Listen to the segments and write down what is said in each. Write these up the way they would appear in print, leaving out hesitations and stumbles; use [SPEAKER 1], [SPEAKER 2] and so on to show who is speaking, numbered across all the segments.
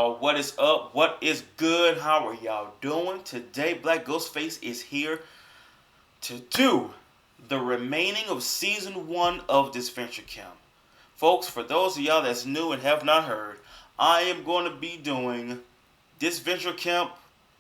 [SPEAKER 1] y'all? What is up? What is good? How are y'all doing? Today, BlackGhostFace is here to do the remaining of Season 1 of Disventure Camp. Folks, for those of y'all that's new and have not heard, I am going to be doing Disventure Camp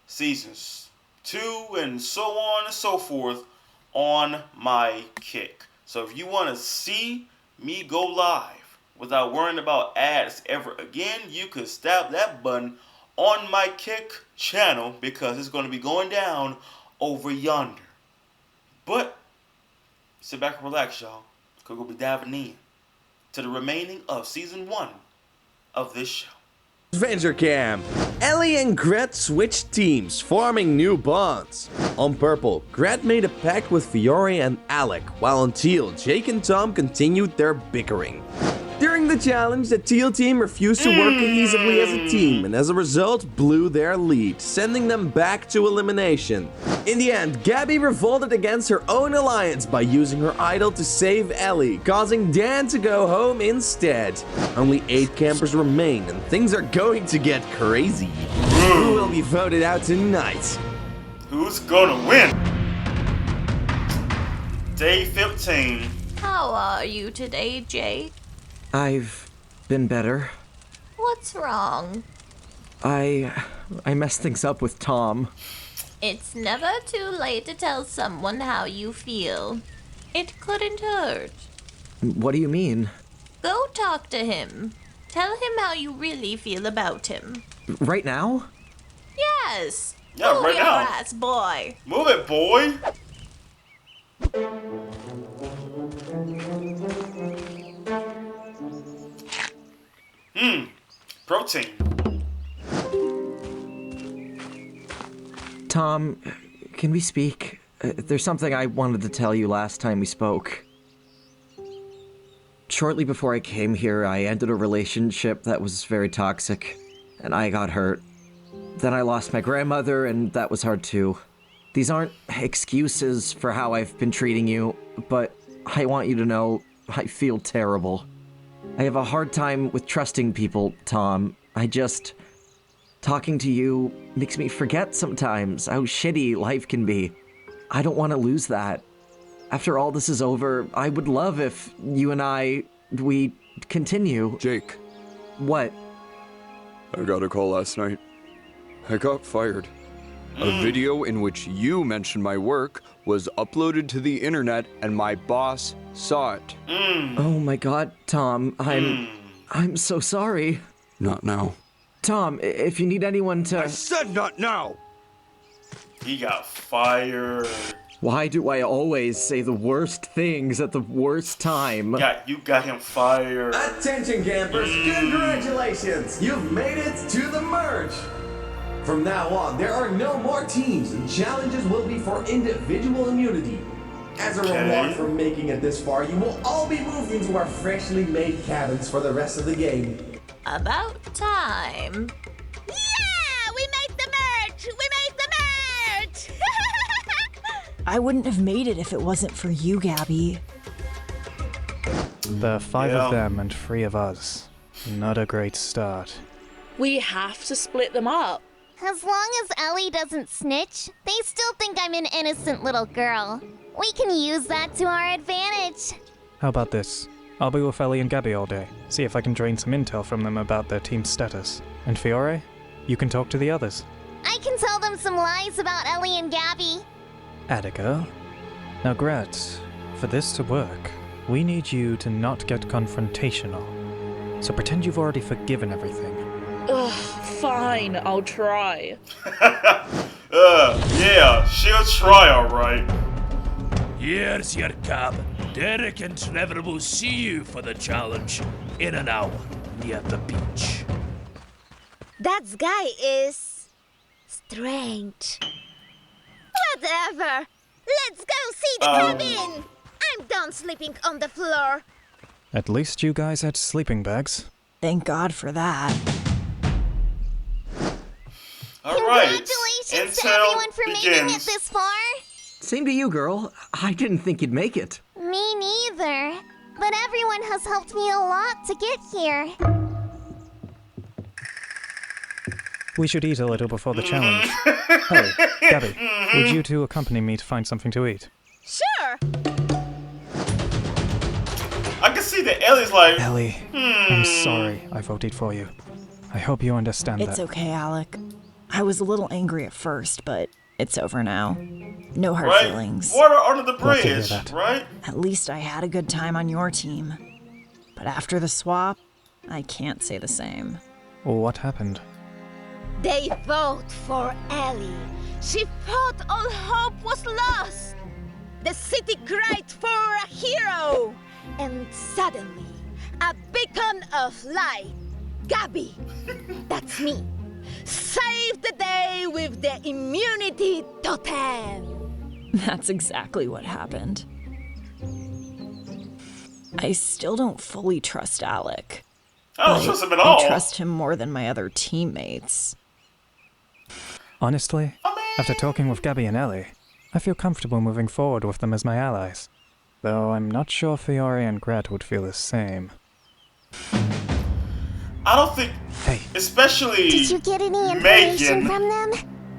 [SPEAKER 1] Seasons 2 and so on and so forth on my Kick. So if you want to see me go live without worrying about ads ever again, you could stab that button on my Kick channel because it's going to be going down over yonder. But sit back and relax, y'all, because we'll be diving in to the remaining of Season 1 of this show.
[SPEAKER 2] Disventure Camp. Ellie and Gret switched teams, forming new bonds. On purple, Gret made a pact with Fiore and Alec, while on teal, Jake and Tom continued their bickering. During the challenge, the teal team refused to work cohesively as a team, and as a result, blew their lead, sending them back to elimination. In the end, Gabby revolted against her own alliance by using her idol to save Ellie, causing Dan to go home instead. Only 8 campers remain, and things are going to get crazy. Who will be voted out tonight?
[SPEAKER 1] Who's gonna win? Day 15.
[SPEAKER 3] How are you today, Jake?
[SPEAKER 2] I've been better.
[SPEAKER 3] What's wrong?
[SPEAKER 2] I messed things up with Tom.
[SPEAKER 3] It's never too late to tell someone how you feel. It couldn't hurt.
[SPEAKER 2] What do you mean?
[SPEAKER 3] Go talk to him. Tell him how you really feel about him.
[SPEAKER 2] Right now?
[SPEAKER 3] Yes.
[SPEAKER 1] Yeah,
[SPEAKER 3] Move
[SPEAKER 1] right
[SPEAKER 3] your
[SPEAKER 1] now.
[SPEAKER 3] ass, boy.
[SPEAKER 1] Move it, boy. Protein.
[SPEAKER 2] Tom, can we speak? There's something I wanted to tell you last time we spoke. Shortly before I came here, I ended a relationship that was very toxic, and I got hurt. Then I lost my grandmother, and that was hard too. These aren't excuses for how I've been treating you, but I want you to know I feel terrible. I have a hard time with trusting people, Tom. Talking to you makes me forget sometimes how shitty life can be. I don't want to lose that. After all this is over, I would love if you and we continue.
[SPEAKER 4] Jake,
[SPEAKER 2] What?
[SPEAKER 4] I got a call last night. I got fired. A video in which you mentioned my work was uploaded to the internet and my boss saw it.
[SPEAKER 2] Oh my god, Tom, I'm so sorry.
[SPEAKER 4] Not now.
[SPEAKER 2] Tom, if you need anyone
[SPEAKER 4] I
[SPEAKER 2] to...
[SPEAKER 4] said not now!
[SPEAKER 1] He got fired.
[SPEAKER 2] Why do I always say the worst things at the worst time?
[SPEAKER 1] You got him fired.
[SPEAKER 2] Attention campers, congratulations! You've made it to the merge! From now on, there are no more teams, and challenges will be for individual immunity. As a reward for making it this far, you will all be moved into our freshly made cabins for the rest of the game.
[SPEAKER 3] About time.
[SPEAKER 5] Yeah! We made the merge! We made the merge!
[SPEAKER 6] I wouldn't have made it if it wasn't for you, Gabby.
[SPEAKER 7] The 5 of them and 3 of us. Not a great start.
[SPEAKER 8] We have to split them up.
[SPEAKER 5] As long as Ellie doesn't snitch, they still think I'm an innocent little girl. We can use that to our advantage.
[SPEAKER 7] How about this? I'll be with Ellie and Gabby all day. See if I can drain some intel from them about their team's status. And Fiore, you can talk to the others.
[SPEAKER 5] I can tell them some lies about Ellie and Gabby.
[SPEAKER 7] Attica. Now, Gret, for this to work, we need you to not get confrontational. So pretend you've already forgiven everything.
[SPEAKER 8] Ugh, fine, I'll try.
[SPEAKER 1] Yeah, she'll try, alright.
[SPEAKER 9] Here's your cab. Derek and Trevor will see you for the challenge in an hour near the beach.
[SPEAKER 5] That guy is... strange. Whatever. Let's go see the cabin. I'm done sleeping on the floor.
[SPEAKER 7] At least you guys had sleeping bags.
[SPEAKER 6] Thank God for that.
[SPEAKER 1] Alright.
[SPEAKER 5] Congratulations to everyone for making it this far.
[SPEAKER 2] Same to you, girl. I didn't think you'd make it.
[SPEAKER 5] Me neither. But everyone has helped me a lot to get here.
[SPEAKER 7] we should eat a little before the challenge. Ellie, Gabby, would you two accompany me to find something to eat?
[SPEAKER 10] Sure.
[SPEAKER 1] I can see that Ellie's like,
[SPEAKER 7] Ellie, I'm sorry I voted for you. I hope you understand that.
[SPEAKER 6] It's okay, Alec. I was a little angry at first, but it's over now. No hard
[SPEAKER 1] right?
[SPEAKER 6] feelings.
[SPEAKER 1] Water under the
[SPEAKER 7] Glad to hear
[SPEAKER 1] bridge,
[SPEAKER 7] that.
[SPEAKER 1] right?
[SPEAKER 6] At least I had a good time on your team. But after the swap, I can't say the same.
[SPEAKER 7] What happened?
[SPEAKER 10] They vote for Ellie. She thought all hope was lost. The city cried for a hero. And suddenly, a beacon of light, Gabby, that's me, saved the day with the immunity totem.
[SPEAKER 6] That's exactly what happened. I still don't fully trust Alec.
[SPEAKER 1] I don't trust him at all.
[SPEAKER 6] I trust him more than my other teammates.
[SPEAKER 7] Honestly, after talking with Gabby and Ellie, I feel comfortable moving forward with them as my allies. Though I'm not sure Fiore and Gret would feel the same.
[SPEAKER 1] I don't think,
[SPEAKER 7] Hey,
[SPEAKER 1] especially
[SPEAKER 5] Did you get any information
[SPEAKER 1] Megan.
[SPEAKER 5] from them?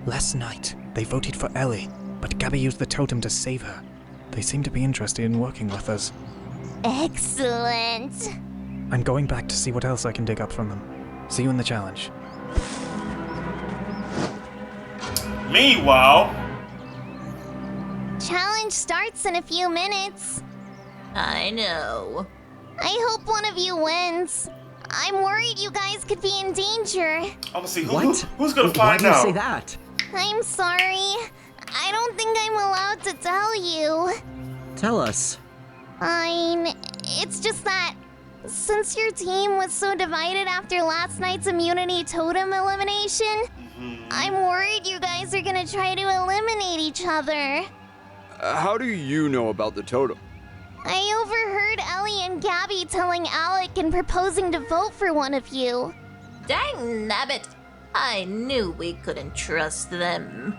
[SPEAKER 7] last night they voted for Ellie, but Gabby used the totem to save her. They seem to be interested in working with us.
[SPEAKER 5] Excellent.
[SPEAKER 7] I'm going back to see what else I can dig up from them. See you in the challenge.
[SPEAKER 1] Meanwhile,
[SPEAKER 5] Challenge starts in a few minutes.
[SPEAKER 3] I know.
[SPEAKER 5] I hope one of you wins. I'm worried you guys could be in danger.
[SPEAKER 1] I'm gonna see
[SPEAKER 11] What?
[SPEAKER 1] who's gonna
[SPEAKER 11] Why
[SPEAKER 1] find
[SPEAKER 11] do you
[SPEAKER 1] out.
[SPEAKER 11] say that?
[SPEAKER 5] I'm sorry. I don't think I'm allowed to tell you.
[SPEAKER 11] Tell us.
[SPEAKER 5] It's just that since your team was so divided after last night's immunity totem elimination, I'm worried you guys are gonna try to eliminate each other.
[SPEAKER 4] How do you know about the totem?
[SPEAKER 5] I overheard Ellie and Gabby telling Alec and proposing to vote for one of you.
[SPEAKER 3] Dang nabbit. I knew we couldn't trust them.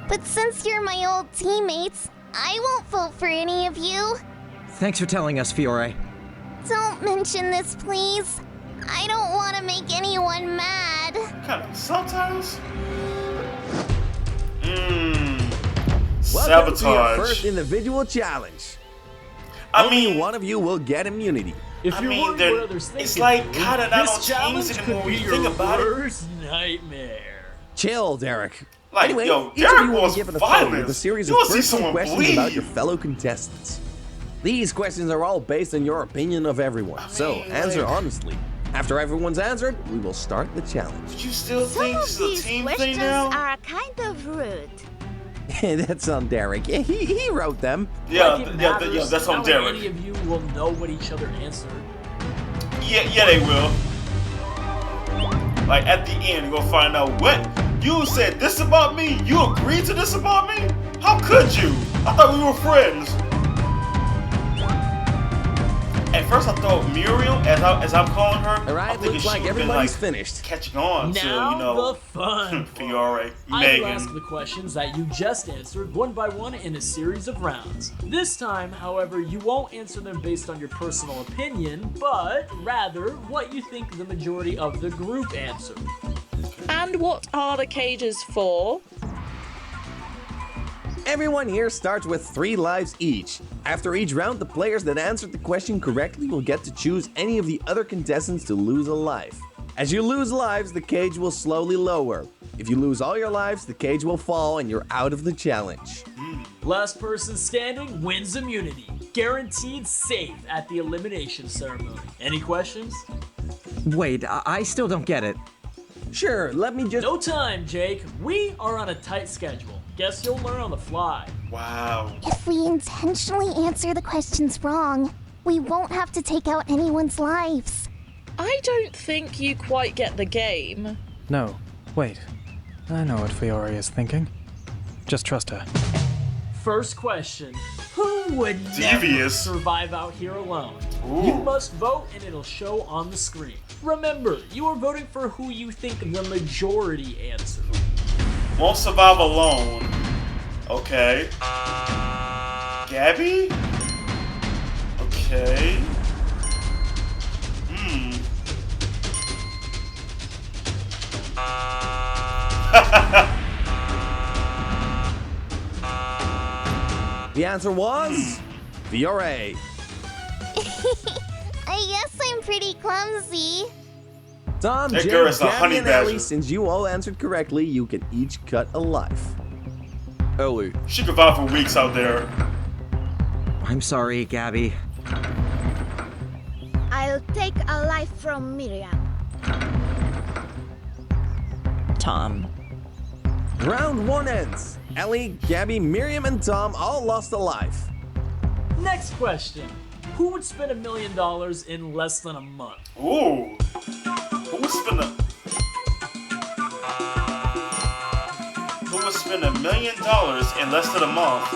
[SPEAKER 5] But since you're my old teammates, I won't vote for any of you.
[SPEAKER 11] Thanks for telling us, Fiore.
[SPEAKER 5] Don't mention this, please. I don't want to make anyone mad.
[SPEAKER 1] Kind of subtitles.
[SPEAKER 2] Welcome to your
[SPEAKER 1] Sabotage.
[SPEAKER 2] first individual challenge.
[SPEAKER 1] I
[SPEAKER 2] Only
[SPEAKER 1] mean,
[SPEAKER 2] one of you will get immunity.
[SPEAKER 12] If
[SPEAKER 1] I
[SPEAKER 12] you're
[SPEAKER 1] mean,
[SPEAKER 12] wondering
[SPEAKER 1] they're-
[SPEAKER 12] what others think
[SPEAKER 1] it's
[SPEAKER 12] of
[SPEAKER 1] like
[SPEAKER 12] you,
[SPEAKER 1] kinda not on
[SPEAKER 12] this challenge
[SPEAKER 1] teams
[SPEAKER 12] could
[SPEAKER 1] anymore when
[SPEAKER 12] be
[SPEAKER 1] you
[SPEAKER 12] your
[SPEAKER 1] think about it.
[SPEAKER 12] worst nightmare.
[SPEAKER 2] Chill, Derek.
[SPEAKER 1] Like,
[SPEAKER 2] anyway,
[SPEAKER 1] yo,
[SPEAKER 2] each of
[SPEAKER 1] Derek
[SPEAKER 2] you will be
[SPEAKER 1] was
[SPEAKER 2] given a phone with a
[SPEAKER 1] violent.
[SPEAKER 2] series
[SPEAKER 1] You
[SPEAKER 2] of
[SPEAKER 1] wanna see
[SPEAKER 2] personal
[SPEAKER 1] someone
[SPEAKER 2] questions
[SPEAKER 1] bleed.
[SPEAKER 2] about your fellow contestants. These questions are all based on your opinion of everyone, so answer honestly. After everyone's answered, we will start the challenge.
[SPEAKER 1] But you still
[SPEAKER 10] Some
[SPEAKER 1] think
[SPEAKER 10] of
[SPEAKER 1] this is a
[SPEAKER 10] these
[SPEAKER 1] team thing
[SPEAKER 10] questions
[SPEAKER 1] now?
[SPEAKER 10] are kind of rude.
[SPEAKER 2] That's on Derek. Yeah, he wrote them.
[SPEAKER 1] Yeah,
[SPEAKER 12] Like it
[SPEAKER 1] yeah,
[SPEAKER 12] matters,
[SPEAKER 1] yeah, that's on
[SPEAKER 12] not
[SPEAKER 1] Derek.
[SPEAKER 12] like any of you will know what each other answered.
[SPEAKER 1] Yeah, they will. Like at the end, you're gonna find out what you said this about me. You agreed to this about me? How could you? I thought we were friends. At first, I thought Muriel, as I'm calling her,
[SPEAKER 2] All
[SPEAKER 1] I'm
[SPEAKER 2] right,
[SPEAKER 1] thinking
[SPEAKER 2] looks
[SPEAKER 1] she
[SPEAKER 2] like
[SPEAKER 1] would've been,
[SPEAKER 2] everybody's
[SPEAKER 1] like,
[SPEAKER 2] finished.
[SPEAKER 1] catching on to,
[SPEAKER 12] Now
[SPEAKER 1] you know,
[SPEAKER 12] the fun
[SPEAKER 1] Fiore,
[SPEAKER 12] I will ask
[SPEAKER 1] Megan.
[SPEAKER 12] the questions that you just answered one by one in a series of rounds. This time, however, you won't answer them based on your personal opinion, but rather what you think the majority of the group answered.
[SPEAKER 8] And what are the cages for?
[SPEAKER 2] Everyone here starts with 3 lives each. After each round, the players that answered the question correctly will get to choose any of the other contestants to lose a life. As you lose lives, the cage will slowly lower. If you lose all your lives, the cage will fall and you're out of the challenge.
[SPEAKER 12] Last person standing wins immunity. Guaranteed safe at the elimination ceremony. Any questions?
[SPEAKER 11] Wait, I still don't get it.
[SPEAKER 2] Sure, let me just...
[SPEAKER 12] No time, Jake. We are on a tight schedule. Guess you'll learn on the fly.
[SPEAKER 1] Wow.
[SPEAKER 5] If we intentionally answer the questions wrong, we won't have to take out anyone's lives.
[SPEAKER 8] I don't think you quite get the game.
[SPEAKER 7] No, wait. I know what Fiore is thinking. Just trust her.
[SPEAKER 12] First question. Who would
[SPEAKER 1] Devious.
[SPEAKER 12] never survive out here alone?
[SPEAKER 1] Ooh.
[SPEAKER 12] You must vote and it'll show on the screen. Remember, you are voting for who you think the majority answered.
[SPEAKER 1] Won't survive alone. Okay. Gabby? Okay.
[SPEAKER 2] The answer was Fiore.
[SPEAKER 5] I guess I'm pretty clumsy.
[SPEAKER 2] Tom,
[SPEAKER 1] That
[SPEAKER 2] Jay,
[SPEAKER 1] girl is a
[SPEAKER 2] Gabby,
[SPEAKER 1] honey
[SPEAKER 2] and Ellie,
[SPEAKER 1] badger.
[SPEAKER 2] since you all answered correctly, you can each cut a life.
[SPEAKER 4] Ellie,
[SPEAKER 1] She could vibe for weeks out there.
[SPEAKER 11] I'm sorry, Gabby.
[SPEAKER 10] I'll take a life from Miriam.
[SPEAKER 6] Tom.
[SPEAKER 2] Round 1 ends. Ellie, Gabby, Miriam, and Tom all lost a life.
[SPEAKER 12] Next question. Who would spend $1 million in less than a month?
[SPEAKER 1] Ooh. Who would spend $1 million in less than a month?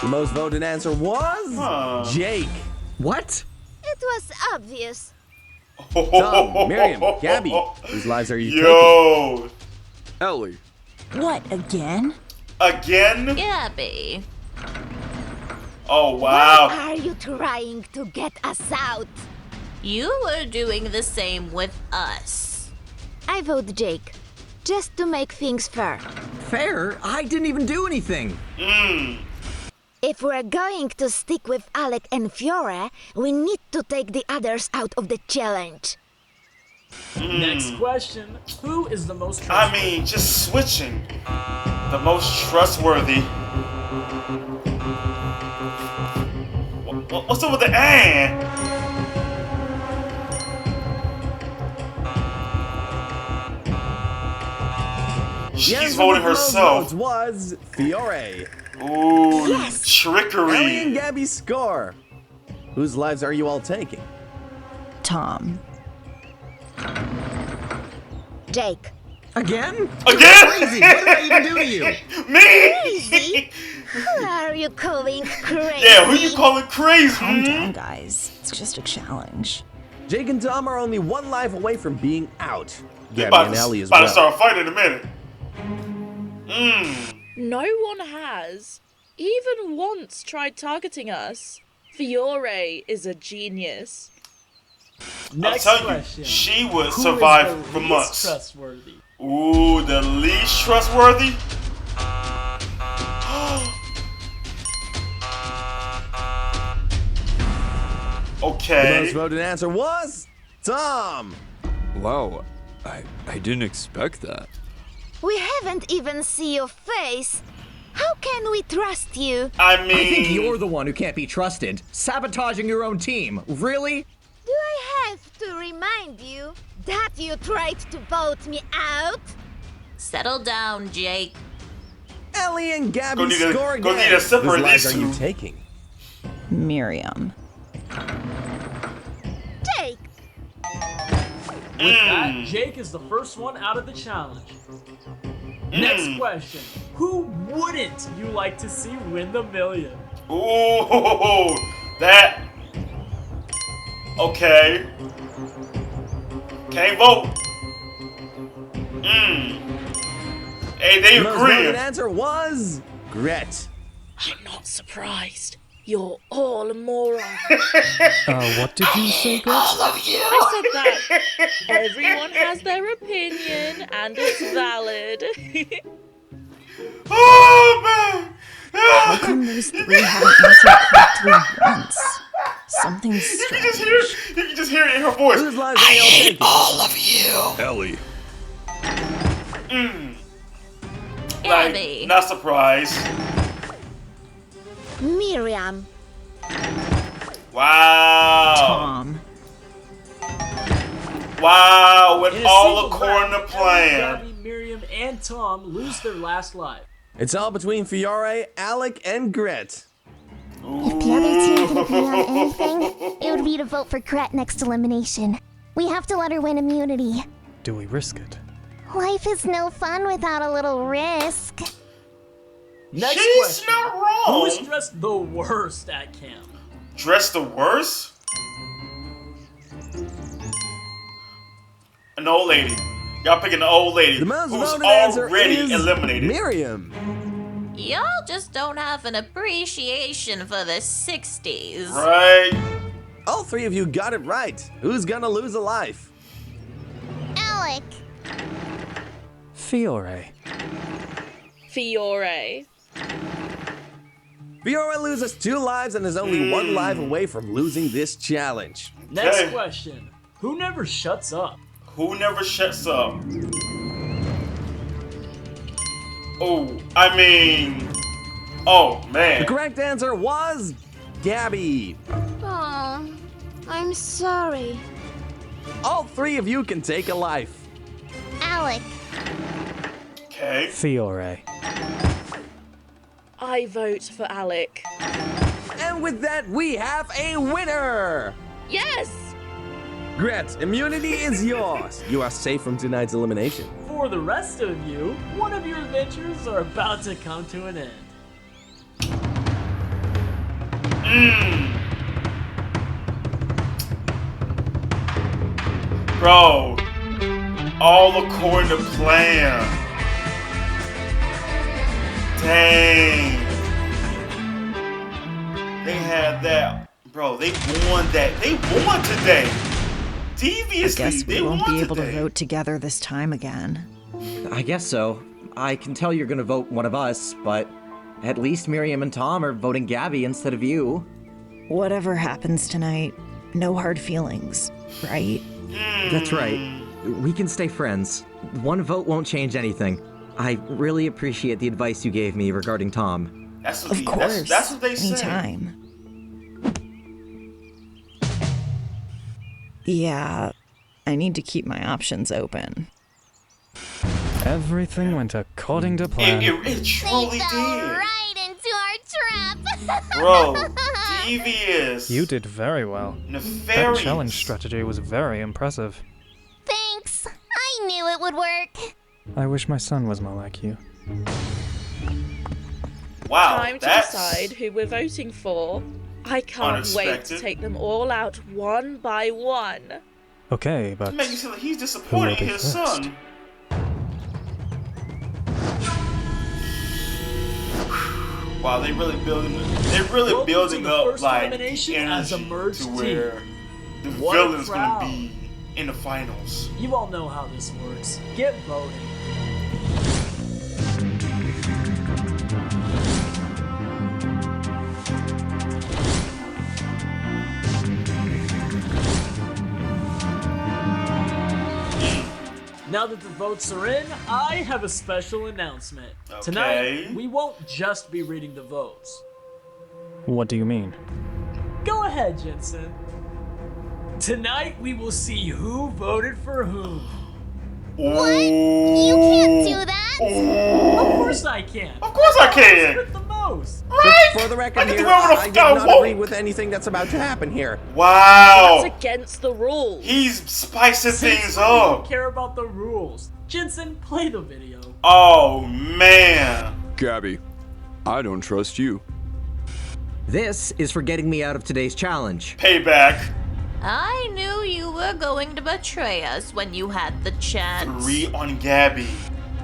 [SPEAKER 2] The most voted answer was Jake.
[SPEAKER 11] What?
[SPEAKER 10] It was obvious.
[SPEAKER 2] Tom, Miriam, Gabby, whose lives are you
[SPEAKER 1] Yo.
[SPEAKER 4] Ellie.
[SPEAKER 6] What, again?
[SPEAKER 1] Again?
[SPEAKER 3] Gabby.
[SPEAKER 1] Oh, wow.
[SPEAKER 10] Why are you trying to get us out?
[SPEAKER 3] You were doing the same with us.
[SPEAKER 10] I vote Jake, just to make things fair.
[SPEAKER 11] Fair? I didn't even do anything.
[SPEAKER 10] If we're going to stick with Alec and Fiore, we need to take the others out of the challenge.
[SPEAKER 12] Next question. Who is the most
[SPEAKER 1] I
[SPEAKER 12] trustworthy?
[SPEAKER 1] mean, just switching. The most trustworthy. What's up with the and? She's voting herself.
[SPEAKER 2] Votes was Fiore.
[SPEAKER 1] Ooh,
[SPEAKER 10] Yes.
[SPEAKER 1] trickery.
[SPEAKER 2] Ellie and Gabby score. Whose lives are you all taking?
[SPEAKER 6] Tom.
[SPEAKER 10] Jake.
[SPEAKER 11] Again?
[SPEAKER 1] Again?
[SPEAKER 11] Crazy. What did I even do to you?
[SPEAKER 1] Me?
[SPEAKER 10] Who are you calling crazy?
[SPEAKER 1] Yeah, who you calling crazy?
[SPEAKER 6] Calm down, guys. It's just a challenge.
[SPEAKER 2] Jake and Tom are only 1 life away from being out.
[SPEAKER 1] They
[SPEAKER 2] Gabby
[SPEAKER 1] about
[SPEAKER 2] and
[SPEAKER 1] to,
[SPEAKER 2] Ellie as
[SPEAKER 1] about
[SPEAKER 2] well.
[SPEAKER 1] to start fighting in a minute.
[SPEAKER 8] No one has even once tried targeting us. Fiore is a genius.
[SPEAKER 12] Next
[SPEAKER 1] I'm telling
[SPEAKER 12] question.
[SPEAKER 1] you, she would
[SPEAKER 12] Who
[SPEAKER 1] survive
[SPEAKER 12] is the
[SPEAKER 1] for
[SPEAKER 12] least
[SPEAKER 1] months.
[SPEAKER 12] trustworthy?
[SPEAKER 1] Ooh, the least trustworthy?
[SPEAKER 2] The
[SPEAKER 1] Okay.
[SPEAKER 2] most voted answer was Tom.
[SPEAKER 4] Wow, I didn't expect that.
[SPEAKER 10] We haven't even seen your face. How can we trust you?
[SPEAKER 1] I mean,
[SPEAKER 11] I think you're the one who can't be trusted. Sabotaging your own team. Really?
[SPEAKER 10] Do I have to remind you that you tried to vote me out?
[SPEAKER 3] Settle down, Jake.
[SPEAKER 2] Ellie and Gabby
[SPEAKER 1] Gonna need to-
[SPEAKER 2] score
[SPEAKER 1] gonna
[SPEAKER 2] again.
[SPEAKER 1] need to separate
[SPEAKER 2] Whose lives
[SPEAKER 1] these
[SPEAKER 2] are you
[SPEAKER 1] two.
[SPEAKER 2] taking?
[SPEAKER 6] Miriam.
[SPEAKER 10] Jake.
[SPEAKER 12] With that, Jake is the first one out of the challenge. Next question. Who wouldn't you like to see win the million?
[SPEAKER 1] ooh, that. Okay. Can't vote. Hey, they
[SPEAKER 2] The most voted
[SPEAKER 1] agreeing.
[SPEAKER 2] answer was Gret.
[SPEAKER 8] I'm not surprised. You're all morons.
[SPEAKER 7] What did you say, Gret?
[SPEAKER 8] I said that everyone has their opinion and it's valid.
[SPEAKER 1] Oh, man.
[SPEAKER 6] How come those three haven't answered correctly once? Something's
[SPEAKER 1] You can
[SPEAKER 6] strange.
[SPEAKER 1] just hear it in her voice.
[SPEAKER 2] Whose lives are you all taking?
[SPEAKER 1] All of you.
[SPEAKER 4] Ellie.
[SPEAKER 3] Gabby.
[SPEAKER 1] Like, not surprised.
[SPEAKER 10] Miriam.
[SPEAKER 1] Wow.
[SPEAKER 6] Tom.
[SPEAKER 1] Wow, went
[SPEAKER 12] In a
[SPEAKER 1] all
[SPEAKER 12] single
[SPEAKER 1] according to
[SPEAKER 12] round,
[SPEAKER 1] plan.
[SPEAKER 12] Gabby, Miriam, and Tom lose their last life.
[SPEAKER 2] It's all between Fiore, Alec, and Gret.
[SPEAKER 5] If the other team can agree on anything, it would be to vote for Gret next elimination. We have to let her win immunity.
[SPEAKER 7] Do we risk it?
[SPEAKER 5] Life is no fun without a little risk.
[SPEAKER 12] Next
[SPEAKER 1] She's
[SPEAKER 12] question.
[SPEAKER 1] not
[SPEAKER 12] Who is
[SPEAKER 1] wrong.
[SPEAKER 12] dressed the worst at camp?
[SPEAKER 1] Dressed the worst? An old lady. Y'all picking the old lady
[SPEAKER 2] The most
[SPEAKER 1] who's
[SPEAKER 2] voted answer
[SPEAKER 1] already
[SPEAKER 2] is
[SPEAKER 1] eliminated.
[SPEAKER 2] Miriam.
[SPEAKER 3] Y'all just don't have an appreciation for the 60s.
[SPEAKER 1] Right?
[SPEAKER 2] All 3 of you got it right. Who's gonna lose a life?
[SPEAKER 7] Fiore.
[SPEAKER 8] Fiore.
[SPEAKER 2] Fiora loses 2 lives and is only 1 life away from losing this challenge.
[SPEAKER 12] Next
[SPEAKER 1] Okay.
[SPEAKER 12] question. Who never shuts up?
[SPEAKER 1] Who never shuts up? Oh, I mean... Oh,
[SPEAKER 2] The
[SPEAKER 1] man.
[SPEAKER 2] correct answer was Gabby.
[SPEAKER 5] Oh, I'm sorry.
[SPEAKER 2] All 3 of you can take a life.
[SPEAKER 5] Alec.
[SPEAKER 1] Okay.
[SPEAKER 7] Fiore.
[SPEAKER 8] I vote for Alec.
[SPEAKER 2] And with that, we have a winner!
[SPEAKER 8] Yes!
[SPEAKER 2] Gret, immunity is yours. You are safe from tonight's elimination.
[SPEAKER 12] For the rest of you, one of your adventures are about to come to an end.
[SPEAKER 1] Bro. All according to plan. Dang. They had that. Bro, they won that. They won today. Deviously,
[SPEAKER 6] I guess we
[SPEAKER 1] they
[SPEAKER 6] won't
[SPEAKER 1] won
[SPEAKER 6] be able
[SPEAKER 1] today.
[SPEAKER 6] to vote together this time again.
[SPEAKER 11] I guess so. I can tell you're gonna vote one of us, but at least Miriam and Tom are voting Gabby instead of you.
[SPEAKER 6] Whatever happens tonight, no hard feelings, right?
[SPEAKER 11] That's right. We can stay friends. One vote won't change anything. I really appreciate the advice you gave me regarding Tom.
[SPEAKER 1] That's what
[SPEAKER 6] Of
[SPEAKER 1] he-
[SPEAKER 6] course.
[SPEAKER 1] That's what they say.
[SPEAKER 6] Anytime. Yeah, I need to keep my options open.
[SPEAKER 7] Everything went according to plan.
[SPEAKER 1] It truly
[SPEAKER 5] They fell
[SPEAKER 1] did.
[SPEAKER 5] right into our trap.
[SPEAKER 1] Bro, devious.
[SPEAKER 7] You did very well. That
[SPEAKER 1] Nefarious.
[SPEAKER 7] challenge strategy was very impressive.
[SPEAKER 5] Thanks. I knew it would work.
[SPEAKER 7] I wish my son was more like you.
[SPEAKER 1] Wow,
[SPEAKER 8] Time to
[SPEAKER 1] that's
[SPEAKER 8] decide who we're voting for. I can't wait to
[SPEAKER 1] unexpected.
[SPEAKER 8] take them all out one by one.
[SPEAKER 7] Okay, but
[SPEAKER 1] to make you feel like he's
[SPEAKER 7] Who
[SPEAKER 1] disappointed
[SPEAKER 7] will
[SPEAKER 1] in
[SPEAKER 7] be
[SPEAKER 1] his
[SPEAKER 7] first?
[SPEAKER 1] son. Wow, they really building. They're really
[SPEAKER 12] Welcome
[SPEAKER 1] building
[SPEAKER 12] to the
[SPEAKER 1] up
[SPEAKER 12] first
[SPEAKER 1] like
[SPEAKER 12] elimination as a
[SPEAKER 1] energy
[SPEAKER 12] merged
[SPEAKER 1] to
[SPEAKER 12] team.
[SPEAKER 1] where the
[SPEAKER 12] What a
[SPEAKER 1] villain's
[SPEAKER 12] crowd.
[SPEAKER 1] gonna be in the finals.
[SPEAKER 12] You all know how this works. Get voting. Now that the votes are in, I have a special announcement.
[SPEAKER 1] Okay.
[SPEAKER 12] Tonight, we won't just be reading the votes.
[SPEAKER 7] what do you mean?
[SPEAKER 12] Go ahead, Jensen. Tonight, we will see who voted for whom.
[SPEAKER 5] What? You can't do that.
[SPEAKER 12] Of course I can.
[SPEAKER 1] Of course I can.
[SPEAKER 12] With the most.
[SPEAKER 1] Right?
[SPEAKER 2] For the
[SPEAKER 1] I
[SPEAKER 2] record
[SPEAKER 1] can
[SPEAKER 2] here,
[SPEAKER 1] do whatever the
[SPEAKER 2] I
[SPEAKER 1] fuck
[SPEAKER 2] did
[SPEAKER 1] I
[SPEAKER 2] not
[SPEAKER 1] want.
[SPEAKER 2] agree with anything that's about to happen here.
[SPEAKER 1] Wow.
[SPEAKER 8] That's against the rules.
[SPEAKER 1] He's spicing
[SPEAKER 12] Since
[SPEAKER 1] things
[SPEAKER 12] we don't
[SPEAKER 1] up.
[SPEAKER 12] care about the rules. Jensen, play the video.
[SPEAKER 1] Oh man.
[SPEAKER 4] Gabby, I don't trust you.
[SPEAKER 11] This is for getting me out of today's challenge.
[SPEAKER 1] Payback.
[SPEAKER 3] I knew you were going to betray us when you had the chance.
[SPEAKER 1] 3 on Gabby.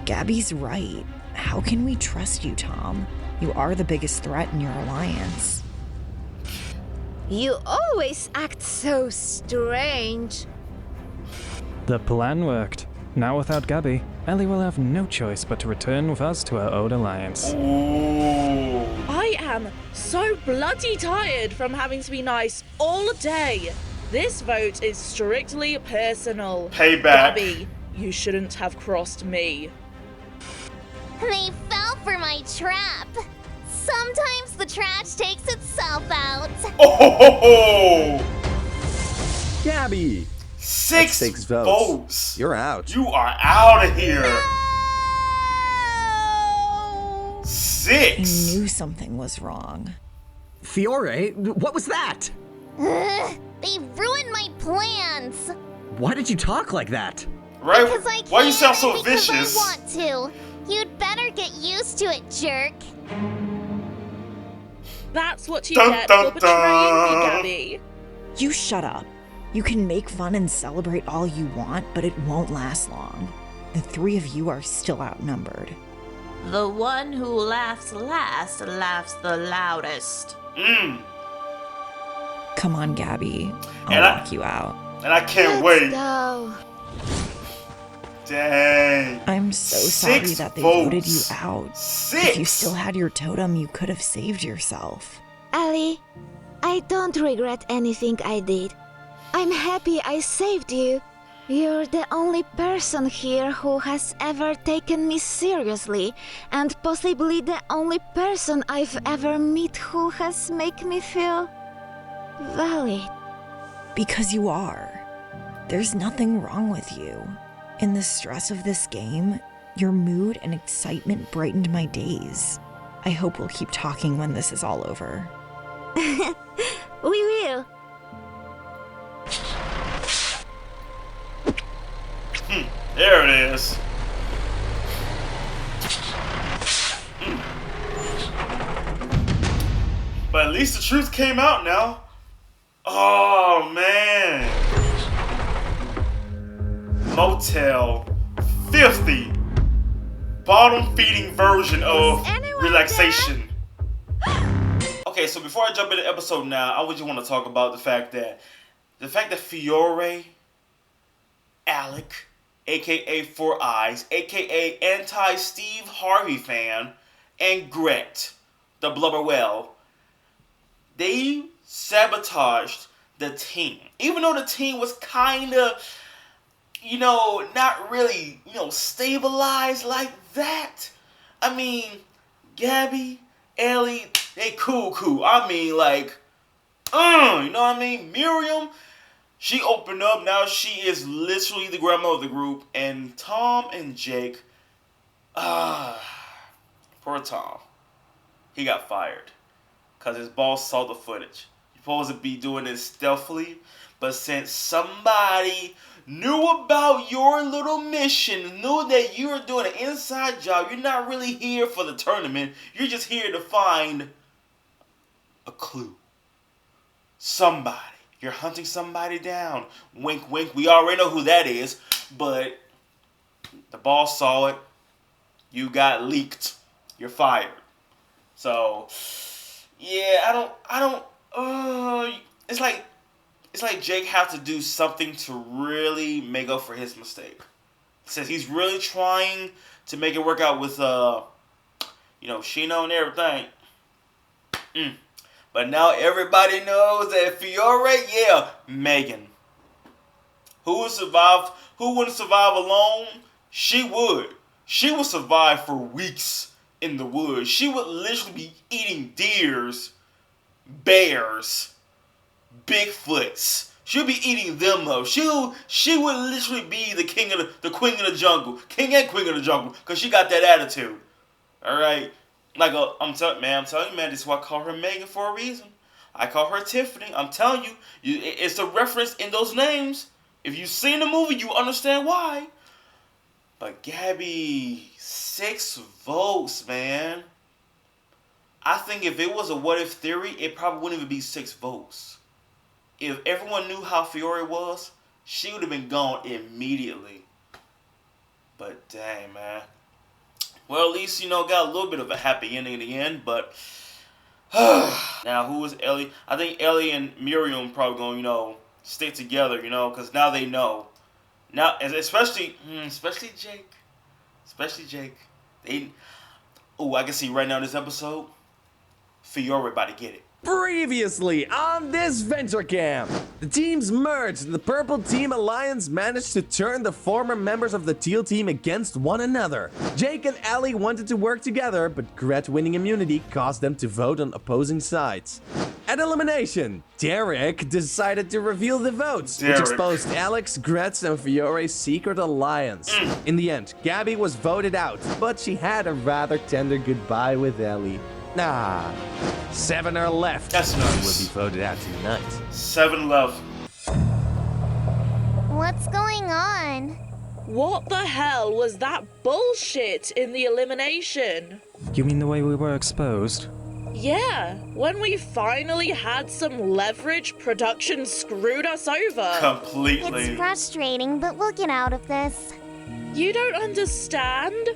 [SPEAKER 6] Gabby's right. How can we trust you, Tom? You are the biggest threat in your alliance.
[SPEAKER 10] You always act so strange.
[SPEAKER 7] The plan worked. Now without Gabby, Ellie will have no choice but to return with us to our old alliance.
[SPEAKER 1] Ooh.
[SPEAKER 8] I am so bloody tired from having to be nice all day. This vote is strictly personal.
[SPEAKER 1] Payback.
[SPEAKER 8] Gabby, you shouldn't have crossed me.
[SPEAKER 5] They fell for my trap. Sometimes the trash takes itself out.
[SPEAKER 1] Oh.
[SPEAKER 2] Gabby,
[SPEAKER 1] Six
[SPEAKER 2] 6
[SPEAKER 1] votes.
[SPEAKER 2] votes. You're out.
[SPEAKER 1] You are out of here.
[SPEAKER 6] I
[SPEAKER 1] 6.
[SPEAKER 6] knew something was wrong.
[SPEAKER 11] Fiore, what was that?
[SPEAKER 5] They ruined my plans.
[SPEAKER 11] Why did you talk like that?
[SPEAKER 1] Right?
[SPEAKER 5] Because I can.
[SPEAKER 1] Why you sound so
[SPEAKER 5] because
[SPEAKER 1] vicious?
[SPEAKER 5] I want to. You'd better get used to it, jerk.
[SPEAKER 8] That's what you
[SPEAKER 1] Dun,
[SPEAKER 8] get
[SPEAKER 1] dun,
[SPEAKER 8] for betraying me,
[SPEAKER 1] dun.
[SPEAKER 8] Gabby.
[SPEAKER 6] You shut up. You can make fun and celebrate all you want, but it won't last long. The 3 of you are still outnumbered.
[SPEAKER 3] The one who laughs last laughs the loudest.
[SPEAKER 6] Come on, Gabby. I'll
[SPEAKER 1] And I-
[SPEAKER 6] walk you out.
[SPEAKER 1] And I can't
[SPEAKER 10] Let's
[SPEAKER 1] wait.
[SPEAKER 10] go.
[SPEAKER 1] Dang.
[SPEAKER 6] I'm so sorry
[SPEAKER 1] 6
[SPEAKER 6] that they
[SPEAKER 1] votes.
[SPEAKER 6] voted you out.
[SPEAKER 1] 6.
[SPEAKER 6] If you still had your totem, you could have saved yourself.
[SPEAKER 10] Ellie, I don't regret anything I did. I'm happy I saved you. You're the only person here who has ever taken me seriously, and possibly the only person I've ever met who has made me feel valid.
[SPEAKER 6] Because you are. There's nothing wrong with you. In the stress of this game, your mood and excitement brightened my days. I hope we'll keep talking when this is all over.
[SPEAKER 10] We will.
[SPEAKER 1] There it is. But at least the truth came out now. Oh, man. Motel 50. Bottom feeding version of relaxation. Okay, so before I jump into the episode now, I just want to talk about the fact that Fiore, Alec, aka Four Eyes, aka anti-Steve Harvey fan, and Gret, the blubber whale, they sabotaged the team. Even though the team was kind of, not really, stabilized like that. I mean, Gabby, Ellie, they cool. I mean, you know what I mean? Miriam, she opened up. Now she is literally the grandma of the group. And Tom and Jake, poor Tom. He got fired because his boss saw the footage. You're supposed to be doing this stealthily, but since somebody knew about your little mission, knew that you were doing an inside job, you're not really here for the tournament. You're just here to find a clue. Somebody. You're hunting somebody down. Wink, wink. We already know who that is. But the boss saw it. You got leaked. You're fired. So, yeah, it's like Jake has to do something to really make up for his mistake. Since he's really trying to make it work out with, Shino and everything. But now everybody knows that Fiore, Megan. Who wouldn't survive alone? She would. She would survive for weeks in the woods. She would literally be eating deers, bears, Bigfoots. She'll be eating them up. She would literally be the queen of the jungle, king and queen of the jungle, because she got that attitude. All right. I'm telling you, man, this is why I call her Megan for a reason. I call her Tiffany. I'm telling you, it's a reference in those names. If you've seen the movie, you understand why. But Gabby, 6 votes, man. I think if it was a what if theory, it probably wouldn't even be 6 votes. If everyone knew how Fiore was, she would have been gone immediately. But dang, man. Well, at least, got a little bit of a happy ending in the end, but now who is Ellie? I think Ellie and Miriam probably going to, stick together, because now they know. Now, especially Jake. Especially Jake. I can see right now in this episode, Fiore about to get it.
[SPEAKER 2] Previously on Disventure Camp, the teams merged and the Purple Team Alliance managed to turn the former members of the Teal Team against one another. Jake and Ellie wanted to work together, but Gret winning immunity caused them to vote on opposing sides. At elimination, Derek decided to reveal the votes, which exposed Alex, Gret's, and Fiore's secret alliance. In the end, Gabby was voted out, but she had a rather tender goodbye with Ellie. 7 are left.
[SPEAKER 1] That's
[SPEAKER 2] None
[SPEAKER 1] nice.
[SPEAKER 2] will be voted out tonight.
[SPEAKER 1] 7 left.
[SPEAKER 5] What's going on?
[SPEAKER 8] What the hell was that bullshit in the elimination?
[SPEAKER 7] You mean the way we were exposed?
[SPEAKER 8] Yeah, when we finally had some leverage, production screwed us over.
[SPEAKER 1] Completely.
[SPEAKER 5] It's frustrating, but we'll get out of this.
[SPEAKER 8] You don't understand?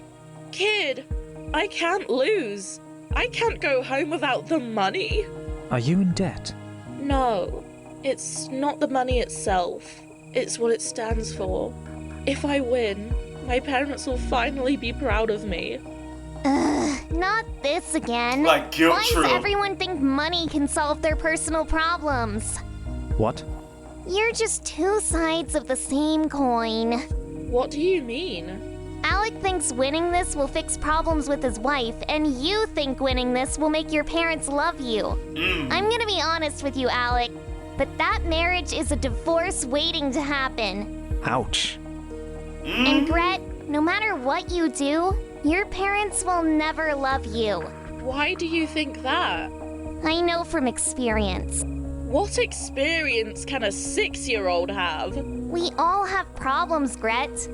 [SPEAKER 8] Kid, I can't lose. I can't go home without the money.
[SPEAKER 7] Are you in debt?
[SPEAKER 8] No, it's not the money itself. It's what it stands for. If I win, My parents will finally be proud of me.
[SPEAKER 5] Not this again.
[SPEAKER 1] Like guilt
[SPEAKER 5] Why
[SPEAKER 1] trip.
[SPEAKER 5] does everyone think money can solve their personal problems?
[SPEAKER 7] What?
[SPEAKER 5] You're just two sides of the same coin.
[SPEAKER 8] What do you mean?
[SPEAKER 5] Alec thinks winning this will fix problems with his wife, and you think winning this will make your parents love you. I'm gonna be honest with you, Alec, but that marriage is a divorce waiting to happen.
[SPEAKER 7] Ouch.
[SPEAKER 5] And Gret, no matter what you do, your parents will never love you.
[SPEAKER 8] Why do you think that?
[SPEAKER 5] I know from experience.
[SPEAKER 8] What experience can a 6-year-old have?
[SPEAKER 5] We all have problems, Gret.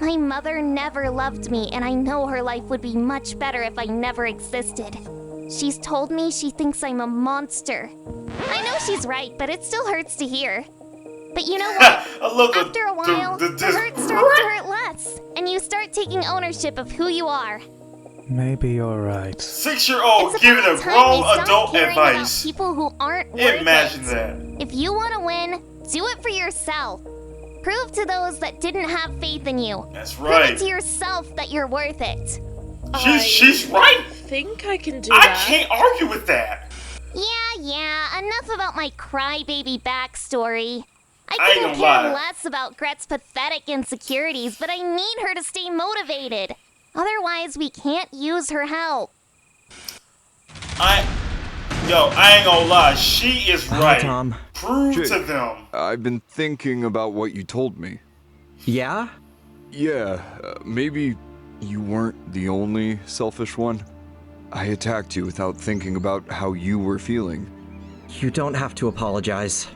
[SPEAKER 5] My mother never loved me, and I know her life would be much better if I never existed. She's told me she thinks I'm a monster. I know she's right, but it still hurts to hear. But you know what? After a while, the hurt starts to hurt less, and you start taking ownership of who you are.
[SPEAKER 7] Maybe you're right.
[SPEAKER 1] 6-year-old
[SPEAKER 5] It's
[SPEAKER 1] giving a
[SPEAKER 5] about time
[SPEAKER 1] grown
[SPEAKER 5] we stop
[SPEAKER 1] adult
[SPEAKER 5] caring
[SPEAKER 1] advice.
[SPEAKER 5] about people who aren't worth
[SPEAKER 1] Imagine
[SPEAKER 5] it.
[SPEAKER 1] that.
[SPEAKER 5] If you want to win, do it for yourself. Prove to those that didn't have faith in you.
[SPEAKER 1] That's
[SPEAKER 5] Prove
[SPEAKER 1] right.
[SPEAKER 5] it to yourself that you're worth it.
[SPEAKER 1] She's right.
[SPEAKER 8] I think I can do
[SPEAKER 1] I
[SPEAKER 8] that.
[SPEAKER 1] can't argue with that.
[SPEAKER 5] Yeah, enough about my crybaby backstory. I
[SPEAKER 1] I ain't
[SPEAKER 5] couldn't
[SPEAKER 1] gonna lie.
[SPEAKER 5] care less about Gret's pathetic insecurities, but I need her to stay motivated. Otherwise, we can't use her help.
[SPEAKER 1] I ain't gonna lie. She is right.
[SPEAKER 11] Tom.
[SPEAKER 1] Prove
[SPEAKER 4] Jake,
[SPEAKER 1] to them.
[SPEAKER 4] I've been thinking about what you told me.
[SPEAKER 11] Yeah?
[SPEAKER 4] Yeah, maybe you weren't the only selfish one. I attacked you without thinking about how you were feeling.
[SPEAKER 11] You don't have to apologize.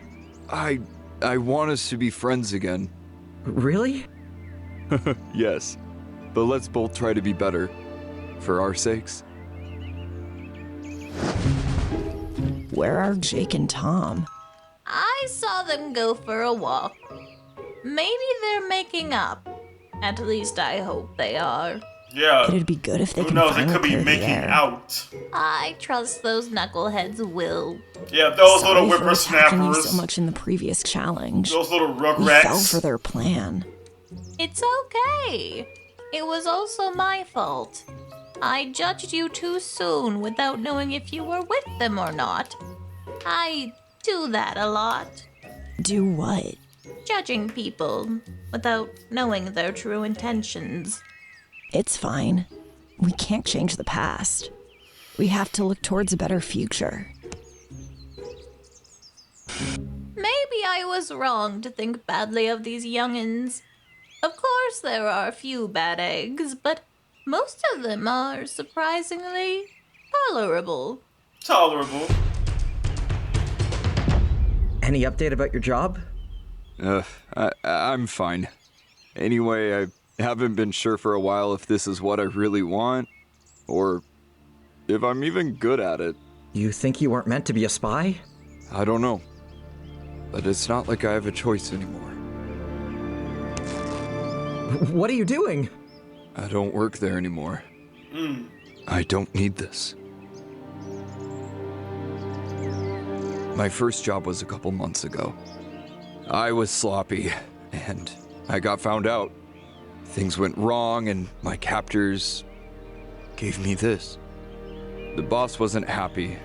[SPEAKER 4] I want us to be friends again.
[SPEAKER 11] Really?
[SPEAKER 4] Yes, but let's both try to be better. For our sakes.
[SPEAKER 6] Where are Jake and Tom?
[SPEAKER 3] I saw them go for a walk. Maybe they're making up. At least I hope they are.
[SPEAKER 1] Yeah.
[SPEAKER 6] It'd be good if they
[SPEAKER 1] Who
[SPEAKER 6] can
[SPEAKER 1] knows? They
[SPEAKER 6] finally
[SPEAKER 1] could be
[SPEAKER 6] clear the
[SPEAKER 1] making
[SPEAKER 6] air.
[SPEAKER 1] out.
[SPEAKER 3] I trust those knuckleheads will.
[SPEAKER 1] Yeah, those
[SPEAKER 6] Sorry
[SPEAKER 1] little
[SPEAKER 6] for attacking you
[SPEAKER 1] whippersnappers.
[SPEAKER 6] so much in the previous challenge.
[SPEAKER 1] Those little
[SPEAKER 6] We fell
[SPEAKER 1] rugrats.
[SPEAKER 6] for their plan.
[SPEAKER 3] It's okay. It was also my fault. I judged you too soon without knowing if you were with them or not. I do that a lot.
[SPEAKER 6] Do what?
[SPEAKER 3] Judging people without knowing their true intentions.
[SPEAKER 6] It's fine. We can't change the past. We have to look towards a better future.
[SPEAKER 3] Maybe I was wrong to think badly of these young'uns. Of course there are a few bad eggs, but most of them are surprisingly tolerable.
[SPEAKER 1] Tolerable.
[SPEAKER 11] Any update about your job?
[SPEAKER 4] I'm fine. Anyway, I haven't been sure for a while if this is what I really want, or if I'm even good at it.
[SPEAKER 11] You think you weren't meant to be a spy?
[SPEAKER 4] I don't know. But it's not like I have a choice anymore.
[SPEAKER 11] What are you doing?
[SPEAKER 4] I don't work there anymore. I don't need this. My first job was a couple months ago. I was sloppy, and I got found out. Things went wrong, and my captors gave me this. The boss wasn't happy.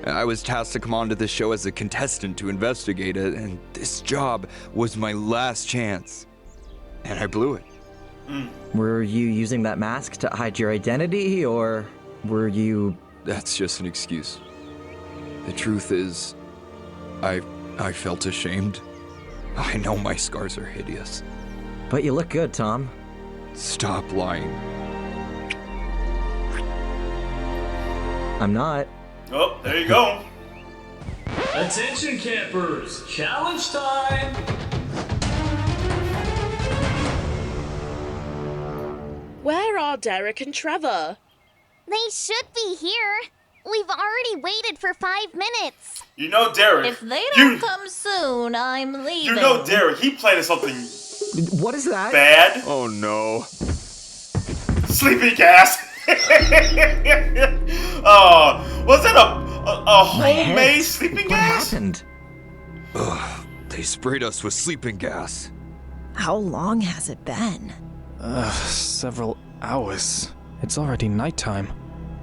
[SPEAKER 4] I was tasked to come onto the show as a contestant to investigate it, and this job was my last chance. And I blew it.
[SPEAKER 11] Were you using that mask to hide your identity, or were you...
[SPEAKER 4] That's just an excuse. The truth is, I felt ashamed. I know my scars are hideous.
[SPEAKER 11] But you look good, Tom.
[SPEAKER 4] Stop lying.
[SPEAKER 11] I'm not.
[SPEAKER 1] Oh, there you go.
[SPEAKER 12] Attention campers, challenge time!
[SPEAKER 8] Where are Derek and Trevor?
[SPEAKER 5] They should be here. We've already waited for 5 minutes.
[SPEAKER 1] You know Derek.
[SPEAKER 3] If they don't come soon, I'm leaving.
[SPEAKER 1] You know Derek. He planted something
[SPEAKER 11] What is that?
[SPEAKER 1] bad.
[SPEAKER 4] Oh no.
[SPEAKER 1] Sleeping gas. Was that a homemade sleeping
[SPEAKER 11] What
[SPEAKER 1] gas?
[SPEAKER 11] happened?
[SPEAKER 4] Ugh, they sprayed us with sleeping gas.
[SPEAKER 6] How long has it been?
[SPEAKER 7] Several hours. It's already nighttime.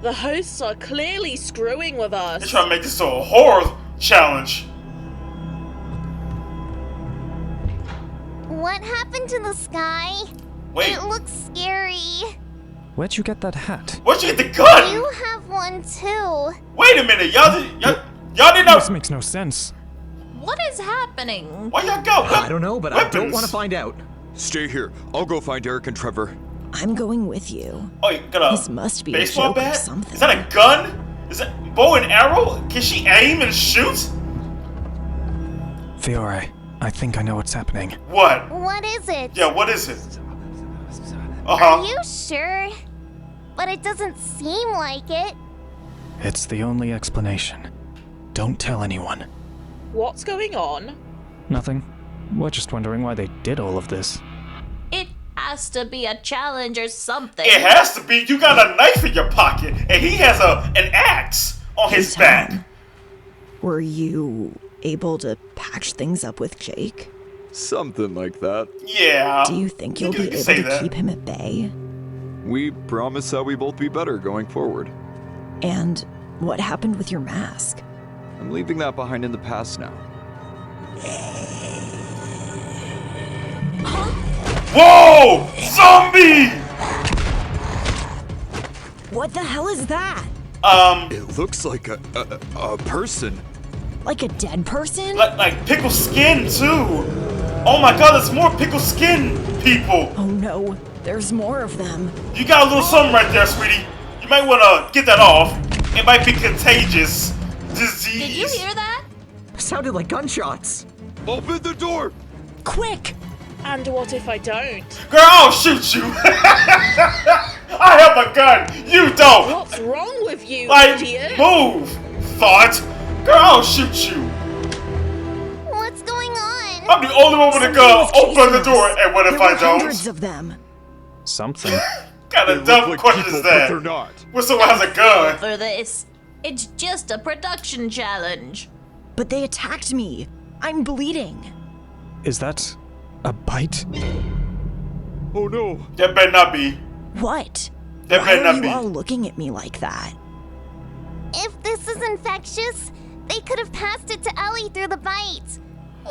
[SPEAKER 8] The hosts are clearly screwing with
[SPEAKER 1] They're
[SPEAKER 8] us.
[SPEAKER 1] trying to make this a horror challenge.
[SPEAKER 5] What happened to the sky?
[SPEAKER 1] Wait,
[SPEAKER 5] It looks scary.
[SPEAKER 7] Where'd you get that hat?
[SPEAKER 1] where'd you get the gun?
[SPEAKER 5] You have one too.
[SPEAKER 1] Wait a minute, y'all did not.
[SPEAKER 7] This makes no sense.
[SPEAKER 3] What is happening?
[SPEAKER 1] Why y'all got
[SPEAKER 11] I don't know, but I don't
[SPEAKER 1] weapons?
[SPEAKER 11] want to find out.
[SPEAKER 4] Stay here. I'll go find Eric and Trevor.
[SPEAKER 6] I'm going with you.
[SPEAKER 1] Oh, you got a
[SPEAKER 6] This must be a
[SPEAKER 1] baseball
[SPEAKER 6] joke or
[SPEAKER 1] bat?
[SPEAKER 6] something.
[SPEAKER 1] Is that a gun? Is that bow and arrow? Can she aim and shoot?
[SPEAKER 7] Fiore, I think I know what's happening.
[SPEAKER 1] What?
[SPEAKER 5] What is it?
[SPEAKER 1] Yeah, what is it?
[SPEAKER 5] Are you sure? But it doesn't seem like it.
[SPEAKER 7] It's the only explanation. Don't tell anyone.
[SPEAKER 8] What's going on?
[SPEAKER 7] Nothing. We're just wondering why they did all of this.
[SPEAKER 3] It has to be a challenge or something.
[SPEAKER 1] It has to be. You got a knife in your pocket, and he has an axe on his
[SPEAKER 6] Tom,
[SPEAKER 1] back.
[SPEAKER 6] Were you able to patch things up with Jake?
[SPEAKER 4] Something like that.
[SPEAKER 1] Yeah.
[SPEAKER 6] Do you think you'll
[SPEAKER 1] You
[SPEAKER 6] be
[SPEAKER 1] can
[SPEAKER 6] able
[SPEAKER 1] say
[SPEAKER 6] to
[SPEAKER 1] that.
[SPEAKER 6] keep him at bay?
[SPEAKER 4] We promise that we both be better going forward.
[SPEAKER 6] And what happened with your mask?
[SPEAKER 4] I'm leaving that behind in the past now.
[SPEAKER 1] Whoa! Zombie!
[SPEAKER 6] What the hell is that?
[SPEAKER 4] It looks like a person.
[SPEAKER 6] Like a dead person?
[SPEAKER 1] Like pickle skin too. Oh my God! There's more pickle skin people.
[SPEAKER 6] Oh no, there's more of them.
[SPEAKER 1] You got a little something right there, sweetie. You might want to get that off. It might be contagious disease.
[SPEAKER 3] Did you hear that?
[SPEAKER 11] Sounded like gunshots.
[SPEAKER 4] Open the door!
[SPEAKER 6] Quick!
[SPEAKER 8] And what if I don't?
[SPEAKER 1] Girl, I'll shoot you. I have a gun. You don't.
[SPEAKER 8] What's wrong with you,
[SPEAKER 1] Like,
[SPEAKER 8] idiot?
[SPEAKER 1] move, thought. Girl, I'll shoot you.
[SPEAKER 5] What's going on?
[SPEAKER 1] I'm the only one with a
[SPEAKER 6] Something
[SPEAKER 1] gun.
[SPEAKER 6] was
[SPEAKER 1] Open
[SPEAKER 6] chasing
[SPEAKER 1] the door.
[SPEAKER 6] us.
[SPEAKER 1] And what if
[SPEAKER 6] There
[SPEAKER 1] I
[SPEAKER 6] were
[SPEAKER 1] don't?
[SPEAKER 6] hundreds of them.
[SPEAKER 7] Something.
[SPEAKER 1] Kind
[SPEAKER 4] They
[SPEAKER 1] of
[SPEAKER 4] look
[SPEAKER 1] dumb
[SPEAKER 4] like
[SPEAKER 1] question
[SPEAKER 4] people,
[SPEAKER 1] is
[SPEAKER 4] but they're
[SPEAKER 1] that?
[SPEAKER 4] not.
[SPEAKER 1] When someone has a gun.
[SPEAKER 3] For this, it's just a production challenge.
[SPEAKER 6] But they attacked me. I'm bleeding.
[SPEAKER 7] Is that a bite?
[SPEAKER 4] Oh no!
[SPEAKER 1] That better not be.
[SPEAKER 6] What?
[SPEAKER 1] That
[SPEAKER 6] Why
[SPEAKER 1] better
[SPEAKER 6] are
[SPEAKER 1] not
[SPEAKER 6] you
[SPEAKER 1] be.
[SPEAKER 6] all looking at me like that?
[SPEAKER 5] If this is infectious, they could have passed it to Ellie through the bite.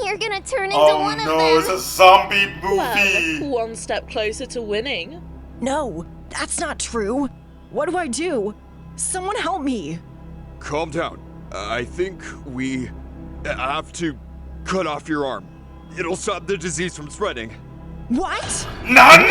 [SPEAKER 5] You're gonna turn into
[SPEAKER 1] Oh
[SPEAKER 5] one of
[SPEAKER 1] no,
[SPEAKER 5] them.
[SPEAKER 1] it's a zombie
[SPEAKER 8] Well,
[SPEAKER 1] movie.
[SPEAKER 8] one step closer to winning.
[SPEAKER 6] No, that's not true. What do I do? Someone help me.
[SPEAKER 4] Calm down. I think we have to cut off your arm. It'll stop the disease from spreading.
[SPEAKER 6] What?
[SPEAKER 1] Nani?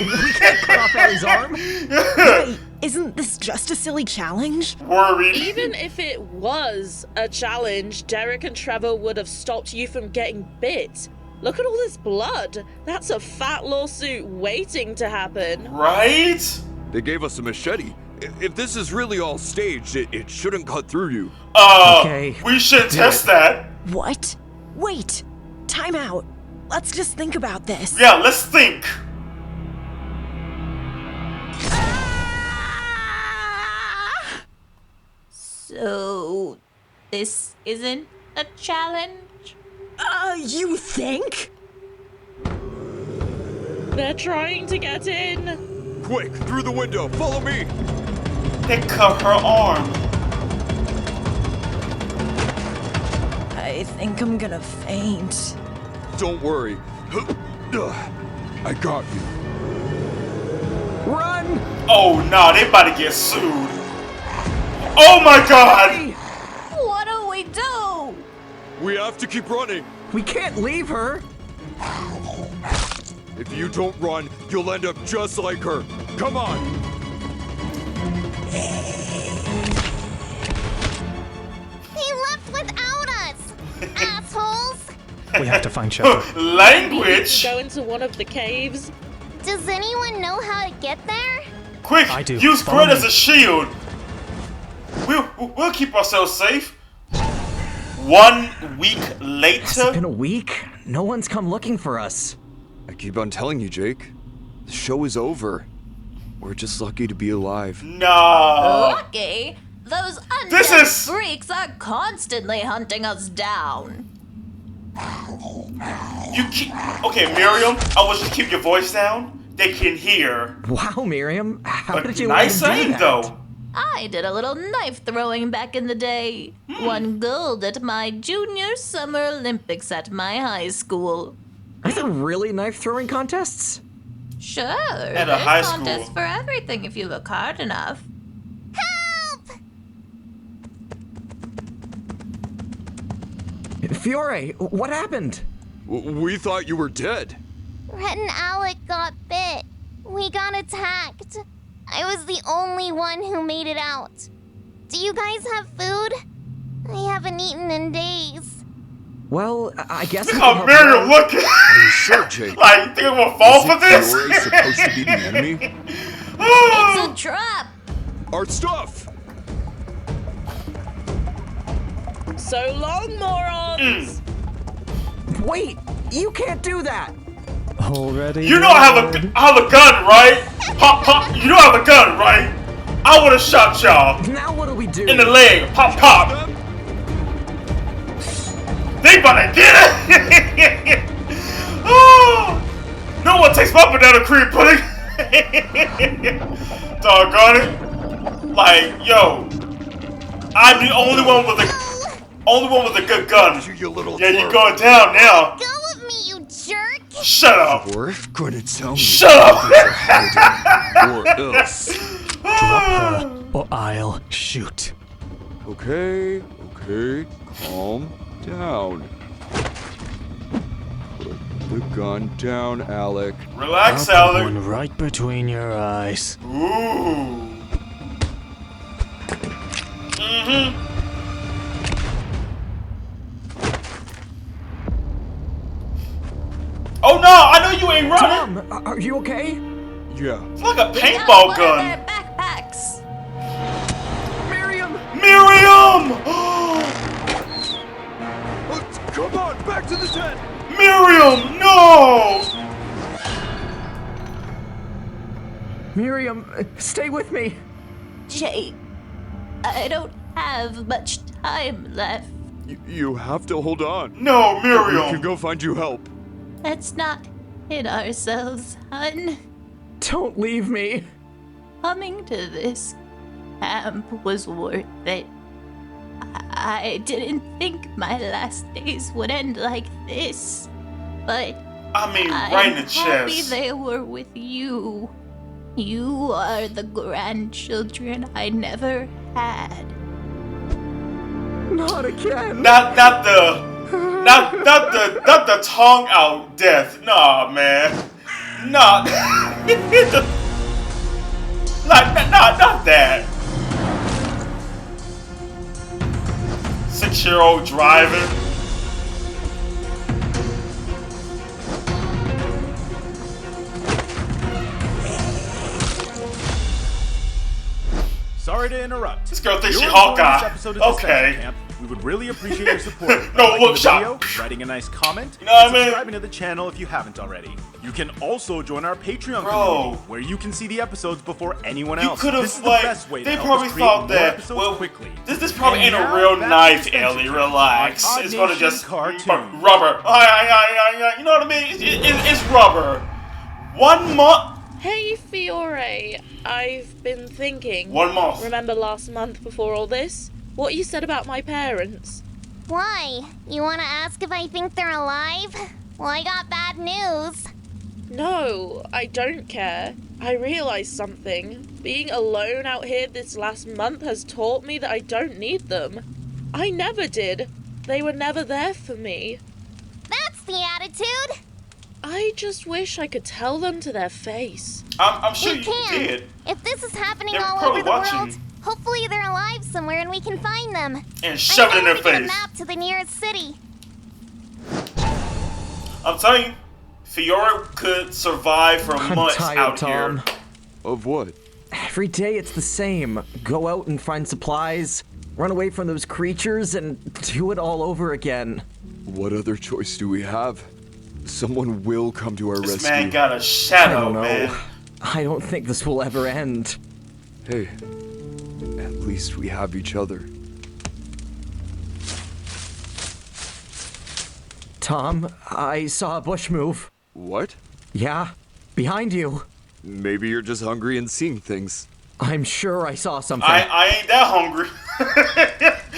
[SPEAKER 11] We can't cut off Ellie's arm.
[SPEAKER 6] Wait, isn't this just a silly challenge?
[SPEAKER 1] Worried.
[SPEAKER 8] Even if it was a challenge, Derek and Trevor would have stopped you from getting bit. Look at all this blood. That's a fat lawsuit waiting to happen.
[SPEAKER 1] Right?
[SPEAKER 4] They gave us a machete. If this is really all staged, it shouldn't cut through you.
[SPEAKER 11] Okay.
[SPEAKER 1] We should test that.
[SPEAKER 6] What? Wait. Time out. Let's just think about this.
[SPEAKER 1] Yeah, let's think.
[SPEAKER 3] So, this isn't a challenge?
[SPEAKER 6] You think?
[SPEAKER 8] They're trying to get in.
[SPEAKER 4] Quick, through the window. Follow me.
[SPEAKER 1] They cut her arm.
[SPEAKER 6] I think I'm gonna faint.
[SPEAKER 4] Don't worry. I got you.
[SPEAKER 11] Run!
[SPEAKER 1] Oh no, they about to get sued. Oh my God!
[SPEAKER 3] What do we do?
[SPEAKER 4] We have to keep running.
[SPEAKER 11] We can't leave her.
[SPEAKER 4] If you don't run, you'll end up just like her. Come on.
[SPEAKER 5] He left without us, assholes.
[SPEAKER 7] We have to find shelter.
[SPEAKER 1] Language?
[SPEAKER 8] Go into one of the caves.
[SPEAKER 5] Does anyone know how to get there?
[SPEAKER 1] Quick,
[SPEAKER 7] I do.
[SPEAKER 1] use
[SPEAKER 7] Follow
[SPEAKER 1] Grit as
[SPEAKER 7] me.
[SPEAKER 1] a shield. We'll keep ourselves safe. 1 week
[SPEAKER 11] It's
[SPEAKER 1] later.
[SPEAKER 11] been a week. No one's come looking for us.
[SPEAKER 4] I keep on telling you, Jake. The show is over. We're just lucky to be alive.
[SPEAKER 1] No.
[SPEAKER 3] Lucky? Those
[SPEAKER 1] This
[SPEAKER 3] undead
[SPEAKER 1] is-
[SPEAKER 3] freaks are constantly hunting us down.
[SPEAKER 1] You keep. Okay, Miriam, I want you to keep your voice down. they can hear.
[SPEAKER 11] Wow, Miriam, how
[SPEAKER 1] But
[SPEAKER 11] did you
[SPEAKER 1] nice
[SPEAKER 11] even do
[SPEAKER 1] aim,
[SPEAKER 11] that?
[SPEAKER 1] though.
[SPEAKER 3] I did a little knife throwing back in the day. Won gold at my junior summer Olympics at my high school.
[SPEAKER 11] Are there really knife throwing contests?
[SPEAKER 3] Sure,
[SPEAKER 1] At a
[SPEAKER 3] there's
[SPEAKER 1] high
[SPEAKER 3] contests
[SPEAKER 1] school.
[SPEAKER 3] for everything if you look hard enough.
[SPEAKER 11] Fiore, what happened?
[SPEAKER 4] We thought you were dead.
[SPEAKER 5] Rhett and Alec got bit. We got attacked. I was the only one who made it out. Do you guys have food? I haven't eaten in days.
[SPEAKER 11] Well, I guess.
[SPEAKER 1] Look how Miriam looking.
[SPEAKER 4] Are you sure, Jake?
[SPEAKER 1] Like, you think I'm gonna fall for this?
[SPEAKER 4] Fiore supposed to be the enemy?
[SPEAKER 3] It's a trap!
[SPEAKER 4] Our stuff!
[SPEAKER 8] So long, morons!
[SPEAKER 11] Wait, you can't do that.
[SPEAKER 7] Already?
[SPEAKER 1] You know I have a gun, right? Pop, pop. You know I have a gun, right? I would have shot y'all
[SPEAKER 11] Now what do we do?
[SPEAKER 1] in the leg. Pop, pop. They about to get it. Oh, no one takes my banana cream pudding. Doggone it. Like, yo, I'm the only one with a good gun.
[SPEAKER 4] You little
[SPEAKER 1] Yeah, you're going down now.
[SPEAKER 5] Go with me, you jerk!
[SPEAKER 1] Shut up.
[SPEAKER 4] You're gonna tell me.
[SPEAKER 1] Shut up.
[SPEAKER 4] Or else.
[SPEAKER 7] Or I'll shoot.
[SPEAKER 4] Okay, calm down. Put the gun down, Alec.
[SPEAKER 1] Relax,
[SPEAKER 7] I'll put
[SPEAKER 1] Alec.
[SPEAKER 7] one right between your eyes.
[SPEAKER 1] Ooh. Oh no, I know you ain't running.
[SPEAKER 11] Tom, are you okay?
[SPEAKER 4] Yeah.
[SPEAKER 1] It's like a
[SPEAKER 3] Got
[SPEAKER 1] paintball
[SPEAKER 3] one of
[SPEAKER 1] gun.
[SPEAKER 3] their backpacks.
[SPEAKER 11] Miriam!
[SPEAKER 1] Miriam!
[SPEAKER 4] Come on, back to the tent!
[SPEAKER 1] Miriam, no!
[SPEAKER 11] Miriam, stay with me.
[SPEAKER 3] Jake, I don't have much time left.
[SPEAKER 4] You have to hold on.
[SPEAKER 1] No,
[SPEAKER 4] We can
[SPEAKER 1] Miriam.
[SPEAKER 4] go find you help.
[SPEAKER 3] Let's not hit ourselves, hun.
[SPEAKER 11] Don't leave me.
[SPEAKER 3] Coming to this camp was worth it. I didn't think my last days would end like this, but
[SPEAKER 1] I mean, right in the
[SPEAKER 3] I'm happy
[SPEAKER 1] chest.
[SPEAKER 3] they were with you. You are the grandchildren I never had.
[SPEAKER 11] Not again.
[SPEAKER 1] Not the tongue out death. Nah, man. Nah. not that. 6-year-old driving.
[SPEAKER 13] Sorry to interrupt.
[SPEAKER 1] This girl thinks
[SPEAKER 13] You're
[SPEAKER 1] she
[SPEAKER 13] enjoying this
[SPEAKER 1] Hawkeye.
[SPEAKER 13] episode of Disventure
[SPEAKER 1] Okay.
[SPEAKER 13] Camp. We would really appreciate your support. by
[SPEAKER 1] No,
[SPEAKER 13] liking
[SPEAKER 1] look,
[SPEAKER 13] the
[SPEAKER 1] shot.
[SPEAKER 13] video, writing a nice comment,
[SPEAKER 1] You know what
[SPEAKER 13] and
[SPEAKER 1] I mean?
[SPEAKER 13] subscribing to the channel if you haven't already. You can also join our Patreon
[SPEAKER 1] Bro.
[SPEAKER 13] community, where you can see the episodes before anyone
[SPEAKER 1] You
[SPEAKER 13] else.
[SPEAKER 1] could
[SPEAKER 13] This is
[SPEAKER 1] have,
[SPEAKER 13] the
[SPEAKER 1] like,
[SPEAKER 13] best way to
[SPEAKER 1] they
[SPEAKER 13] help
[SPEAKER 1] probably
[SPEAKER 13] us create
[SPEAKER 1] thought
[SPEAKER 13] more
[SPEAKER 1] that,
[SPEAKER 13] episodes
[SPEAKER 1] well,
[SPEAKER 13] quickly.
[SPEAKER 1] this probably
[SPEAKER 13] And
[SPEAKER 1] ain't a
[SPEAKER 13] now,
[SPEAKER 1] real
[SPEAKER 13] back
[SPEAKER 1] knife,
[SPEAKER 13] to Disventure
[SPEAKER 1] Ellie.
[SPEAKER 13] Camp
[SPEAKER 1] Relax.
[SPEAKER 13] on Odd
[SPEAKER 1] It's gonna
[SPEAKER 13] Nation
[SPEAKER 1] just
[SPEAKER 13] cartoon.
[SPEAKER 1] rubber. You know what I mean? It's rubber. 1 month.
[SPEAKER 8] Hey, Fiore. I've been thinking.
[SPEAKER 1] 1 month.
[SPEAKER 8] Remember last month before all this? What you said about my parents?
[SPEAKER 5] Why? You wanna ask if I think they're alive? Well, I got bad news.
[SPEAKER 8] No, I don't care. I realized something. Being alone out here this last month has taught me that I don't need them. I never did. They were never there for me.
[SPEAKER 5] That's the attitude.
[SPEAKER 8] I just wish I could tell them to their face.
[SPEAKER 1] I'm sure
[SPEAKER 5] We
[SPEAKER 1] you
[SPEAKER 5] can.
[SPEAKER 1] did.
[SPEAKER 5] If this is happening
[SPEAKER 1] They're
[SPEAKER 5] all
[SPEAKER 1] probably
[SPEAKER 5] over the
[SPEAKER 1] watching.
[SPEAKER 5] world, hopefully they're alive somewhere and we can find them.
[SPEAKER 1] And shove it in their
[SPEAKER 5] I'm going to get a
[SPEAKER 1] face.
[SPEAKER 5] map to the nearest city.
[SPEAKER 1] I'm telling you, Fiora could survive for
[SPEAKER 11] I'm
[SPEAKER 1] months
[SPEAKER 11] tired,
[SPEAKER 1] out
[SPEAKER 11] Tom.
[SPEAKER 1] here.
[SPEAKER 4] Of what?
[SPEAKER 11] Every day it's the same. Go out and find supplies, run away from those creatures, and do it all over again.
[SPEAKER 4] What other choice do we have? Someone will come to our
[SPEAKER 1] This
[SPEAKER 4] rescue.
[SPEAKER 1] man got a
[SPEAKER 11] I
[SPEAKER 1] shadow,
[SPEAKER 11] don't know.
[SPEAKER 1] man.
[SPEAKER 11] I don't think this will ever end.
[SPEAKER 4] Hey, at least we have each other.
[SPEAKER 11] Tom, I saw a bush move.
[SPEAKER 4] What?
[SPEAKER 11] Yeah, Behind you.
[SPEAKER 4] Maybe you're just hungry and seeing things.
[SPEAKER 11] I'm sure I saw something.
[SPEAKER 1] I ain't that hungry.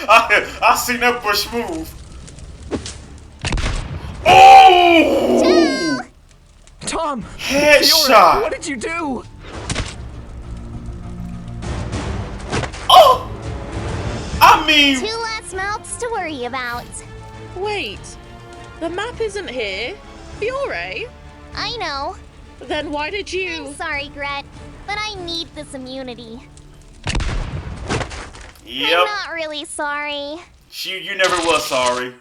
[SPEAKER 1] I seen that bush move. Oh!
[SPEAKER 11] Tom!
[SPEAKER 1] Headshot!
[SPEAKER 11] Fiora, what did you do?
[SPEAKER 1] Oh! I mean...
[SPEAKER 5] 2 less mouths to worry about.
[SPEAKER 8] Wait, the map isn't here. Fiore?
[SPEAKER 5] I know.
[SPEAKER 8] Then why did you...
[SPEAKER 5] I'm sorry, Gret, but I need this immunity.
[SPEAKER 1] Yep.
[SPEAKER 5] I'm not really sorry.
[SPEAKER 1] You never was sorry.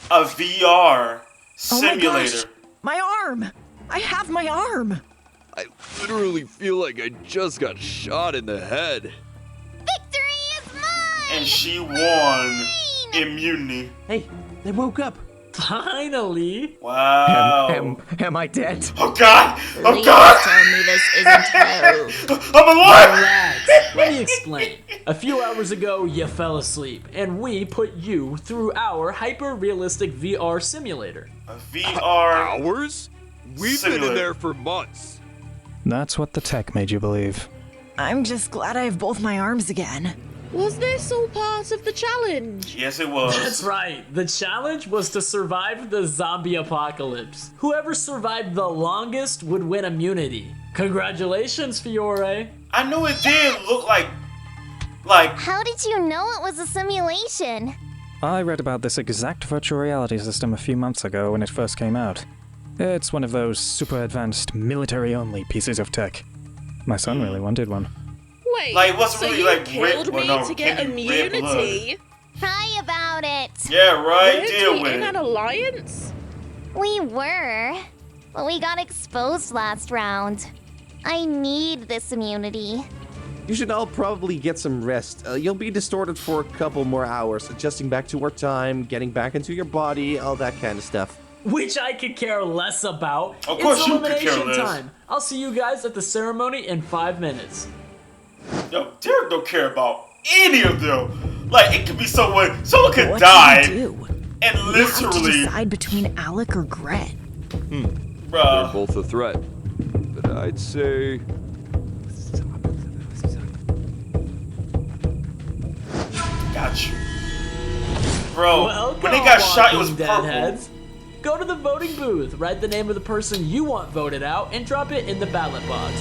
[SPEAKER 1] A VR simulator.
[SPEAKER 6] My arm! I have my arm!
[SPEAKER 4] I literally feel like I just got shot in the head.
[SPEAKER 5] Victory is mine!
[SPEAKER 1] And she won immunity.
[SPEAKER 2] Hey, they woke up.
[SPEAKER 12] Finally!
[SPEAKER 1] Wow.
[SPEAKER 11] Am I dead?
[SPEAKER 1] Oh God! Oh
[SPEAKER 3] Please
[SPEAKER 1] God!
[SPEAKER 3] tell me this isn't hope.
[SPEAKER 1] I'm alive!
[SPEAKER 12] Relax. Let me explain. A few hours ago, you fell asleep, and we put you through our hyper-realistic VR simulator.
[SPEAKER 1] A VR
[SPEAKER 4] Hours? We've been in there for months.
[SPEAKER 7] That's what the tech made you believe.
[SPEAKER 6] I'm just glad I have both my arms again.
[SPEAKER 8] Was this all part of the challenge?
[SPEAKER 1] Yes, it was.
[SPEAKER 12] That's right. The challenge was to survive the zombie apocalypse. Whoever survived the longest would win immunity. Congratulations, Fiore.
[SPEAKER 1] I know it did look like.
[SPEAKER 5] How did you know it was a simulation?
[SPEAKER 7] I read about this exact virtual reality system a few months ago when it first came out. It's one of those super advanced military-only pieces of tech. My son really wanted one.
[SPEAKER 8] Wait,
[SPEAKER 1] Like, what's
[SPEAKER 8] so
[SPEAKER 1] really
[SPEAKER 8] you
[SPEAKER 1] like
[SPEAKER 8] killed
[SPEAKER 1] red?
[SPEAKER 8] me
[SPEAKER 1] Well, no,
[SPEAKER 8] to get
[SPEAKER 1] can't be red blood.
[SPEAKER 8] immunity?
[SPEAKER 5] Cry about it.
[SPEAKER 1] Yeah, right.
[SPEAKER 8] Weren't
[SPEAKER 1] Deal
[SPEAKER 8] we
[SPEAKER 1] with
[SPEAKER 8] in
[SPEAKER 1] it.
[SPEAKER 8] an alliance?
[SPEAKER 5] We were, but we got exposed last round. I need this immunity.
[SPEAKER 2] You should all probably get some rest. You'll be distorted for a couple more hours, adjusting back to our time, getting back into your body, all that kind of stuff.
[SPEAKER 12] Which I could care less about.
[SPEAKER 1] Of course
[SPEAKER 12] It's
[SPEAKER 1] you could care
[SPEAKER 12] elimination
[SPEAKER 1] less.
[SPEAKER 12] time. I'll see you guys at the ceremony in 5 minutes.
[SPEAKER 1] Yo, Derek don't care about any of them. Like, it could be someone could
[SPEAKER 6] What
[SPEAKER 1] die.
[SPEAKER 6] do we do?
[SPEAKER 1] And
[SPEAKER 6] We have to
[SPEAKER 1] literally,
[SPEAKER 6] decide between Alec or Gret.
[SPEAKER 4] They're
[SPEAKER 1] bruh.
[SPEAKER 4] both a threat. But I'd say...
[SPEAKER 1] Got you. Bro,
[SPEAKER 12] Welcome,
[SPEAKER 1] when they got shot, it was
[SPEAKER 12] walking
[SPEAKER 1] purple.
[SPEAKER 12] deadheads. Go to the voting booth, write the name of the person you want voted out, and drop it in the ballot box.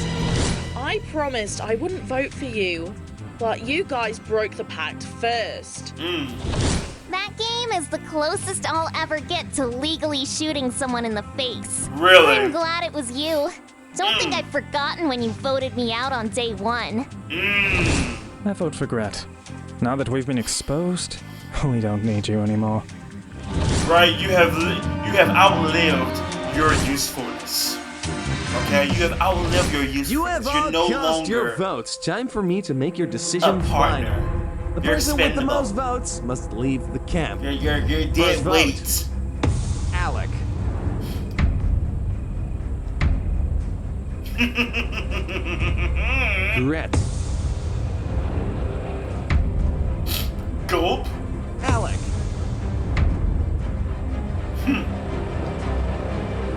[SPEAKER 8] I promised I wouldn't vote for you, but you guys broke the pact first.
[SPEAKER 5] That game is the closest I'll ever get to legally shooting someone in the face.
[SPEAKER 1] Really?
[SPEAKER 5] I'm glad it was you. Don't think I've forgotten when you voted me out on day 1.
[SPEAKER 7] I vote for Gret. Now that we've been exposed, we don't need you anymore.
[SPEAKER 1] Right? You have outlived your usefulness. Okay? You have outlived your usefulness.
[SPEAKER 2] You have
[SPEAKER 1] You're
[SPEAKER 2] all
[SPEAKER 1] no
[SPEAKER 2] cast
[SPEAKER 1] longer
[SPEAKER 2] your votes. Time for me to make your
[SPEAKER 1] a
[SPEAKER 2] decision
[SPEAKER 1] partner.
[SPEAKER 2] final. The
[SPEAKER 1] You're
[SPEAKER 2] person with the
[SPEAKER 1] expendable.
[SPEAKER 2] most votes must leave the camp.
[SPEAKER 1] You're
[SPEAKER 2] First
[SPEAKER 1] dead
[SPEAKER 2] vote.
[SPEAKER 1] weight.
[SPEAKER 2] Alec. Gret.
[SPEAKER 1] Gulp.
[SPEAKER 2] Alec.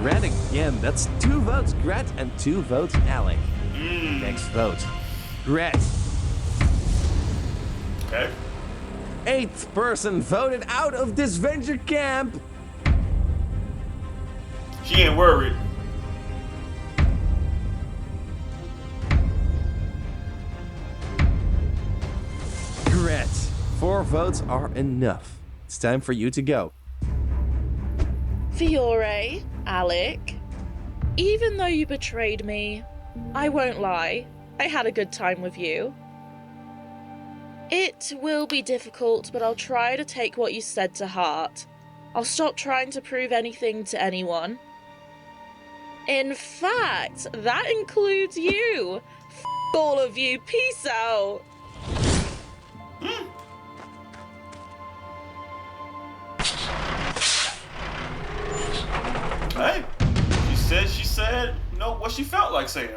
[SPEAKER 2] Gret again. That's 2 votes Gret and 2 votes Alec. Next vote. Gret.
[SPEAKER 1] Okay.
[SPEAKER 2] 8th person voted out of Disventure camp.
[SPEAKER 1] She ain't worried.
[SPEAKER 2] Gret. 4 votes are enough. It's time for you to go.
[SPEAKER 8] Fiore, Alec, even though you betrayed me, I won't lie, I had a good time with you. It will be difficult, but I'll try to take what you said to heart. I'll stop trying to prove anything to anyone. In fact, that includes you. F all of you. Peace out.
[SPEAKER 1] Hey, she said, you know, what she felt like saying.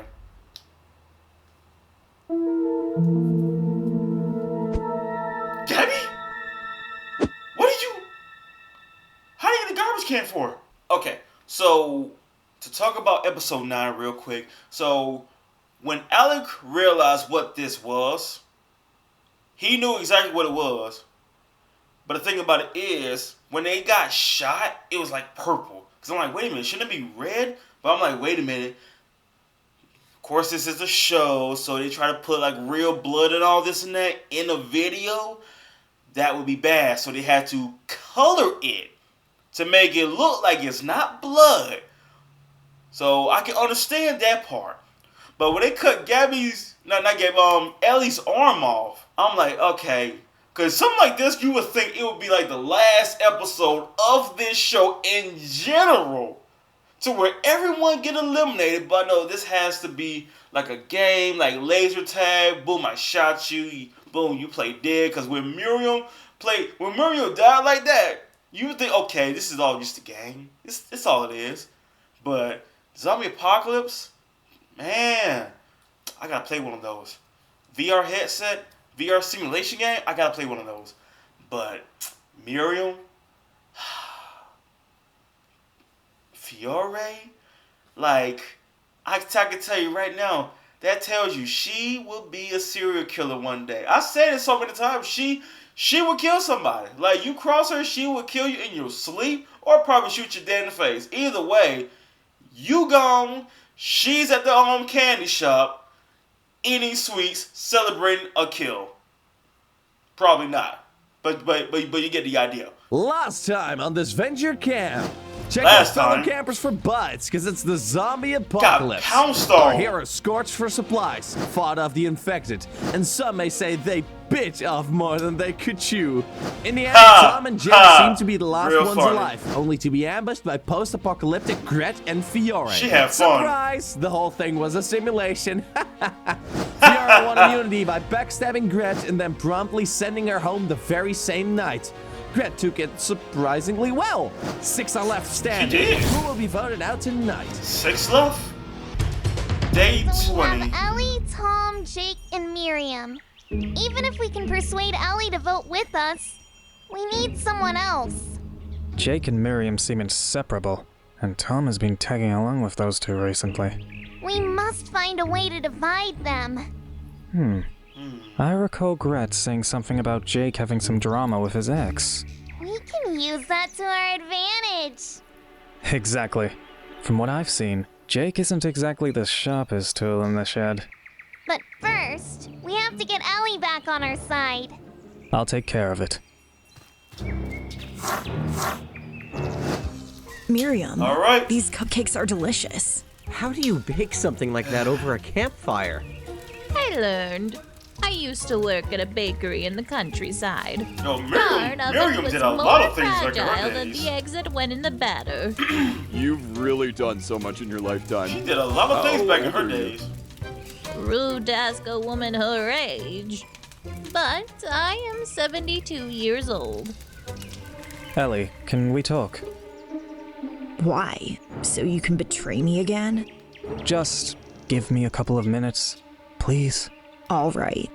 [SPEAKER 1] Gabby? What did you... How do you get a garbage can for? Okay, so, to to talk about episode 9 real quick. So, when Alec realized what this was, he knew exactly what it was. But the thing about it is, when they got shot, it was like purple. Because I'm like, wait a minute, shouldn't it be red? But I'm like, wait a minute. Of course, this is a show, so they try to put like real blood and all this and that in a video. That would be bad. So they had to color it to make it look like it's not blood. So I can understand that part. But when they cut Ellie's arm off, I'm like, okay. Because something like this, you would think it would be like the last episode of this show in general. To where everyone get eliminated. But no, this has to be like a game, like laser tag. Boom, I shot you. Boom, you play dead. Because when Miriam died like that, you would think, okay, this is all just a game. It's all it is. But Zombie Apocalypse, man, I gotta play one of those. VR headset, VR simulation game, I gotta play one of those. But Miriam, Fiore, like, I can tell you right now, that tells you she will be a serial killer one day. I said it so many times. She will kill somebody. Like, you cross her, she will kill you in your sleep or probably shoot you dead in the face. Either way, you gone. She's at the candy shop eating sweets, celebrating a kill. Probably not. But you get the idea.
[SPEAKER 2] Last time on Disventure Camp. Check out fellow campers for bites, because it's the zombie apocalypse.
[SPEAKER 1] Got pounced on.
[SPEAKER 2] Our heroes scorched for supplies, fought off the infected, and some may say they bit off more than they could chew. In the end, Tom and Jake seem to be the last ones alive, only to be ambushed by post-apocalyptic Gret and Fiore.
[SPEAKER 1] She had fun.
[SPEAKER 2] Surprise! The whole thing was a simulation. Fiore won immunity by backstabbing Gret and then promptly sending her home the very same night. Gret took it surprisingly well. 6 are left standing.
[SPEAKER 1] She did.
[SPEAKER 2] Who will be voted out tonight?
[SPEAKER 1] 6 left? Day 20.
[SPEAKER 5] So we have Ellie, Tom, Jake, and Miriam. Even if we can persuade Ellie to vote with us, we need someone else.
[SPEAKER 7] Jake and Miriam seem inseparable, and Tom has been tagging along with those two recently.
[SPEAKER 5] We must find a way to divide them.
[SPEAKER 7] I recall Gret saying something about Jake having some drama with his ex.
[SPEAKER 5] We can use that to our advantage.
[SPEAKER 7] Exactly. From what I've seen, Jake isn't exactly the sharpest tool in the shed.
[SPEAKER 5] But first, we have to get Ellie back on our side.
[SPEAKER 7] I'll take care of it.
[SPEAKER 6] Miriam,
[SPEAKER 1] all right.
[SPEAKER 6] These cupcakes are delicious.
[SPEAKER 11] How do you bake something like that over a campfire?
[SPEAKER 3] I learned. I used to work at a bakery in the countryside.
[SPEAKER 1] No, Miriam did a lot of things like
[SPEAKER 3] fragile
[SPEAKER 1] her
[SPEAKER 3] than the eggs that went in the batter.
[SPEAKER 4] You've really done so much in your lifetime.
[SPEAKER 1] She did a lot of things back in her days.
[SPEAKER 3] Rude to ask a woman her age. But I am 72 years old.
[SPEAKER 7] Ellie, can we talk?
[SPEAKER 6] Why? So you can betray me again?
[SPEAKER 7] Just give me a couple of minutes, please.
[SPEAKER 6] All right.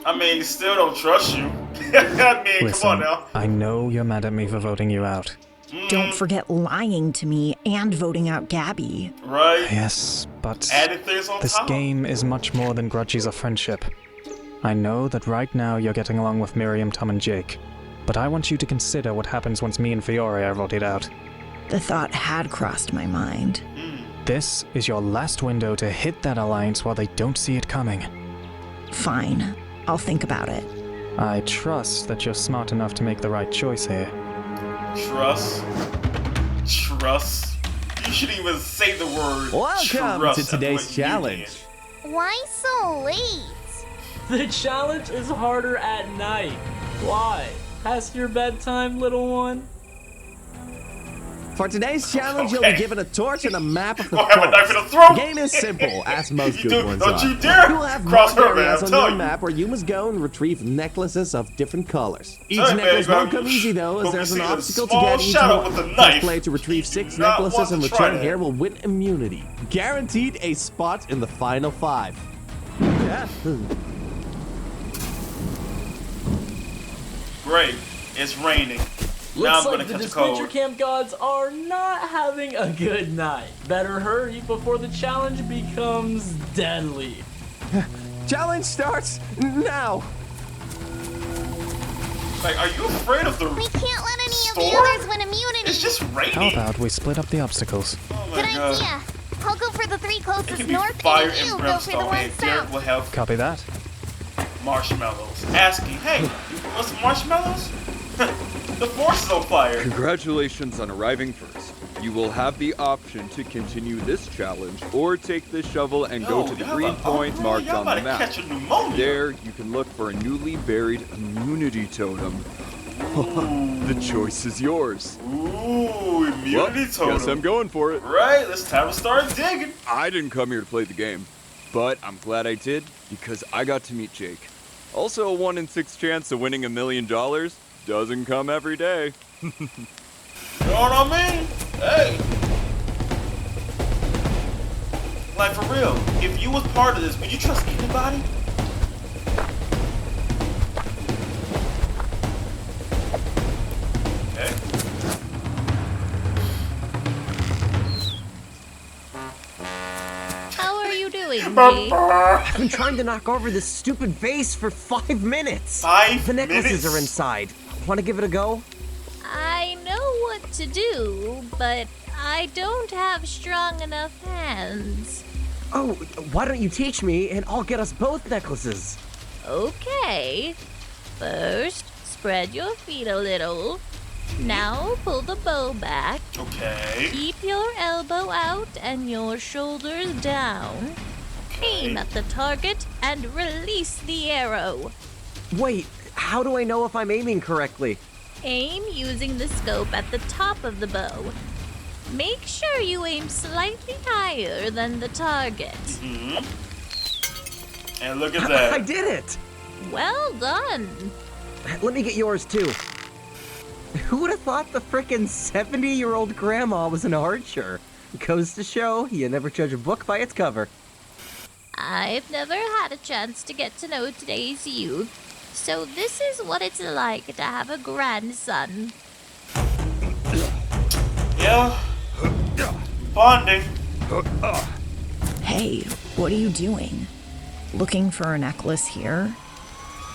[SPEAKER 1] I mean, still don't trust you. I mean,
[SPEAKER 7] Listen,
[SPEAKER 1] come on now.
[SPEAKER 7] I know you're mad at me for voting you out.
[SPEAKER 6] Don't forget lying to me and voting out Gabby.
[SPEAKER 1] Right?
[SPEAKER 7] Yes, but
[SPEAKER 1] Added things on
[SPEAKER 7] this
[SPEAKER 1] top.
[SPEAKER 7] game is much more than grudges or friendship. I know that right now you're getting along with Miriam, Tom, and Jake, but I want you to consider what happens once me and Fiore are voted out.
[SPEAKER 6] The thought had crossed my mind.
[SPEAKER 7] This is your last window to hit that alliance while they don't see it coming.
[SPEAKER 6] Fine. I'll think about it.
[SPEAKER 7] I trust that you're smart enough to make the right choice here.
[SPEAKER 1] Trust. You shouldn't even say the word
[SPEAKER 2] Welcome
[SPEAKER 1] trust
[SPEAKER 2] to
[SPEAKER 1] after
[SPEAKER 2] today's
[SPEAKER 1] what you
[SPEAKER 2] challenge.
[SPEAKER 1] did.
[SPEAKER 5] Why so late?
[SPEAKER 12] The challenge is harder at night. Why? Past your bedtime, little one?
[SPEAKER 2] For today's challenge, you'll be given a torch and a map of the
[SPEAKER 1] Have a knife in the
[SPEAKER 2] forest.
[SPEAKER 1] throat.
[SPEAKER 2] The game is simple, as most good ones
[SPEAKER 1] Don't
[SPEAKER 2] are.
[SPEAKER 1] you dare
[SPEAKER 2] You'll have
[SPEAKER 1] cross
[SPEAKER 2] marked
[SPEAKER 1] her, man,
[SPEAKER 2] areas
[SPEAKER 1] I'm
[SPEAKER 2] on
[SPEAKER 1] telling
[SPEAKER 2] your
[SPEAKER 1] you.
[SPEAKER 2] map where you must go and retrieve necklaces of different colors. Each
[SPEAKER 1] Sorry, man,
[SPEAKER 2] necklace won't
[SPEAKER 1] grab-
[SPEAKER 2] come easy though, as
[SPEAKER 1] but
[SPEAKER 2] there's
[SPEAKER 1] we
[SPEAKER 2] an
[SPEAKER 1] see a
[SPEAKER 2] obstacle to
[SPEAKER 1] small
[SPEAKER 2] get each
[SPEAKER 1] shadow
[SPEAKER 2] one.
[SPEAKER 1] with a
[SPEAKER 2] First
[SPEAKER 1] knife.
[SPEAKER 2] player to retrieve 6
[SPEAKER 1] Do not
[SPEAKER 2] necklaces
[SPEAKER 1] want
[SPEAKER 2] and
[SPEAKER 1] to try
[SPEAKER 2] return
[SPEAKER 1] that.
[SPEAKER 2] here will win immunity. Guaranteed a spot in the final 5. Yeah.
[SPEAKER 1] Great. It's raining.
[SPEAKER 12] Looks
[SPEAKER 1] I'm
[SPEAKER 12] like
[SPEAKER 1] gonna
[SPEAKER 12] the
[SPEAKER 1] catch a
[SPEAKER 12] Disventure
[SPEAKER 1] cold.
[SPEAKER 12] Camp gods are not having a good night. Better hurry before the challenge becomes deadly.
[SPEAKER 2] Challenge starts now.
[SPEAKER 1] Like, are you afraid of the
[SPEAKER 5] We can't let any of the
[SPEAKER 1] storm?
[SPEAKER 5] others win immunity.
[SPEAKER 1] It's just raining.
[SPEAKER 7] How about we split up the obstacles?
[SPEAKER 1] Oh my
[SPEAKER 5] Good
[SPEAKER 1] God.
[SPEAKER 5] idea. I'll go for the 3
[SPEAKER 1] It
[SPEAKER 5] closest
[SPEAKER 1] could be
[SPEAKER 5] north,
[SPEAKER 1] fire
[SPEAKER 5] and you
[SPEAKER 1] and
[SPEAKER 5] go for the
[SPEAKER 1] brimstone,
[SPEAKER 5] one
[SPEAKER 1] and Derek
[SPEAKER 5] south.
[SPEAKER 1] will have
[SPEAKER 7] Copy that.
[SPEAKER 1] marshmallows. Asking, hey, you want some marshmallows? The force is on fire.
[SPEAKER 4] Congratulations on arriving first. You will have the option to continue this challenge or take this shovel and go to the green point marked
[SPEAKER 1] y'all
[SPEAKER 4] on the
[SPEAKER 1] about to
[SPEAKER 4] map.
[SPEAKER 1] catch a pneumonia.
[SPEAKER 4] There, you can look for a newly buried immunity totem. The choice is yours.
[SPEAKER 1] Ooh, immunity totem.
[SPEAKER 4] Guess I'm going for it.
[SPEAKER 1] Right, it's time to start digging.
[SPEAKER 4] I didn't come here to play the game, but I'm glad I did because I got to meet Jake. Also, a 1 in 6 chance of winning $1 million doesn't come every day.
[SPEAKER 1] You know what I mean? Hey. Like, for real, if you was part of this, would you trust anybody? Okay.
[SPEAKER 3] How are you doing, G?
[SPEAKER 11] I've been trying to knock over this stupid vase for 5 minutes.
[SPEAKER 1] 5
[SPEAKER 11] The necklaces
[SPEAKER 1] minutes?
[SPEAKER 11] are inside. Want to give it a go?
[SPEAKER 3] I know what to do, but I don't have strong enough hands.
[SPEAKER 11] Oh, why don't you teach me and I'll get us both necklaces?
[SPEAKER 3] Okay. First, spread your feet a little. Now pull the bow back.
[SPEAKER 1] Okay.
[SPEAKER 3] Keep your elbow out and your shoulders down. Aim at the target and release the arrow.
[SPEAKER 11] Wait, how do I know if I'm aiming correctly?
[SPEAKER 3] Aim using the scope at the top of the bow. Make sure you aim slightly higher than the target.
[SPEAKER 1] And look at that.
[SPEAKER 11] I did it!
[SPEAKER 3] Well done.
[SPEAKER 11] Let me get yours too. Who would have thought the frickin' 70-year-old grandma was an archer? Goes to show you never judge a book by its cover.
[SPEAKER 3] I've never had a chance to get to know today's youth, so this is what it's like to have a grandson.
[SPEAKER 1] Yeah. Bonding.
[SPEAKER 6] Hey, what are you doing? Looking for a necklace here?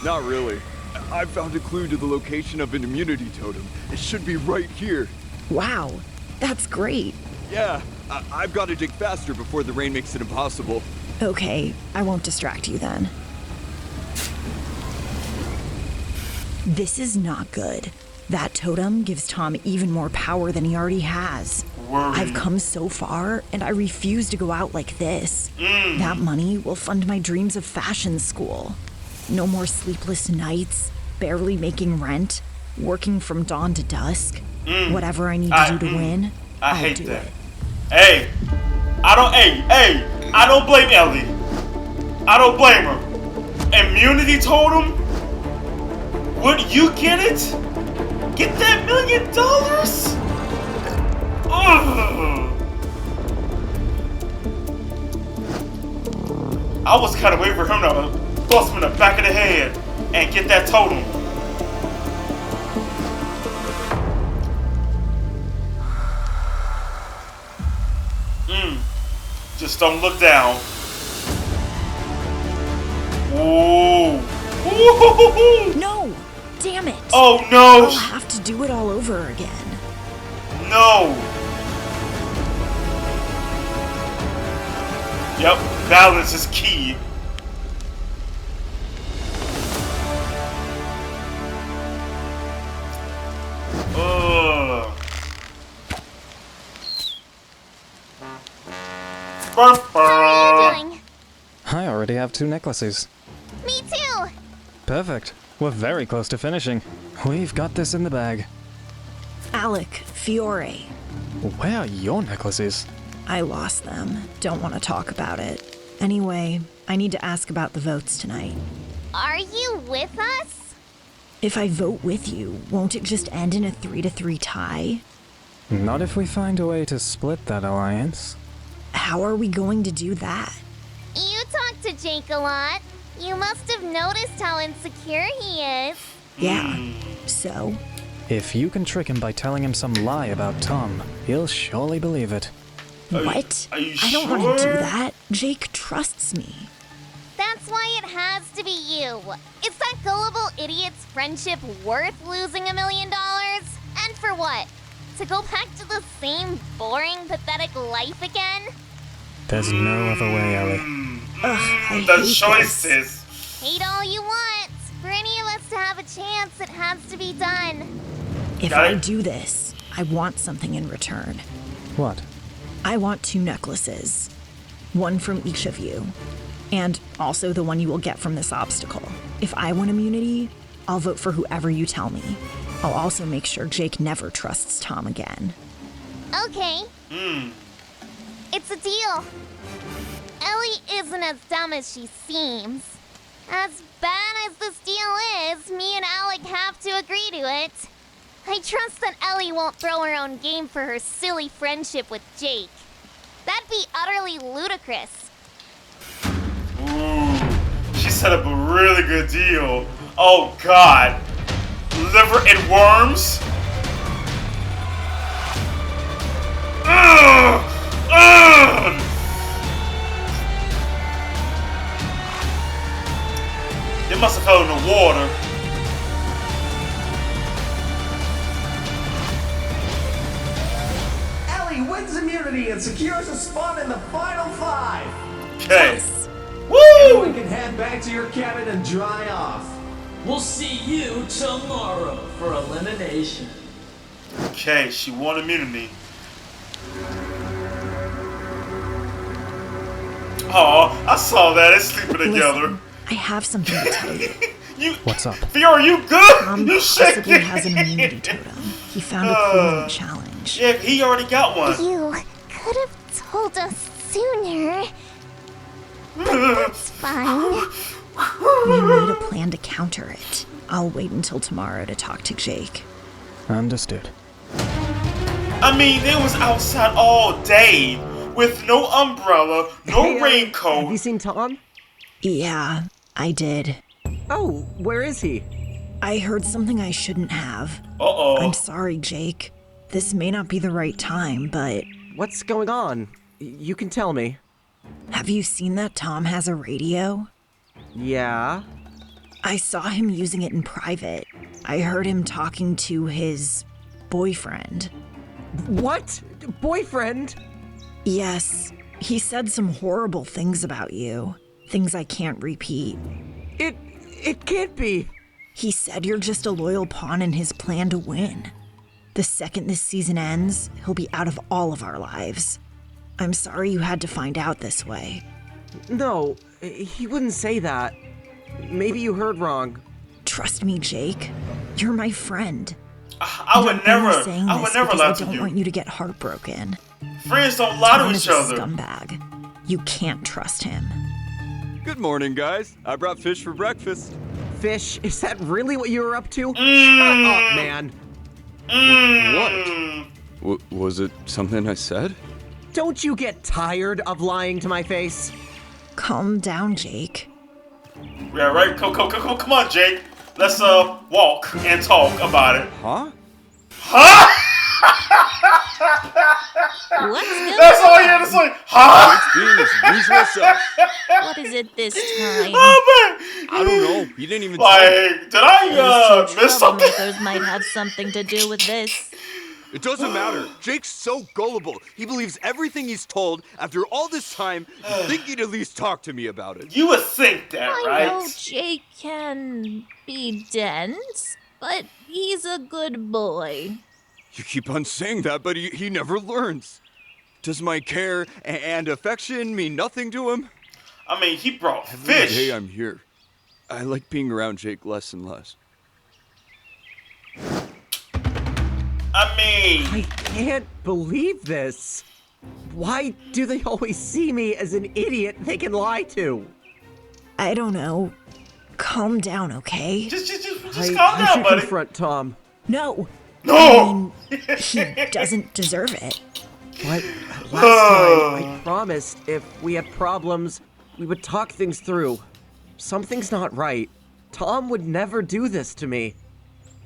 [SPEAKER 4] Not really. I found a clue to the location of an immunity totem. It should be right here.
[SPEAKER 6] Wow, that's great.
[SPEAKER 4] Yeah, I've got to dig faster before the rain makes it impossible.
[SPEAKER 6] Okay, I won't distract you then. This is not good. That totem gives Tom even more power than he already has. I've come so far, and I refuse to go out like this. That money will fund my dreams of fashion school. No more sleepless nights, barely making rent, working from dawn to dusk. Whatever I need to do to win,
[SPEAKER 1] I
[SPEAKER 6] I'll
[SPEAKER 1] hate
[SPEAKER 6] do
[SPEAKER 1] that.
[SPEAKER 6] it.
[SPEAKER 1] Hey, I don't blame Ellie. I don't blame her. Immunity totem? Would you get it? Get that $1 million? Ugh. I was kind of waiting for him to bust him in the back of the head and get that totem. Just don't look down. Ooh. Ooh.
[SPEAKER 6] No! Damn it!
[SPEAKER 1] Oh no!
[SPEAKER 6] I'll have to do it all over again.
[SPEAKER 1] No! Yep, balance is key. Ugh.
[SPEAKER 5] How are you doing?
[SPEAKER 7] I already have 2 necklaces.
[SPEAKER 5] Me too!
[SPEAKER 7] Perfect. We're very close to finishing. We've got this in the bag.
[SPEAKER 6] Alec, Fiore.
[SPEAKER 7] Where are your necklaces?
[SPEAKER 6] I lost them. Don't want to talk about it. Anyway, I need to ask about the votes tonight.
[SPEAKER 5] Are you with us?
[SPEAKER 6] If I vote with you, won't it just end in a 3-3 tie?
[SPEAKER 7] Not if we find a way to split that alliance.
[SPEAKER 6] How are we going to do that?
[SPEAKER 5] You talk to Jake a lot. You must have noticed how insecure he is.
[SPEAKER 6] Yeah. So,
[SPEAKER 7] If you can trick him by telling him some lie about Tom, he'll surely believe it.
[SPEAKER 6] What?
[SPEAKER 1] Are you
[SPEAKER 6] I don't want to do
[SPEAKER 1] sure?
[SPEAKER 6] that. Jake trusts me.
[SPEAKER 5] That's why it has to be you. Is that gullible idiot's friendship worth losing $1 million? And for what? To go back to the same boring, pathetic life again?
[SPEAKER 7] There's no other way, Ellie.
[SPEAKER 6] I
[SPEAKER 1] The
[SPEAKER 6] hate
[SPEAKER 1] choices.
[SPEAKER 5] Hate all you want. For any of us to have a chance, it has to be done.
[SPEAKER 6] If
[SPEAKER 1] Got
[SPEAKER 6] I
[SPEAKER 1] it.
[SPEAKER 6] do this, I want something in return.
[SPEAKER 7] What?
[SPEAKER 6] I want 2 necklaces. One from each of you. And also the one you will get from this obstacle. If I win immunity, I'll vote for whoever you tell me. I'll also make sure Jake never trusts Tom again.
[SPEAKER 5] Okay. It's a deal. Ellie isn't as dumb as she seems. As bad as this deal is, me and Alec have to agree to it. I trust that Ellie won't throw her own game for her silly friendship with Jake. That'd be utterly ludicrous.
[SPEAKER 1] Ooh, she set up a really good deal. Oh God, liver and worms. Ugh! Ugh! They must have fell in the water.
[SPEAKER 2] Ellie wins immunity and secures a spot in the final 5.
[SPEAKER 1] Okay.
[SPEAKER 2] Woo! Everyone can head back to your cabin and dry off.
[SPEAKER 12] We'll see you tomorrow for elimination.
[SPEAKER 1] Okay, she won immunity. Oh, I saw that. They're sleeping together.
[SPEAKER 6] Listen, I have something to tell you.
[SPEAKER 7] What's up?
[SPEAKER 1] Fiora, you good?
[SPEAKER 6] Tom
[SPEAKER 1] You
[SPEAKER 6] possibly
[SPEAKER 1] shaking?
[SPEAKER 6] has an immunity totem. He found a clue in the challenge.
[SPEAKER 1] Yeah, he already got one.
[SPEAKER 5] You could have told us sooner. But that's fine.
[SPEAKER 6] We need a plan to counter it. I'll wait until tomorrow to talk to Jake.
[SPEAKER 7] Understood.
[SPEAKER 1] I mean, they was outside all day with no umbrella, no
[SPEAKER 11] Hey,
[SPEAKER 1] raincoat.
[SPEAKER 11] Have you seen Tom?
[SPEAKER 6] Yeah, I did.
[SPEAKER 11] Oh, where is he?
[SPEAKER 6] I heard something I shouldn't have.
[SPEAKER 1] Uh-oh.
[SPEAKER 6] I'm sorry, Jake. This may not be the right time, but
[SPEAKER 11] What's going on? You can tell me.
[SPEAKER 6] have you seen that Tom has a radio?
[SPEAKER 11] Yeah?
[SPEAKER 6] I saw him using it in private. I heard him talking to his boyfriend.
[SPEAKER 11] What? Boyfriend?
[SPEAKER 6] Yes, he said some horrible things about you. Things I can't repeat.
[SPEAKER 11] It can't be.
[SPEAKER 6] He said you're just a loyal pawn in his plan to win. The second this season ends, he'll be out of all of our lives. I'm sorry you had to find out this way.
[SPEAKER 11] No, he wouldn't say that. Maybe you heard wrong.
[SPEAKER 6] Trust me, Jake. You're my friend.
[SPEAKER 1] I would
[SPEAKER 6] I'm only
[SPEAKER 1] never,
[SPEAKER 6] saying
[SPEAKER 1] I would
[SPEAKER 6] this
[SPEAKER 1] never
[SPEAKER 6] because
[SPEAKER 1] lie
[SPEAKER 6] I
[SPEAKER 1] to
[SPEAKER 6] don't
[SPEAKER 1] you.
[SPEAKER 6] want you to get heartbroken.
[SPEAKER 1] Friends don't lie
[SPEAKER 6] Tom
[SPEAKER 1] to
[SPEAKER 6] is
[SPEAKER 1] each
[SPEAKER 6] a
[SPEAKER 1] other.
[SPEAKER 6] scumbag. You can't trust him.
[SPEAKER 4] Good morning, guys. I brought fish for breakfast.
[SPEAKER 11] Fish, is that really what you were up to? Shut up, man.
[SPEAKER 4] What? Was it something I said?
[SPEAKER 11] Don't you get tired of lying to my face?
[SPEAKER 6] Calm down, Jake.
[SPEAKER 1] Yeah, right? Come on, Jake. Let's walk and talk about it.
[SPEAKER 4] Huh?
[SPEAKER 1] Huh?
[SPEAKER 3] What's going
[SPEAKER 1] That's all
[SPEAKER 3] on?
[SPEAKER 1] you had to say. Huh?
[SPEAKER 4] Jake's being his usual self.
[SPEAKER 3] What is it this time?
[SPEAKER 1] Oh, man.
[SPEAKER 4] I don't know. He didn't even tell me.
[SPEAKER 1] Like, did I
[SPEAKER 3] These two
[SPEAKER 1] miss something?
[SPEAKER 3] troublemakers might have something to do with this.
[SPEAKER 4] It doesn't matter. Jake's so gullible. He believes everything he's told. After all this time, you'd think he'd at least talk to me about it.
[SPEAKER 1] You would think that,
[SPEAKER 3] I
[SPEAKER 1] right?
[SPEAKER 3] know Jake can be dense, but he's a good boy.
[SPEAKER 4] You keep on saying that, but he never learns. Does my care and affection mean nothing to him?
[SPEAKER 1] I mean, he brought
[SPEAKER 4] Every
[SPEAKER 1] fish.
[SPEAKER 4] day I'm here. I like being around Jake less and less.
[SPEAKER 1] I mean,
[SPEAKER 11] I can't believe this. Why do they always see me as an idiot they can lie to?
[SPEAKER 6] I don't know. Calm down, okay?
[SPEAKER 1] just
[SPEAKER 11] I
[SPEAKER 1] calm down,
[SPEAKER 11] should
[SPEAKER 1] buddy.
[SPEAKER 11] confront Tom.
[SPEAKER 6] No.
[SPEAKER 1] No!
[SPEAKER 6] I mean, he doesn't deserve it.
[SPEAKER 11] But last time, I promised if we had problems, we would talk things through. Something's not right. Tom would never do this to me.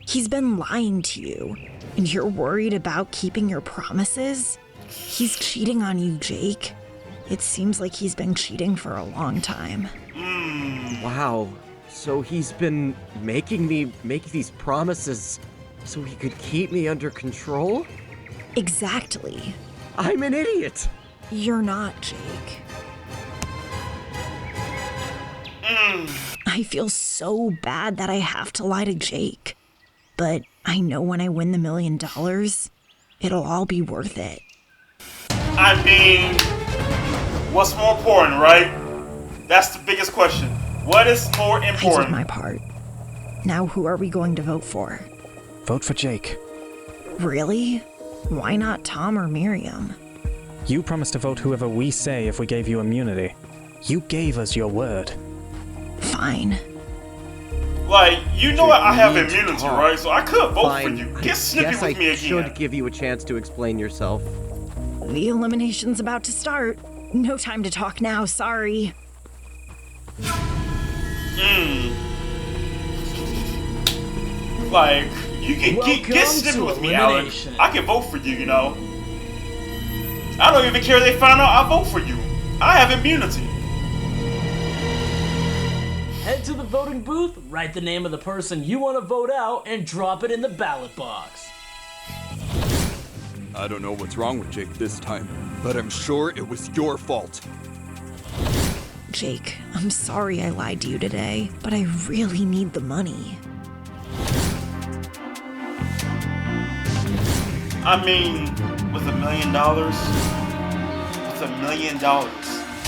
[SPEAKER 6] He's been lying to you, and you're worried about keeping your promises? He's cheating on you, Jake. It seems like he's been cheating for a long time.
[SPEAKER 11] Wow. So he's been making me make these promises so he could keep me under control?
[SPEAKER 6] Exactly.
[SPEAKER 11] I'm an idiot.
[SPEAKER 6] You're not, Jake. I feel so bad that I have to lie to Jake. But I know when I win the $1 million, it'll all be worth it.
[SPEAKER 1] I mean, what's more important, right? That's the biggest question. What is more
[SPEAKER 6] I
[SPEAKER 1] important?
[SPEAKER 6] did my part. Now who are we going to vote for?
[SPEAKER 7] Vote for Jake.
[SPEAKER 6] Really? Why not Tom or Miriam?
[SPEAKER 7] You promised to vote whoever we say if we gave you immunity. You gave us your word.
[SPEAKER 6] Fine.
[SPEAKER 1] Like, you know I have
[SPEAKER 11] need to
[SPEAKER 1] immunity,
[SPEAKER 11] talk.
[SPEAKER 1] right? So I could vote
[SPEAKER 11] Fine.
[SPEAKER 1] for you.
[SPEAKER 11] I
[SPEAKER 1] Get snippy
[SPEAKER 11] guess
[SPEAKER 1] with me
[SPEAKER 11] I
[SPEAKER 1] again.
[SPEAKER 11] should give you a chance to explain yourself.
[SPEAKER 6] The elimination's about to start. No time to talk now, sorry.
[SPEAKER 1] Like, you can get
[SPEAKER 12] Welcome
[SPEAKER 1] snippy
[SPEAKER 12] to
[SPEAKER 1] with me, Alan.
[SPEAKER 12] elimination.
[SPEAKER 1] I can vote for you, you know. I don't even care if they find out I vote for you. I have immunity.
[SPEAKER 12] Head to the voting booth, write the name of the person you want to vote out, and drop it in the ballot box.
[SPEAKER 4] I don't know what's wrong with Jake this time, but I'm sure it was your fault.
[SPEAKER 6] Jake, I'm sorry I lied to you today, but I really need the money.
[SPEAKER 1] I mean, with $1 million,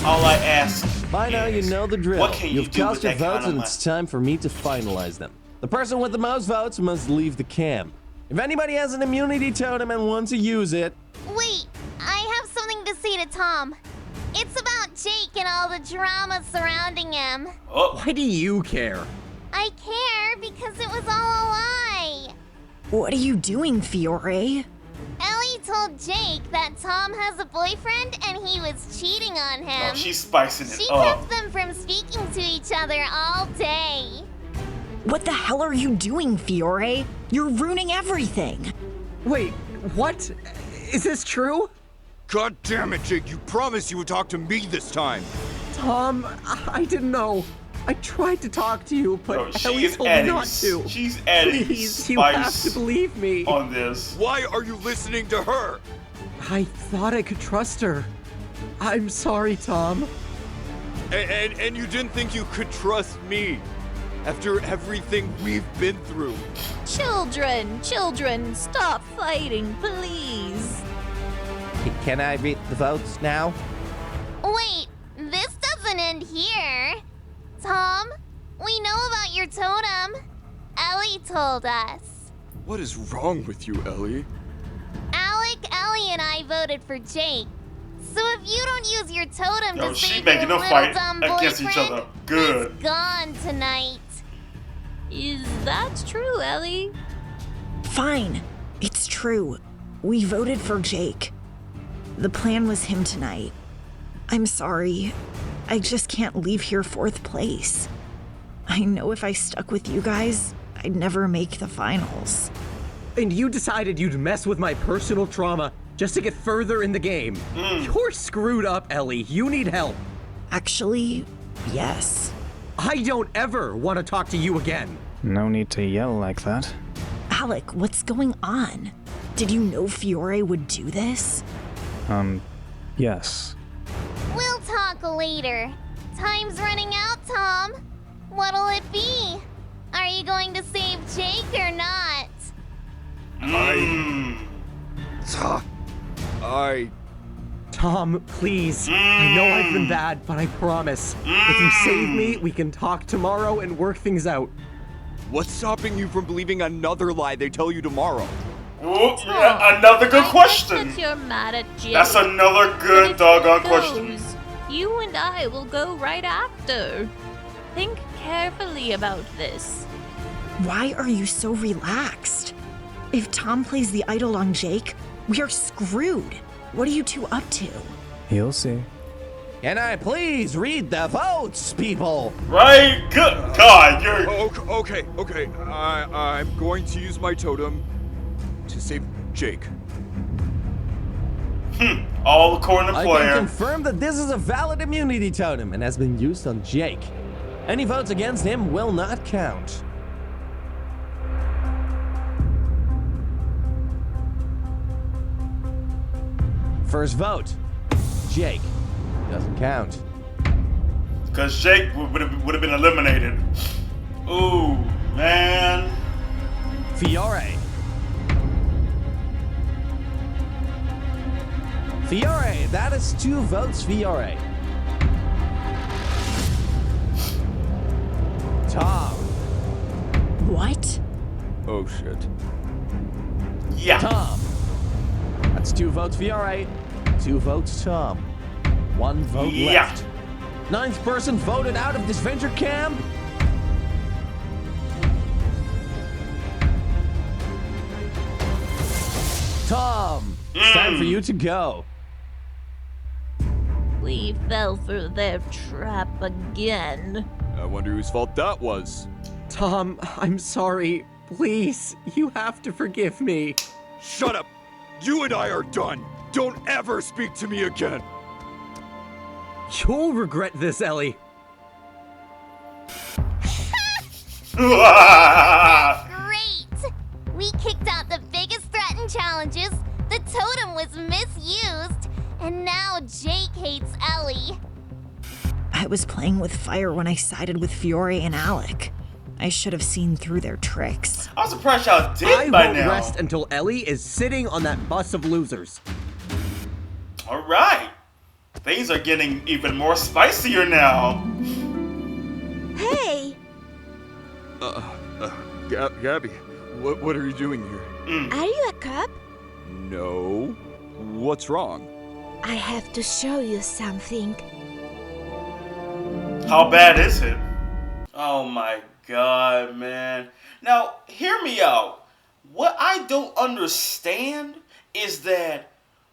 [SPEAKER 1] all I ask
[SPEAKER 2] By now, you
[SPEAKER 1] is,
[SPEAKER 2] know the drill.
[SPEAKER 1] what can you
[SPEAKER 2] You've
[SPEAKER 1] do
[SPEAKER 2] cast
[SPEAKER 1] with
[SPEAKER 2] your
[SPEAKER 1] that kind
[SPEAKER 2] votes,
[SPEAKER 1] of
[SPEAKER 2] and
[SPEAKER 1] money?
[SPEAKER 2] it's time for me to finalize them. The person with the most votes must leave the camp. If anybody has an immunity totem and wants to use it,
[SPEAKER 5] Wait, I have something to say to Tom. It's about Jake and all the drama surrounding him.
[SPEAKER 1] Oh,
[SPEAKER 11] Why do you care?
[SPEAKER 5] I care because it was all a lie.
[SPEAKER 6] What are you doing, Fiore?
[SPEAKER 5] Ellie told Jake that Tom has a boyfriend and he was cheating on him.
[SPEAKER 1] oh, she's spicing
[SPEAKER 5] She
[SPEAKER 1] it up.
[SPEAKER 5] kept them from speaking to each other all day.
[SPEAKER 6] What the hell are you doing, Fiore? You're ruining everything.
[SPEAKER 11] Wait, what? Is this true?
[SPEAKER 4] God damn it, Jake, you promised you would talk to me this time.
[SPEAKER 11] Tom, I didn't know. I tried to talk to you, but
[SPEAKER 1] No, she
[SPEAKER 11] Ellie
[SPEAKER 1] is
[SPEAKER 11] told me
[SPEAKER 1] adding,
[SPEAKER 11] not to.
[SPEAKER 1] she's adding
[SPEAKER 11] Please, you have
[SPEAKER 1] spice
[SPEAKER 11] to believe me.
[SPEAKER 1] on this.
[SPEAKER 4] Why are you listening to her?
[SPEAKER 11] I thought I could trust her. I'm sorry, Tom.
[SPEAKER 4] And you didn't think you could trust me after everything we've been through.
[SPEAKER 3] Children, stop fighting, please.
[SPEAKER 2] can I read the votes now?
[SPEAKER 5] Wait, this doesn't end here. Tom, we know about your totem. Ellie told us.
[SPEAKER 4] What is wrong with you, Ellie?
[SPEAKER 5] Alec, Ellie, and I voted for Jake. So if you don't use your totem
[SPEAKER 1] Yo,
[SPEAKER 5] to
[SPEAKER 1] she
[SPEAKER 5] save
[SPEAKER 1] making
[SPEAKER 5] your
[SPEAKER 1] them
[SPEAKER 5] little
[SPEAKER 1] fight
[SPEAKER 5] dumb
[SPEAKER 1] against
[SPEAKER 5] boyfriend,
[SPEAKER 1] each other. Good.
[SPEAKER 5] he's gone tonight.
[SPEAKER 3] Is that true, Ellie?
[SPEAKER 6] Fine. It's true. We voted for Jake. The plan was him tonight. I'm sorry. I just can't leave here fourth place. I know if I stuck with you guys, I'd never make the finals.
[SPEAKER 11] And you decided you'd mess with my personal trauma just to get further in the game. You're screwed up, Ellie. You need help.
[SPEAKER 6] Actually, yes.
[SPEAKER 11] I don't ever want to talk to you again.
[SPEAKER 7] No need to yell like that.
[SPEAKER 6] Alec, what's going on? Did you know Fiore would do this?
[SPEAKER 7] Yes.
[SPEAKER 5] We'll talk later. Time's running out, Tom. What'll it be? Are you going to save Jake or not?
[SPEAKER 11] Tom, please. I know I've been bad, but I promise. If you save me, we can talk tomorrow and work things out.
[SPEAKER 4] What's stopping you from believing another lie they tell you tomorrow?
[SPEAKER 1] Ooh, yeah, another good
[SPEAKER 3] I
[SPEAKER 1] question.
[SPEAKER 3] bet you're mad at Jake.
[SPEAKER 1] That's another
[SPEAKER 3] But
[SPEAKER 1] good
[SPEAKER 3] if
[SPEAKER 1] doggone
[SPEAKER 3] he
[SPEAKER 1] question.
[SPEAKER 3] goes, you and I will go right after. Think carefully about this.
[SPEAKER 6] Why are you so relaxed? If Tom plays the idol on Jake, we are screwed. What are you two up to?
[SPEAKER 7] You'll see.
[SPEAKER 2] Can I please read the votes, people?
[SPEAKER 1] Right? Good God, you're...
[SPEAKER 4] Okay. I'm going to use my totem to save Jake.
[SPEAKER 1] All according to
[SPEAKER 2] I
[SPEAKER 1] player.
[SPEAKER 2] can confirm that this is a valid immunity totem and has been used on Jake. Any votes against him will not count. First vote, Jake. Doesn't count.
[SPEAKER 1] Because Jake would have been eliminated. Ooh, man.
[SPEAKER 2] Fiore. Fiore, that is 2 votes, Fiore. Tom.
[SPEAKER 6] What?
[SPEAKER 4] Oh shit.
[SPEAKER 1] Yeah.
[SPEAKER 2] Tom. That's 2 votes, Fiore. 2 votes, Tom. 1 vote left. 9th person voted out of Disventure camp. Tom, it's time for you to go.
[SPEAKER 3] We fell for their trap again.
[SPEAKER 4] I wonder whose fault that was.
[SPEAKER 11] Tom, I'm sorry. Please, you have to forgive me.
[SPEAKER 4] Shut up! You and I are done! Don't ever speak to me again!
[SPEAKER 11] You'll regret this, Ellie.
[SPEAKER 5] Great! We kicked out the biggest threat in challenges, the totem was misused, and now Jake hates Ellie.
[SPEAKER 6] I was playing with fire when I sided with Fiore and Alec. I should have seen through their tricks.
[SPEAKER 1] I'm surprised y'all did
[SPEAKER 11] I
[SPEAKER 1] by
[SPEAKER 11] won't
[SPEAKER 1] now.
[SPEAKER 11] rest until Ellie is sitting on that bus of losers.
[SPEAKER 1] All right. Things are getting even more spicier now.
[SPEAKER 10] Hey,
[SPEAKER 4] Gabby, what are you doing here?
[SPEAKER 10] are you a cop?
[SPEAKER 4] No. What's wrong?
[SPEAKER 10] I have to show you something.
[SPEAKER 1] How bad is it? Oh my God, man. Now, hear me out. What I don't understand is that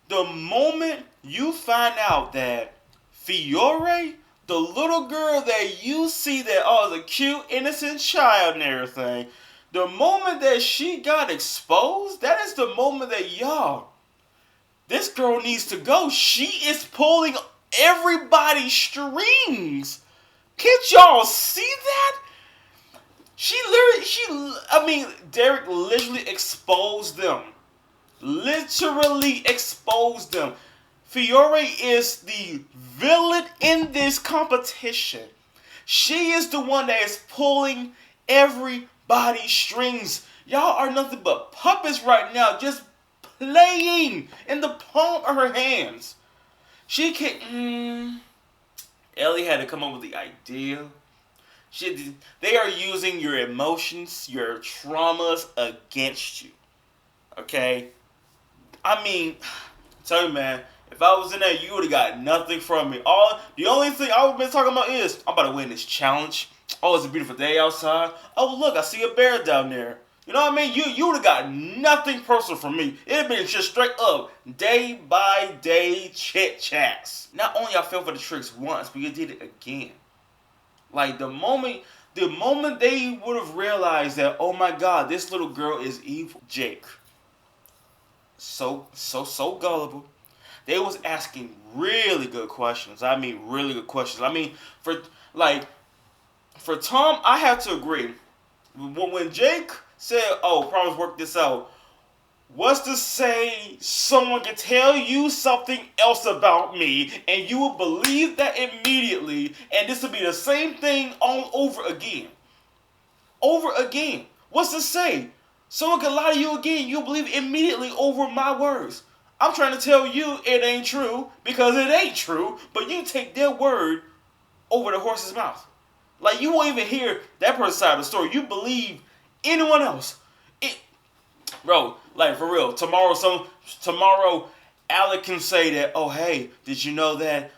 [SPEAKER 1] the moment you find out that Fiore, the little girl that you see that, oh, is a cute, innocent child and everything, the moment that she got exposed, that is the moment that, y'all, this girl needs to go. She is pulling everybody's strings. Can't y'all see that? Derek literally exposed them. Literally exposed them. Fiore is the villain in this competition. She is the one that is pulling everybody's strings. Y'all are nothing but puppets right now, just playing in the palm of her hands. She can't. Ellie had to come up with the idea. They are using your emotions, your traumas against you. Okay? I mean, tell you, man, if I was in there, you would have got nothing from me. The only thing I would have been talking about is, I'm about to win this challenge. Oh, it's a beautiful day outside. Oh, look, I see a bear down there. You know what I mean? You would have got nothing personal from me. It would have been just straight up, day by day chit-chats. Not only I fell for the tricks once, but you did it again. Like, the moment they would have realized that, oh my God, this little girl is evil. Jake. So gullible. They was asking really good questions. I mean, really good questions. I mean, for Tom, I have to agree. When Jake said, oh, promise work this out, what's to say someone can tell you something else about me and you will believe that immediately, and this will be the same thing all over again. Over again. What's to say? Someone can lie to you again, you'll believe immediately over my words. I'm trying to tell you it ain't true because it ain't true, but you take their word over the horse's mouth. Like, you won't even hear that person's side of the story. You believe anyone else. Bro, like, for real, tomorrow, Alec can say that, oh, hey, did you know that,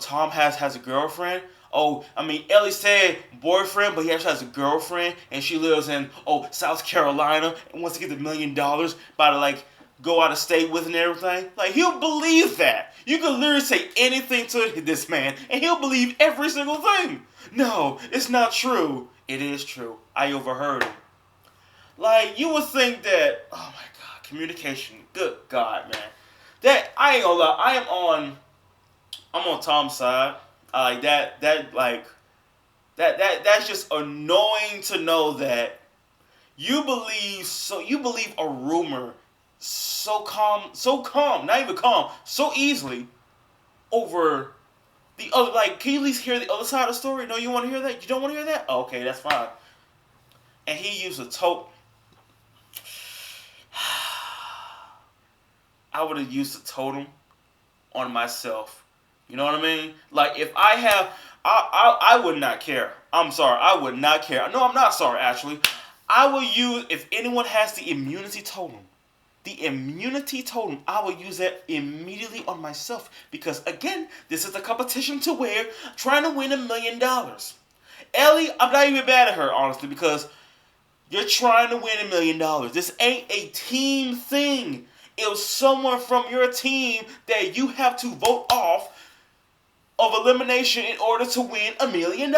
[SPEAKER 1] Tom has a girlfriend? Oh, Ellie said boyfriend, but he actually has a girlfriend, and she lives in, South Carolina, and wants to get $1 million by, go out of state with and everything. Like, he'll believe that. You can literally say anything to this man, and he'll believe every single thing. No, it's not true. It is true. I overheard him. Like, you would think that, oh my God, communication. Good God, man. That, I ain't gonna lie, I'm on Tom's side. That's just annoying to know that you believe a rumor so calm, not even calm, so easily over the other. Like, can you at least hear the other side of the story? No, you want to hear that? You don't want to hear that? Oh, okay, that's fine. And he used a tote. I would have used a totem on myself. You know what I mean? Like, if I have, I would not care. I'm sorry, I would not care. No, I'm not sorry, actually. I will use, if anyone has the immunity totem, I will use that immediately on myself. Because, again, this is a competition to where trying to win $1 million. Ellie, I'm not even mad at her, honestly, because you're trying to win $1 million. This ain't a team thing. It was someone from your team that you have to vote off of elimination in order to win $1 million.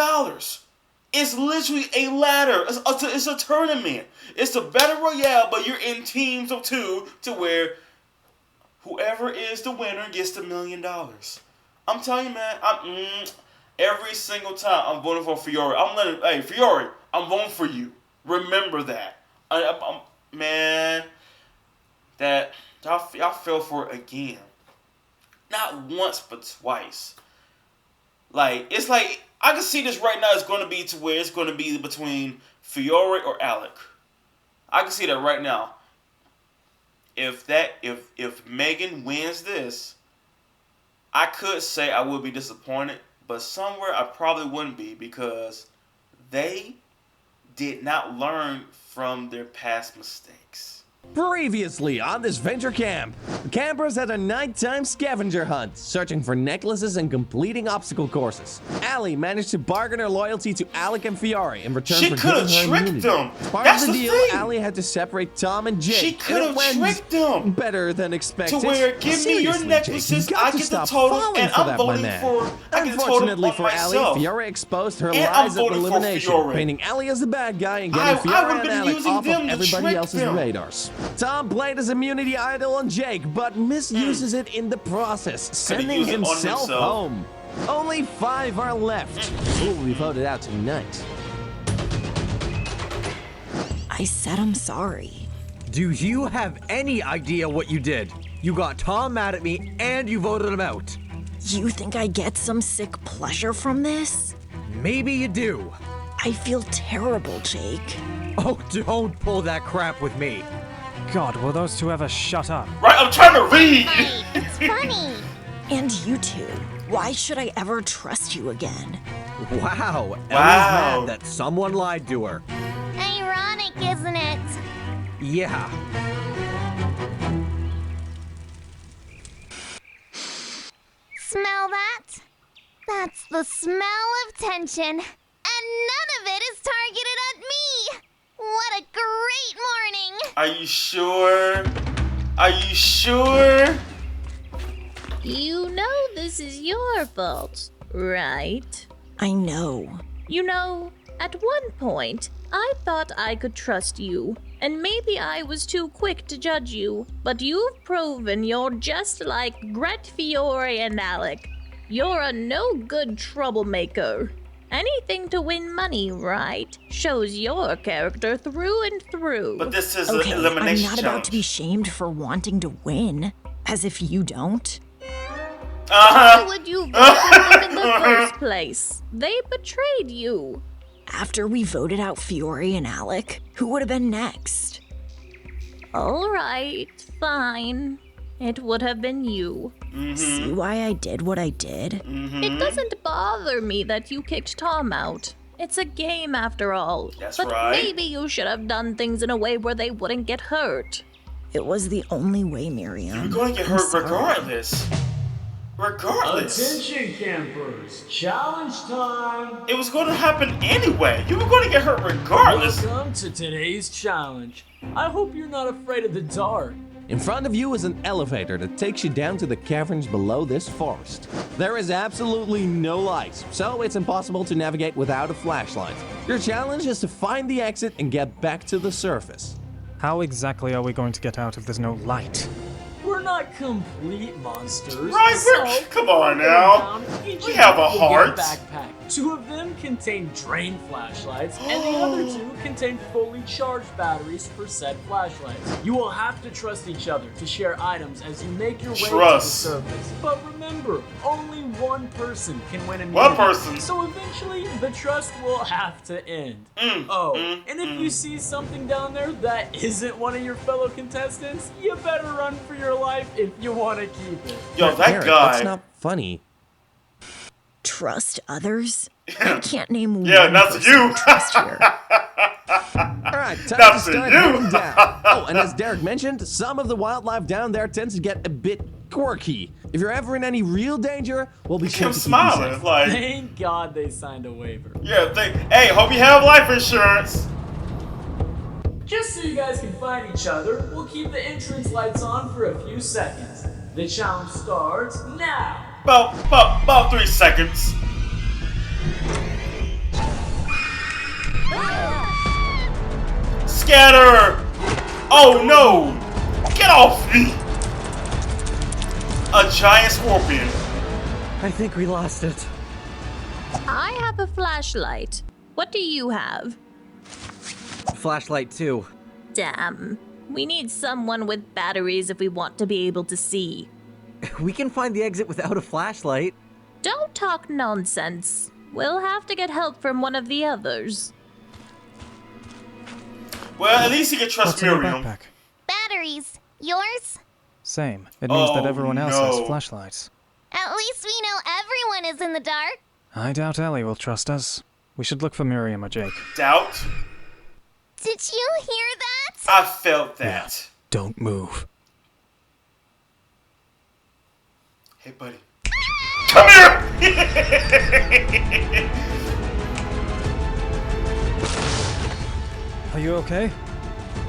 [SPEAKER 1] It's literally a ladder. It's a tournament. It's a battle royale, but you're in teams of 2 to where whoever is the winner gets the $1 million. I'm telling you, man. Every single time I'm voting for Fiore. Hey, Fiore, I'm voting for you. Remember that. Man, that y'all fell for it again. Not once, but twice. Like, it's like, I can see this right now. It's going to be to where it's going to be between Fiore or Alec. I can see that right now. If Megan wins this, I could say I would be disappointed, but somewhere I probably wouldn't be, because they did not learn from their past mistakes.
[SPEAKER 2] Previously on Disventure Camp, the campers had a nighttime scavenger hunt, searching for necklaces and completing obstacle courses. Allie managed to bargain her loyalty to Alec and Fiore in return
[SPEAKER 1] She
[SPEAKER 2] for
[SPEAKER 1] could have
[SPEAKER 2] giving her
[SPEAKER 1] tricked
[SPEAKER 2] immunity.
[SPEAKER 1] them.
[SPEAKER 2] As part
[SPEAKER 1] That's
[SPEAKER 2] of the
[SPEAKER 1] the
[SPEAKER 2] deal,
[SPEAKER 1] thing.
[SPEAKER 2] Allie had to separate Tom and Jake.
[SPEAKER 1] She could have
[SPEAKER 2] and it went
[SPEAKER 1] tricked them.
[SPEAKER 2] better than expected.
[SPEAKER 1] To where, give me your
[SPEAKER 2] Seriously,
[SPEAKER 1] necklaces,
[SPEAKER 2] Jake, you got
[SPEAKER 1] I
[SPEAKER 2] to
[SPEAKER 1] get the
[SPEAKER 2] stop
[SPEAKER 1] total,
[SPEAKER 2] falling
[SPEAKER 1] and
[SPEAKER 2] for
[SPEAKER 1] I'm
[SPEAKER 2] that, my
[SPEAKER 1] voting
[SPEAKER 2] man.
[SPEAKER 1] for, I get the total
[SPEAKER 2] Unfortunately
[SPEAKER 1] on
[SPEAKER 2] for
[SPEAKER 1] myself.
[SPEAKER 2] Allie, Fiore exposed her
[SPEAKER 1] And I'm
[SPEAKER 2] lies at
[SPEAKER 1] voting for
[SPEAKER 2] elimination,
[SPEAKER 1] Fiore.
[SPEAKER 2] painting Allie as the bad guy and
[SPEAKER 1] I
[SPEAKER 2] getting Fiore
[SPEAKER 1] would've
[SPEAKER 2] and
[SPEAKER 1] been
[SPEAKER 2] Alec
[SPEAKER 1] using
[SPEAKER 2] off
[SPEAKER 1] them
[SPEAKER 2] of
[SPEAKER 1] to
[SPEAKER 2] everybody
[SPEAKER 1] trick
[SPEAKER 2] else's
[SPEAKER 1] them.
[SPEAKER 2] radars. Tom played his immunity idol on Jake, but misuses it in the process, sending
[SPEAKER 1] used it on
[SPEAKER 2] himself
[SPEAKER 1] himself.
[SPEAKER 2] home. Only 5 are left. Who will be voted out tonight?
[SPEAKER 6] I said I'm sorry.
[SPEAKER 11] Do you have any idea what you did? You got Tom mad at me and you voted him out.
[SPEAKER 6] You think I get some sick pleasure from this?
[SPEAKER 11] Maybe you do.
[SPEAKER 6] I feel terrible, Jake.
[SPEAKER 11] Oh, don't pull that crap with me.
[SPEAKER 7] God, will those two ever shut up?
[SPEAKER 1] Right, I'm trying to read.
[SPEAKER 5] Right, it's funny.
[SPEAKER 6] And you two, why should I ever trust you again?
[SPEAKER 11] Wow, Ellie's
[SPEAKER 1] Wow.
[SPEAKER 11] mad that someone lied to her.
[SPEAKER 5] Ironic, isn't it?
[SPEAKER 11] Yeah.
[SPEAKER 5] Smell that? That's the smell of tension. And none of it is targeted at me. What a great morning.
[SPEAKER 1] Are you sure? Are you sure?
[SPEAKER 3] You know this is your fault, right?
[SPEAKER 6] I know.
[SPEAKER 3] You know, at one point, I thought I could trust you, and maybe I was too quick to judge you, but you've proven you're just like Gret, Fiore, and Alec. You're a no-good troublemaker. Anything to win money, right? Shows your character through and through.
[SPEAKER 1] But this is
[SPEAKER 6] Okay,
[SPEAKER 1] an elimination
[SPEAKER 6] I'm not about to be
[SPEAKER 1] challenge.
[SPEAKER 6] shamed for wanting to win. As if you don't.
[SPEAKER 3] Why would you vote for them in the first place? They betrayed you.
[SPEAKER 6] After we voted out Fiore and Alec, who would have been next?
[SPEAKER 3] All right, fine. It would have been you.
[SPEAKER 6] See why I did what I did?
[SPEAKER 3] It doesn't bother me that you kicked Tom out. It's a game after all.
[SPEAKER 1] That's
[SPEAKER 3] but
[SPEAKER 1] right.
[SPEAKER 3] maybe you should have done things in a way where they wouldn't get hurt.
[SPEAKER 6] It was the only way, Miriam.
[SPEAKER 1] You're going to get
[SPEAKER 6] I'm
[SPEAKER 1] hurt
[SPEAKER 6] sorry.
[SPEAKER 1] regardless. Regardless.
[SPEAKER 12] Attention campers, challenge time!
[SPEAKER 1] It was going to happen anyway. You were going to get hurt regardless.
[SPEAKER 12] Welcome to today's challenge. I hope you're not afraid of the dark.
[SPEAKER 2] In front of you is an elevator that takes you down to the caverns below this forest. There is absolutely no light, so it's impossible to navigate without a flashlight. Your challenge is to find the exit and get back to the surface.
[SPEAKER 7] How exactly are we going to get out if there's no light?
[SPEAKER 12] We're not complete monsters.
[SPEAKER 1] Right,
[SPEAKER 12] so
[SPEAKER 1] come on now.
[SPEAKER 12] each
[SPEAKER 1] We
[SPEAKER 12] of
[SPEAKER 1] have
[SPEAKER 12] you
[SPEAKER 1] a
[SPEAKER 12] will
[SPEAKER 1] heart.
[SPEAKER 12] get a backpack. 2 of them contain drain flashlights, and the other 2 contain fully charged batteries for said flashlights. You will have to trust each other to share items as you make your way to the surface. But remember, only one person can win immunity.
[SPEAKER 1] One person.
[SPEAKER 12] So eventually, the trust will have to end. And if you see something down there that isn't one of your fellow contestants, you better run for your life if you want to keep it.
[SPEAKER 1] Yo, that
[SPEAKER 2] Eric,
[SPEAKER 1] guy.
[SPEAKER 2] That's not funny.
[SPEAKER 6] Trust others? I can't name
[SPEAKER 1] Yeah,
[SPEAKER 6] one
[SPEAKER 1] not to
[SPEAKER 6] person
[SPEAKER 1] you.
[SPEAKER 6] to trust here.
[SPEAKER 2] Alright, time
[SPEAKER 1] Not
[SPEAKER 2] to
[SPEAKER 1] to
[SPEAKER 2] start
[SPEAKER 1] you.
[SPEAKER 2] heading down. Oh, and as Derek mentioned, some of the wildlife down there tends to get a bit quirky. If you're ever in any real danger, we'll be sure
[SPEAKER 1] I'm
[SPEAKER 2] to keep you
[SPEAKER 1] smiling.
[SPEAKER 2] safe.
[SPEAKER 1] Like,
[SPEAKER 12] Thank God they signed a waiver.
[SPEAKER 1] yeah, hey, hope you have life insurance.
[SPEAKER 12] Just so you guys can find each other, we'll keep the entrance lights on for a few seconds. The challenge starts now.
[SPEAKER 1] About 3 seconds. Scatter! Oh no! Get off me! A giant scorpion.
[SPEAKER 11] I think we lost it.
[SPEAKER 3] I have a flashlight. What do you have?
[SPEAKER 11] Flashlight too.
[SPEAKER 3] Damn. We need someone with batteries if we want to be able to see.
[SPEAKER 11] We can find the exit without a flashlight.
[SPEAKER 3] Don't talk nonsense. We'll have to get help from one of the others.
[SPEAKER 1] Well, at least you can trust
[SPEAKER 7] What's in your
[SPEAKER 1] Miriam.
[SPEAKER 7] backpack?
[SPEAKER 5] Batteries. Yours?
[SPEAKER 7] Same. It means that
[SPEAKER 1] Oh,
[SPEAKER 7] everyone else
[SPEAKER 1] no.
[SPEAKER 7] has flashlights.
[SPEAKER 5] At least we know everyone is in the dark.
[SPEAKER 7] I doubt Ellie will trust us. We should look for Miriam or Jake.
[SPEAKER 1] Doubt?
[SPEAKER 5] Did you hear that?
[SPEAKER 1] I felt that.
[SPEAKER 7] Don't move.
[SPEAKER 1] Hey, buddy. Come here!
[SPEAKER 7] Are you okay?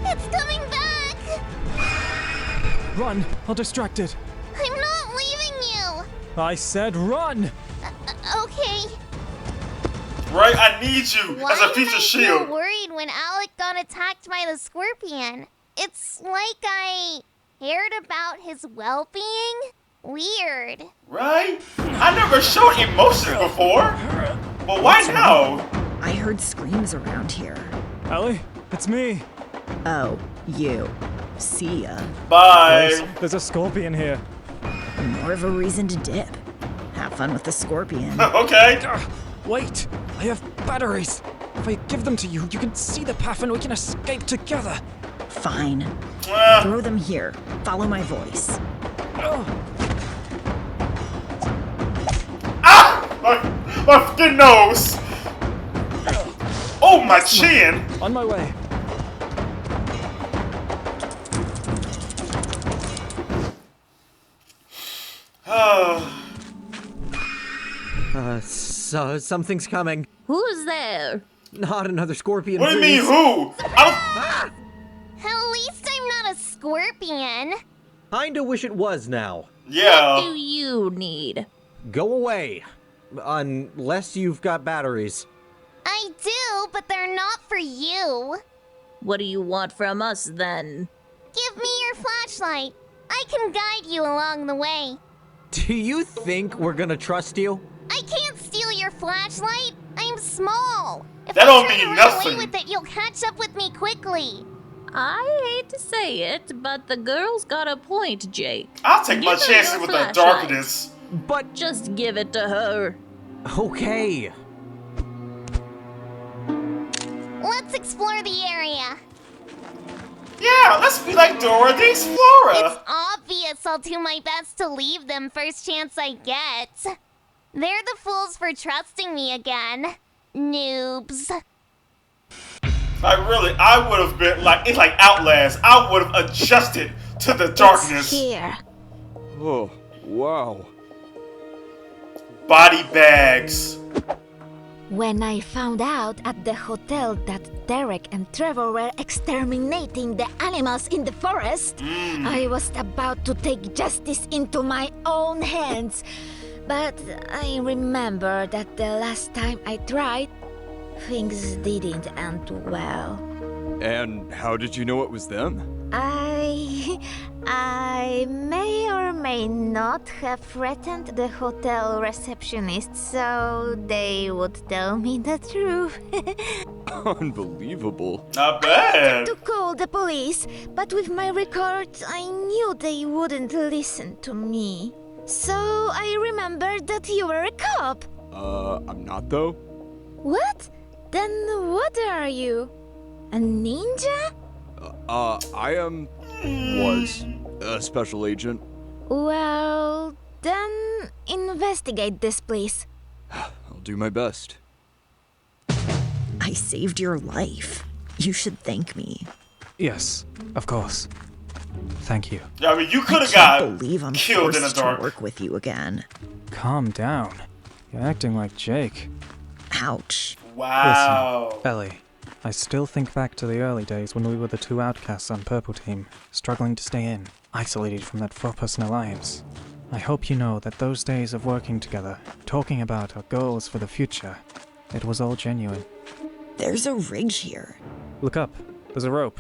[SPEAKER 5] It's coming back!
[SPEAKER 7] Run! I'll distract it.
[SPEAKER 5] I'm not leaving you!
[SPEAKER 7] I said run!
[SPEAKER 5] Okay.
[SPEAKER 1] Right? I need you
[SPEAKER 5] Why
[SPEAKER 1] as a
[SPEAKER 5] did
[SPEAKER 1] future
[SPEAKER 5] I
[SPEAKER 1] shield.
[SPEAKER 5] feel worried when Alec got attacked by the scorpion? It's like I cared about his well-being? Weird.
[SPEAKER 1] Right? I never showed emotions before. But why now?
[SPEAKER 6] I heard screams around here.
[SPEAKER 7] Ellie, it's me.
[SPEAKER 6] Oh, you. See ya.
[SPEAKER 1] Bye.
[SPEAKER 7] There's a scorpion here.
[SPEAKER 6] More of a reason to dip. Have fun with the scorpion.
[SPEAKER 1] Okay.
[SPEAKER 7] Wait, I have batteries. If I give them to you, you can see the path and we can escape together.
[SPEAKER 6] Fine.
[SPEAKER 1] Ah.
[SPEAKER 6] Throw them here. Follow my voice.
[SPEAKER 1] My fucking nose. Oh, my chin.
[SPEAKER 7] On my way.
[SPEAKER 11] So something's coming.
[SPEAKER 3] Who's there?
[SPEAKER 11] Not another scorpion.
[SPEAKER 1] What do you mean,
[SPEAKER 11] please.
[SPEAKER 1] who?
[SPEAKER 5] At least I'm not a scorpion.
[SPEAKER 11] Kinda wish it was now.
[SPEAKER 3] What
[SPEAKER 1] Yeah.
[SPEAKER 3] do you need?
[SPEAKER 11] Go away. Unless you've got batteries.
[SPEAKER 5] I do, but they're not for you.
[SPEAKER 3] What do you want from us then?
[SPEAKER 5] Give me your flashlight. I can guide you along the way.
[SPEAKER 11] Do you think we're gonna trust you?
[SPEAKER 5] I can't steal your flashlight. I'm small. If
[SPEAKER 1] That
[SPEAKER 5] I
[SPEAKER 1] don't
[SPEAKER 5] try to
[SPEAKER 1] mean
[SPEAKER 5] run
[SPEAKER 1] nothing.
[SPEAKER 5] away with it, you'll catch up with me quickly.
[SPEAKER 3] I hate to say it, but the girl's got a point, Jake.
[SPEAKER 1] I'll take my
[SPEAKER 3] Give her
[SPEAKER 1] chances
[SPEAKER 3] your
[SPEAKER 1] with the
[SPEAKER 3] flashlight.
[SPEAKER 1] darkness.
[SPEAKER 11] But
[SPEAKER 3] Just give it to her.
[SPEAKER 11] okay.
[SPEAKER 5] Let's explore the area.
[SPEAKER 1] Yeah, let's be like Dora the
[SPEAKER 5] It's
[SPEAKER 1] Explorer.
[SPEAKER 5] obvious I'll do my best to leave them first chance I get. They're the fools for trusting me again. Noobs.
[SPEAKER 1] Like, really, I would have been like, it's like Outlast. I would have adjusted to the darkness.
[SPEAKER 5] Here.
[SPEAKER 4] Oh, wow.
[SPEAKER 1] Body bags.
[SPEAKER 10] When I found out at the hotel that Derek and Trevor were exterminating the animals in the forest, I was about to take justice into my own hands. But I remember that the last time I tried, things didn't end well.
[SPEAKER 4] And how did you know it was them?
[SPEAKER 10] I may or may not have threatened the hotel receptionist so they would tell me the truth.
[SPEAKER 4] Unbelievable.
[SPEAKER 1] Not
[SPEAKER 10] I
[SPEAKER 1] bad.
[SPEAKER 10] wanted to call the police, but with my records, I knew they wouldn't listen to me. So I remembered that you were a cop.
[SPEAKER 4] I'm not though.
[SPEAKER 10] What? Then what are you? A ninja?
[SPEAKER 4] Was a special agent.
[SPEAKER 10] Well, then investigate this, please.
[SPEAKER 4] I'll do my best.
[SPEAKER 6] I saved your life. You should thank me.
[SPEAKER 7] Yes, of course. Thank you.
[SPEAKER 1] Yeah, I mean, you could have
[SPEAKER 6] I
[SPEAKER 1] got
[SPEAKER 6] can't believe I'm
[SPEAKER 1] killed in the
[SPEAKER 6] forced to
[SPEAKER 1] dark.
[SPEAKER 6] work with you again.
[SPEAKER 7] Calm down. You're acting like Jake.
[SPEAKER 6] Ouch.
[SPEAKER 1] Wow.
[SPEAKER 7] Listen, Ellie, I still think back to the early days when we were the two outcasts on Purple Team, struggling to stay in, isolated from that four-person alliance. I hope you know that those days of working together, talking about our goals for the future, it was all genuine.
[SPEAKER 6] There's a ridge here.
[SPEAKER 7] Look up. There's a rope.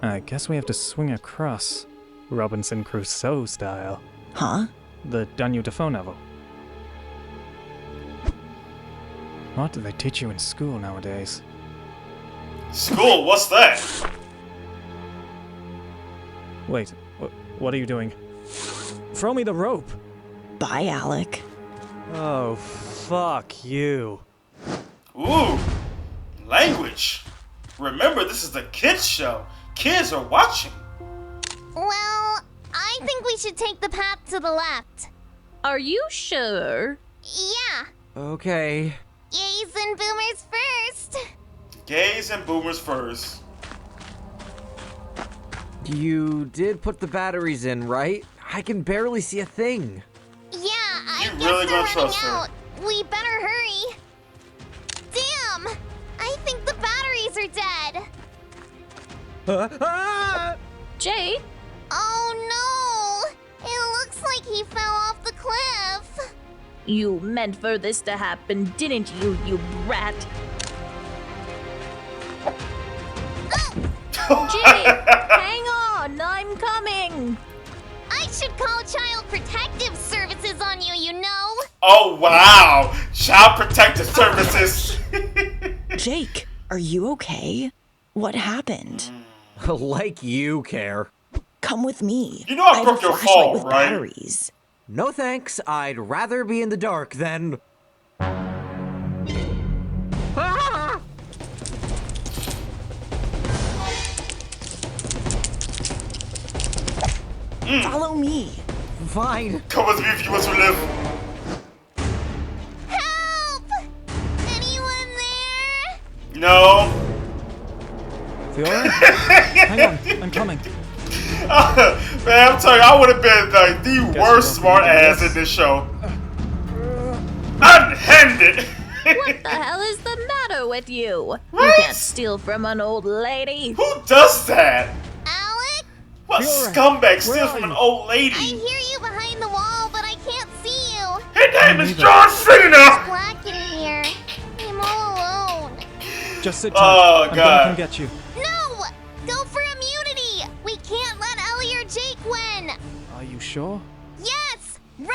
[SPEAKER 7] I guess we have to swing across. Robinson Crusoe style.
[SPEAKER 6] Huh?
[SPEAKER 7] The Daniel Defoe novel. What do they teach you in school nowadays?
[SPEAKER 1] School, what's that?
[SPEAKER 7] Wait, what are you doing? Throw me the rope!
[SPEAKER 6] Bye, Alec.
[SPEAKER 7] Oh, fuck you.
[SPEAKER 1] Ooh, language. Remember, this is the kids show. Kids are watching.
[SPEAKER 5] Well, I think we should take the path to the left.
[SPEAKER 3] Are you sure?
[SPEAKER 5] Yeah.
[SPEAKER 11] Okay.
[SPEAKER 5] Yays and boomers first.
[SPEAKER 1] Gays and boomers first.
[SPEAKER 11] You did put the batteries in, right? I can barely see a thing.
[SPEAKER 5] Yeah, I
[SPEAKER 1] You
[SPEAKER 5] guess
[SPEAKER 1] really
[SPEAKER 5] they're
[SPEAKER 1] gonna trust her?
[SPEAKER 5] running out. We better hurry. Damn! I think the batteries are dead.
[SPEAKER 3] Jay?
[SPEAKER 5] Oh no! It looks like he fell off the cliff.
[SPEAKER 3] You meant for this to happen, didn't you, you brat? Jay, hang on, I'm coming.
[SPEAKER 5] I should call Child Protective Services on you, you know?
[SPEAKER 1] Oh, wow. Child Protective Services.
[SPEAKER 6] Jake, are you okay? What happened?
[SPEAKER 11] Like you care.
[SPEAKER 6] Come with me.
[SPEAKER 1] You know I
[SPEAKER 6] have
[SPEAKER 1] broke
[SPEAKER 6] a
[SPEAKER 1] your
[SPEAKER 6] flashlight
[SPEAKER 1] fall,
[SPEAKER 6] with
[SPEAKER 1] right?
[SPEAKER 6] batteries.
[SPEAKER 11] No thanks. I'd rather be in the dark than... Ah!
[SPEAKER 6] Follow me.
[SPEAKER 11] Fine.
[SPEAKER 1] Come with me if you want to live.
[SPEAKER 5] Help! Anyone there?
[SPEAKER 1] No.
[SPEAKER 7] Fiora? Hang on, I'm coming.
[SPEAKER 1] Man, I'm telling you, I would have been like the worst smart ass in this show. Unhanded.
[SPEAKER 3] What the hell is the matter with you?
[SPEAKER 1] What?
[SPEAKER 3] You can't steal from an old lady.
[SPEAKER 1] Who does that?
[SPEAKER 5] Alec?
[SPEAKER 1] What
[SPEAKER 7] Fiora,
[SPEAKER 1] scumbag steals
[SPEAKER 7] where
[SPEAKER 1] from
[SPEAKER 7] are
[SPEAKER 1] an
[SPEAKER 7] you?
[SPEAKER 1] old
[SPEAKER 5] I
[SPEAKER 1] lady?
[SPEAKER 5] hear you behind the wall, but I can't see you.
[SPEAKER 1] His name is John Cena.
[SPEAKER 5] Black in here. I'm all alone.
[SPEAKER 7] Just sit tight.
[SPEAKER 1] Oh,
[SPEAKER 7] I'm
[SPEAKER 1] God.
[SPEAKER 7] gonna come get you.
[SPEAKER 5] No! Go for immunity! We can't let Ellie or Jake win!
[SPEAKER 7] Are you sure?
[SPEAKER 5] Yes! Run!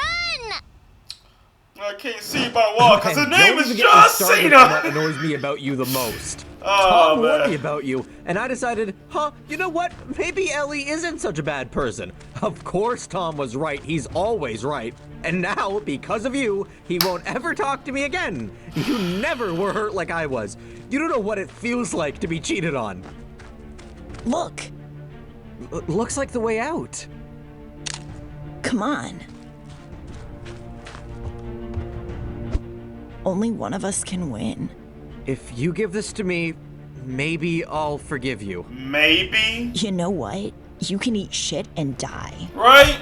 [SPEAKER 1] I can't see by the wall because his
[SPEAKER 11] And
[SPEAKER 1] name
[SPEAKER 11] don't
[SPEAKER 1] is
[SPEAKER 11] even get me
[SPEAKER 1] John
[SPEAKER 11] started on what
[SPEAKER 1] Cena.
[SPEAKER 11] annoys me about you the most.
[SPEAKER 1] Oh,
[SPEAKER 11] Tom warned
[SPEAKER 1] man.
[SPEAKER 11] me about you, and I decided, you know what? Maybe Ellie isn't such a bad person. Of course Tom was right. He's always right. And now, because of you, he won't ever talk to me again. You never were hurt like I was. You don't know what it feels like to be cheated on.
[SPEAKER 6] Look,
[SPEAKER 11] Looks like the way out.
[SPEAKER 6] come on. Only one of us can win.
[SPEAKER 11] If you give this to me, maybe I'll forgive you.
[SPEAKER 1] Maybe.
[SPEAKER 6] You know what? You can eat shit and die.
[SPEAKER 1] Right?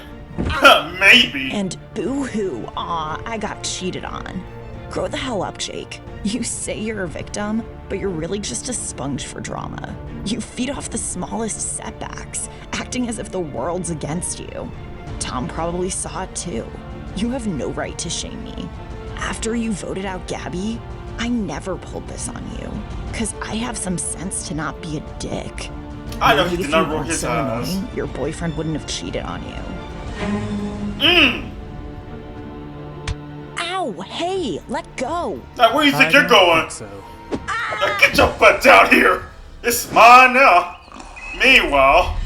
[SPEAKER 1] Maybe.
[SPEAKER 6] And boo-hoo, aw, I got cheated on. Grow the hell up, Jake. You say you're a victim, but you're really just a sponge for drama. You feed off the smallest setbacks, acting as if the world's against you. Tom probably saw it too. You have no right to shame me. After you voted out Gabby, I never pulled this on you, because I have some sense to not be a dick.
[SPEAKER 1] I know he
[SPEAKER 6] Maybe
[SPEAKER 1] did
[SPEAKER 6] if
[SPEAKER 1] not
[SPEAKER 6] you
[SPEAKER 1] roll
[SPEAKER 6] weren't
[SPEAKER 1] his
[SPEAKER 6] so
[SPEAKER 1] eyes.
[SPEAKER 6] annoying, your boyfriend wouldn't have cheated on you. Ow, hey, let go.
[SPEAKER 1] Now, where do you think you're going?
[SPEAKER 7] So.
[SPEAKER 1] Now, get your butt down here. It's mine now. Meanwhile,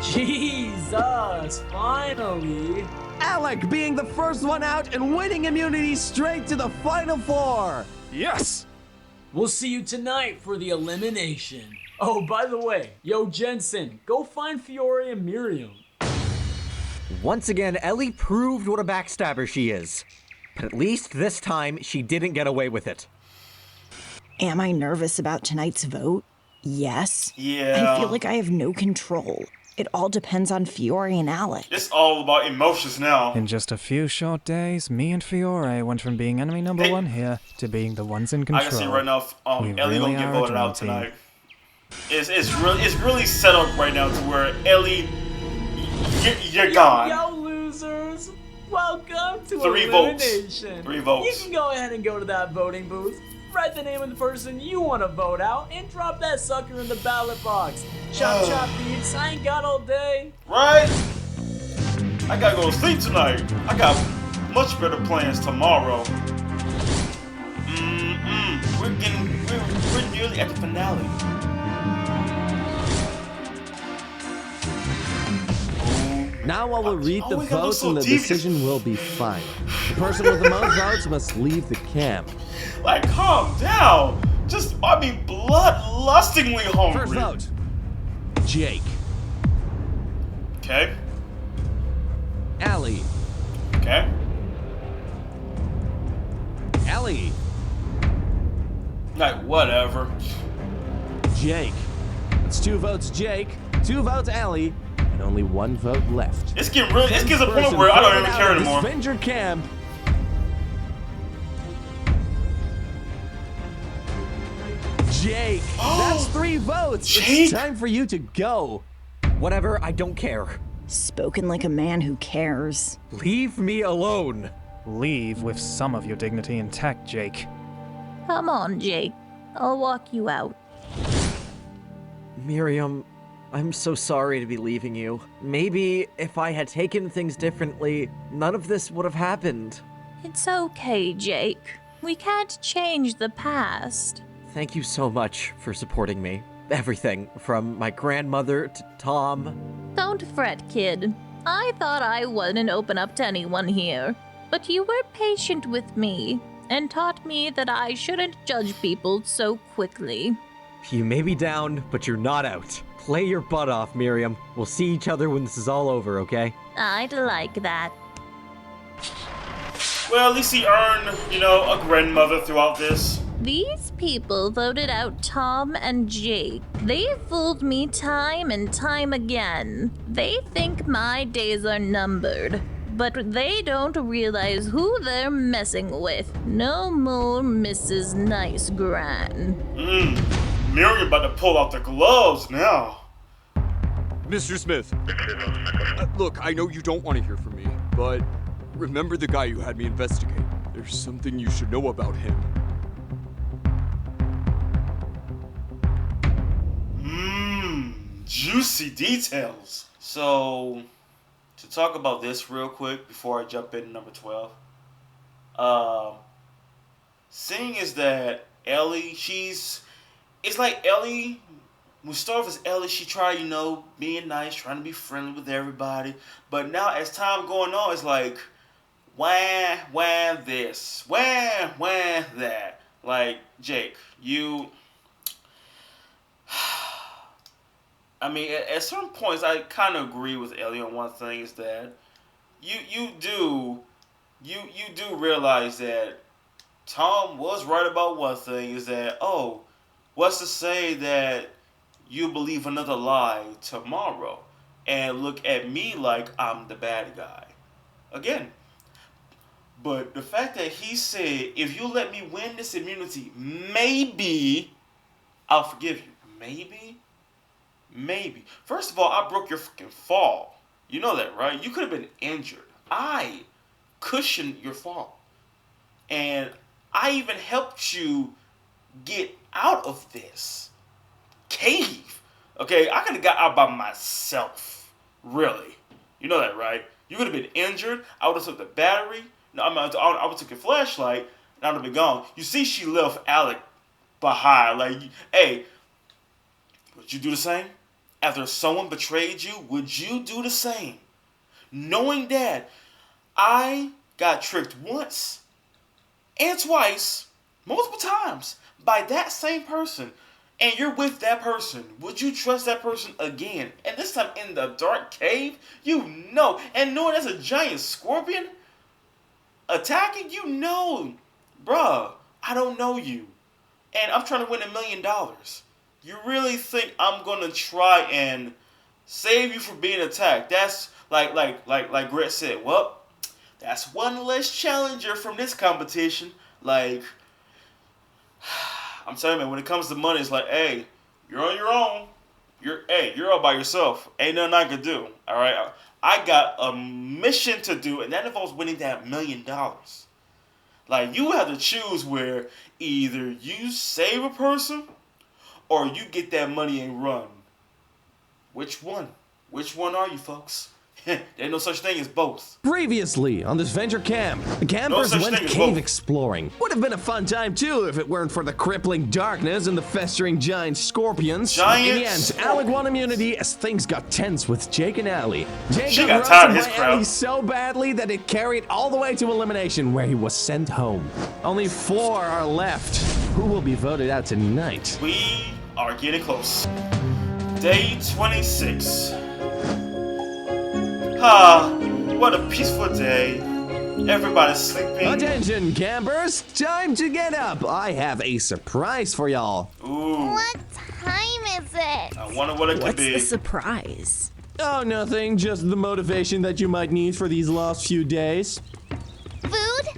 [SPEAKER 12] Jesus, finally.
[SPEAKER 2] Alec being the first one out and winning immunity straight to the Final Four.
[SPEAKER 9] Yes!
[SPEAKER 12] We'll see you tonight for the elimination. Oh, by the way, yo, Jensen, go find Fiore and Miriam.
[SPEAKER 11] Once again, Ellie proved what a backstabber she is. But at least this time, she didn't get away with it.
[SPEAKER 6] Am I nervous about tonight's vote? Yes.
[SPEAKER 1] Yeah.
[SPEAKER 6] I feel like I have no control. It all depends on Fiore and Alec.
[SPEAKER 1] it's all about emotions now.
[SPEAKER 7] In just a few short days, me and Fiore went from being enemy number one here to being the ones in control.
[SPEAKER 1] I can see right now,
[SPEAKER 7] We
[SPEAKER 1] Ellie
[SPEAKER 7] really
[SPEAKER 1] gonna get
[SPEAKER 7] are a
[SPEAKER 1] voted
[SPEAKER 7] dream
[SPEAKER 1] out
[SPEAKER 7] team.
[SPEAKER 1] tonight. It's really set up right now to where Ellie, you're gone.
[SPEAKER 12] Yo, losers. Welcome to
[SPEAKER 1] 3 votes.
[SPEAKER 12] elimination.
[SPEAKER 1] 3 votes.
[SPEAKER 12] You can go ahead and go to that voting booth, write the name of the person you want to vote out, and drop that sucker in the ballot box. Chop chop beats, I ain't got all day.
[SPEAKER 1] Right? I gotta go to sleep tonight. I got much better plans tomorrow. We're nearly at the finale.
[SPEAKER 2] Now I will read the
[SPEAKER 1] we gotta look
[SPEAKER 2] votes
[SPEAKER 1] so
[SPEAKER 2] and the
[SPEAKER 1] devious.
[SPEAKER 2] decision will be final. The person with the most votes must leave the camp.
[SPEAKER 1] Like, calm down. Just, bloodlustingly hungry.
[SPEAKER 2] First vote, Jake.
[SPEAKER 1] Okay.
[SPEAKER 2] Allie.
[SPEAKER 1] Okay.
[SPEAKER 2] Allie.
[SPEAKER 1] Like, whatever.
[SPEAKER 2] Jake. It's 2 votes Jake, 2 votes Allie, and only 1 vote left.
[SPEAKER 1] It's getting to the point where I don't even care anymore.
[SPEAKER 2] Disventure camp. Jake, that's 3 votes.
[SPEAKER 1] Jake?
[SPEAKER 2] It's time for you to go.
[SPEAKER 11] Whatever, I don't care.
[SPEAKER 6] Spoken like a man who cares.
[SPEAKER 11] Leave me alone.
[SPEAKER 7] Leave with some of your dignity intact, Jake.
[SPEAKER 3] Come on, Jake. I'll walk you out.
[SPEAKER 11] Miriam, I'm so sorry to be leaving you. Maybe if I had taken things differently, none of this would have happened.
[SPEAKER 3] It's okay, Jake. We can't change the past.
[SPEAKER 11] Thank you so much for supporting me. Everything, from my grandmother to Tom.
[SPEAKER 3] Don't fret, kid. I thought I wouldn't open up to anyone here, but you were patient with me and taught me that I shouldn't judge people so quickly.
[SPEAKER 11] You may be down, but you're not out. Play your butt off, Miriam. We'll see each other when this is all over, okay?
[SPEAKER 3] I'd like that.
[SPEAKER 1] Well, at least he earned, a grandmother throughout this.
[SPEAKER 3] These people voted out Tom and Jake. They fooled me time and time again. They think my days are numbered, but they don't realize who they're messing with. No more Mrs. Nice Gran.
[SPEAKER 1] Miriam about to pull out the gloves now.
[SPEAKER 4] Mr. Smith, look, I know you don't want to hear from me, but remember the guy you had me investigate. There's something you should know about him.
[SPEAKER 1] Juicy details. So, to talk about this real quick before I jump in number 12. Seeing is that Ellie, it's like Ellie, we start off as Ellie, she tried, being nice, trying to be friendly with everybody. But now as time going on, it's like, wah this, wah that. Like, Jake, you... I mean, at certain points, I kind of agree with Ellie on one thing, is that you do realize that Tom was right about one thing, is that, what's to say that you believe another lie tomorrow and look at me like I'm the bad guy? Again. But the fact that he said, if you let me win this immunity, maybe I'll forgive you. Maybe? Maybe. First of all, I broke your freaking fall. You know that, right? You could have been injured. I cushioned your fall. And I even helped you get out of this cave. Okay, I could have got out by myself. Really. You know that, right? You would have been injured. I would have took the battery. No, I would have took your flashlight, and I would have been gone. You see, she left Alec behind. Like, hey, would you do the same? After someone betrayed you, would you do the same? Knowing that I got tricked once and twice, multiple times, by that same person, and you're with that person, would you trust that person again? And this time in the dark cave, you know, and knowing there's a giant scorpion attacking, you know, bruh, I don't know you, and I'm trying to win $1 million. You really think I'm gonna try and save you from being attacked? That's like Gret said. Well, that's one less challenger from this competition. Like, I'm telling you, man, when it comes to money, it's like, hey, you're on your own. You're all by yourself. Ain't nothing I can do. All right, I got a mission to do, and that involves winning that $1 million. Like, you have to choose where either you save a person or you get that money and run. Which one? Which one are you, folks? There's no such thing as both.
[SPEAKER 2] Previously on Disventure Camp, the campers went cave exploring. Would have been a fun time too if it weren't for the crippling darkness and the festering giant scorpions. In the end, Alec won immunity as things got tense with Jake and Allie. Jake got tired of his crowd. Allie so badly that it carried all the way to elimination, where he was sent home. Only 4 are left. Who will be voted out tonight?
[SPEAKER 1] We are getting close. Day 26. Ah, what a peaceful day. Everybody's sleeping.
[SPEAKER 2] Attention, campers. Time to get up. I have a surprise for y'all.
[SPEAKER 1] Ooh.
[SPEAKER 5] What time is it?
[SPEAKER 1] I wonder what it could be.
[SPEAKER 6] What's the surprise?
[SPEAKER 2] Oh, nothing. Just the motivation that you might need for these last few days.
[SPEAKER 5] Food?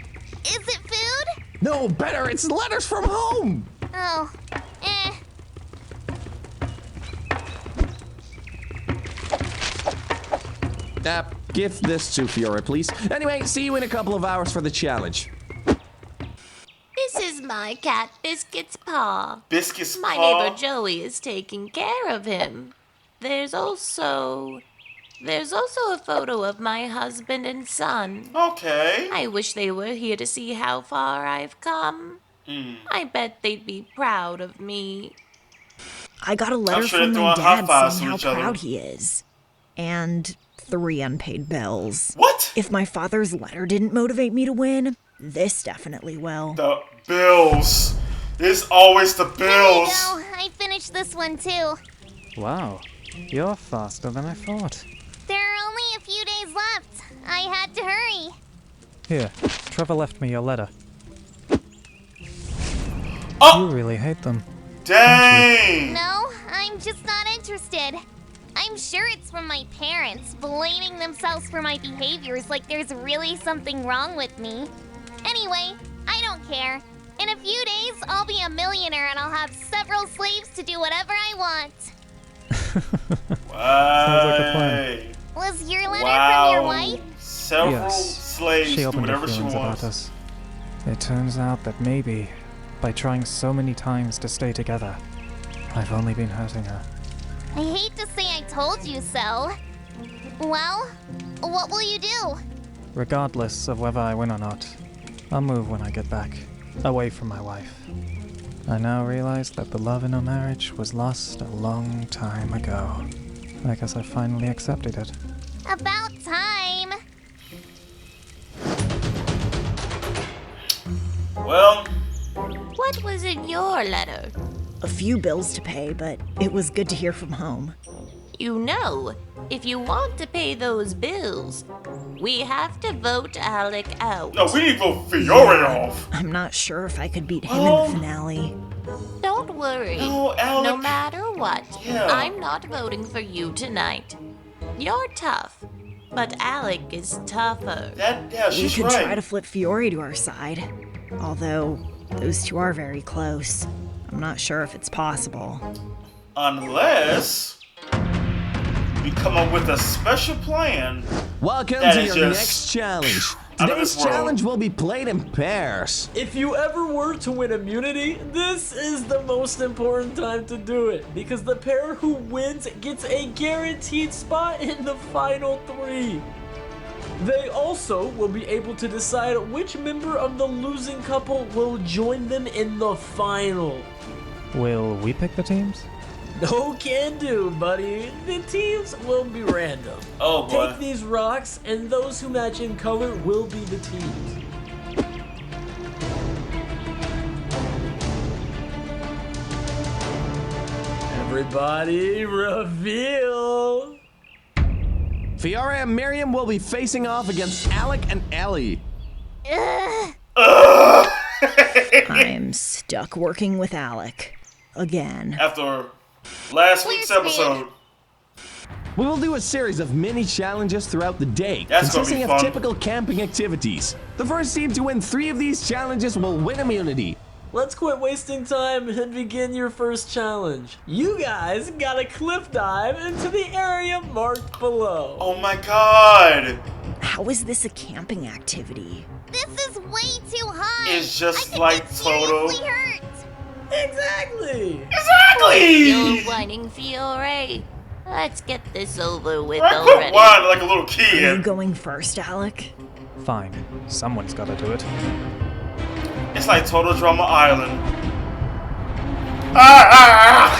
[SPEAKER 5] Is it food?
[SPEAKER 2] No, better. It's letters from home.
[SPEAKER 5] Oh,
[SPEAKER 2] Give this to Fiora, please. Anyway, see you in a couple of hours for the challenge.
[SPEAKER 3] This is my cat, Biscuit's paw.
[SPEAKER 1] Biscuit's
[SPEAKER 3] My
[SPEAKER 1] paw?
[SPEAKER 3] neighbor Joey is taking care of him. There's also a photo of my husband and son.
[SPEAKER 1] Okay.
[SPEAKER 3] I wish they were here to see how far I've come. I bet they'd be proud of me.
[SPEAKER 6] I got a letter from my dad saying how proud he is. And 3 unpaid bills.
[SPEAKER 1] What?
[SPEAKER 6] If my father's letter didn't motivate me to win, this definitely will.
[SPEAKER 1] The bills. It's always the bills.
[SPEAKER 5] There you go. I finished this one too.
[SPEAKER 7] Wow, you're faster than I thought.
[SPEAKER 5] There are only a few days left. I had to hurry.
[SPEAKER 7] Here, Trevor left me your letter.
[SPEAKER 1] Oh!
[SPEAKER 7] You really hate them.
[SPEAKER 1] Dang!
[SPEAKER 5] No, I'm just not interested. I'm sure it's from my parents, blaming themselves for my behaviors like there's really something wrong with me. Anyway, I don't care. In a few days, I'll be a millionaire and I'll have several slaves to do whatever I want.
[SPEAKER 7] Sounds like a plan.
[SPEAKER 5] Was your letter from your wife?
[SPEAKER 1] Several slaves
[SPEAKER 7] She
[SPEAKER 1] do
[SPEAKER 7] opened her
[SPEAKER 1] whatever she
[SPEAKER 7] feelings
[SPEAKER 1] wants.
[SPEAKER 7] about us. It turns out that maybe, by trying so many times to stay together, I've only been hurting her.
[SPEAKER 5] I hate to say I told you so. Well, what will you do?
[SPEAKER 7] Regardless of whether I win or not, I'll move when I get back, away from my wife. I now realize that the love in our marriage was lost a long time ago. I guess I finally accepted it.
[SPEAKER 5] About time.
[SPEAKER 1] Well,
[SPEAKER 3] What was in your letter?
[SPEAKER 6] A few bills to pay, but it was good to hear from home.
[SPEAKER 3] You know, if you want to pay those bills, we have to vote Alec out.
[SPEAKER 1] no, we need to vote Fiore off.
[SPEAKER 6] I'm not sure if I could beat him in the finale.
[SPEAKER 3] Don't worry.
[SPEAKER 1] No, Alec.
[SPEAKER 3] No matter what,
[SPEAKER 1] Yeah.
[SPEAKER 3] I'm not voting for you tonight. You're tough. But Alec is tougher.
[SPEAKER 1] Yeah,
[SPEAKER 6] We
[SPEAKER 1] she's
[SPEAKER 6] could
[SPEAKER 1] right.
[SPEAKER 6] try to flip Fiore to our side. Although, those two are very close. I'm not sure if it's possible.
[SPEAKER 1] Unless we come up with a special plan.
[SPEAKER 2] Welcome
[SPEAKER 1] That
[SPEAKER 2] to
[SPEAKER 1] is
[SPEAKER 2] your
[SPEAKER 1] just
[SPEAKER 2] next challenge.
[SPEAKER 1] out of
[SPEAKER 2] Today's
[SPEAKER 1] this world.
[SPEAKER 2] challenge will be played in pairs.
[SPEAKER 12] If you ever were to win immunity, this is the most important time to do it, because the pair who wins gets a guaranteed spot in the final 3. They also will be able to decide which member of the losing couple will join them in the final.
[SPEAKER 7] Will we pick the teams?
[SPEAKER 12] No can do, buddy. The teams will be random.
[SPEAKER 1] Oh boy.
[SPEAKER 12] Take these rocks, and those who match in color will be the teams. Everybody, reveal!
[SPEAKER 2] Fiore and Miriam will be facing off against Alec and Ellie.
[SPEAKER 6] I'm stuck working with Alec. Again.
[SPEAKER 1] After last week's episode.
[SPEAKER 2] We will do a series of mini challenges throughout the day,
[SPEAKER 1] That's gonna
[SPEAKER 2] consisting
[SPEAKER 1] be
[SPEAKER 2] of
[SPEAKER 1] fun.
[SPEAKER 2] typical camping activities. The first team to win 3 of these challenges will win immunity.
[SPEAKER 12] Let's quit wasting time and begin your first challenge. You guys gotta cliff dive into the area marked below.
[SPEAKER 1] Oh my god.
[SPEAKER 6] How is this a camping activity?
[SPEAKER 5] This is way too high.
[SPEAKER 1] It's just
[SPEAKER 5] I could
[SPEAKER 1] like
[SPEAKER 5] get
[SPEAKER 1] total.
[SPEAKER 5] seriously hurt.
[SPEAKER 12] Exactly!
[SPEAKER 1] Exactly!
[SPEAKER 3] You're whining, Fiore. Let's get this over with
[SPEAKER 1] I quit
[SPEAKER 3] already.
[SPEAKER 1] whining like a little
[SPEAKER 6] Are you
[SPEAKER 1] kid.
[SPEAKER 6] going first, Alec?
[SPEAKER 7] Fine. Someone's gotta do it.
[SPEAKER 1] It's like Total Drama Island. Ah!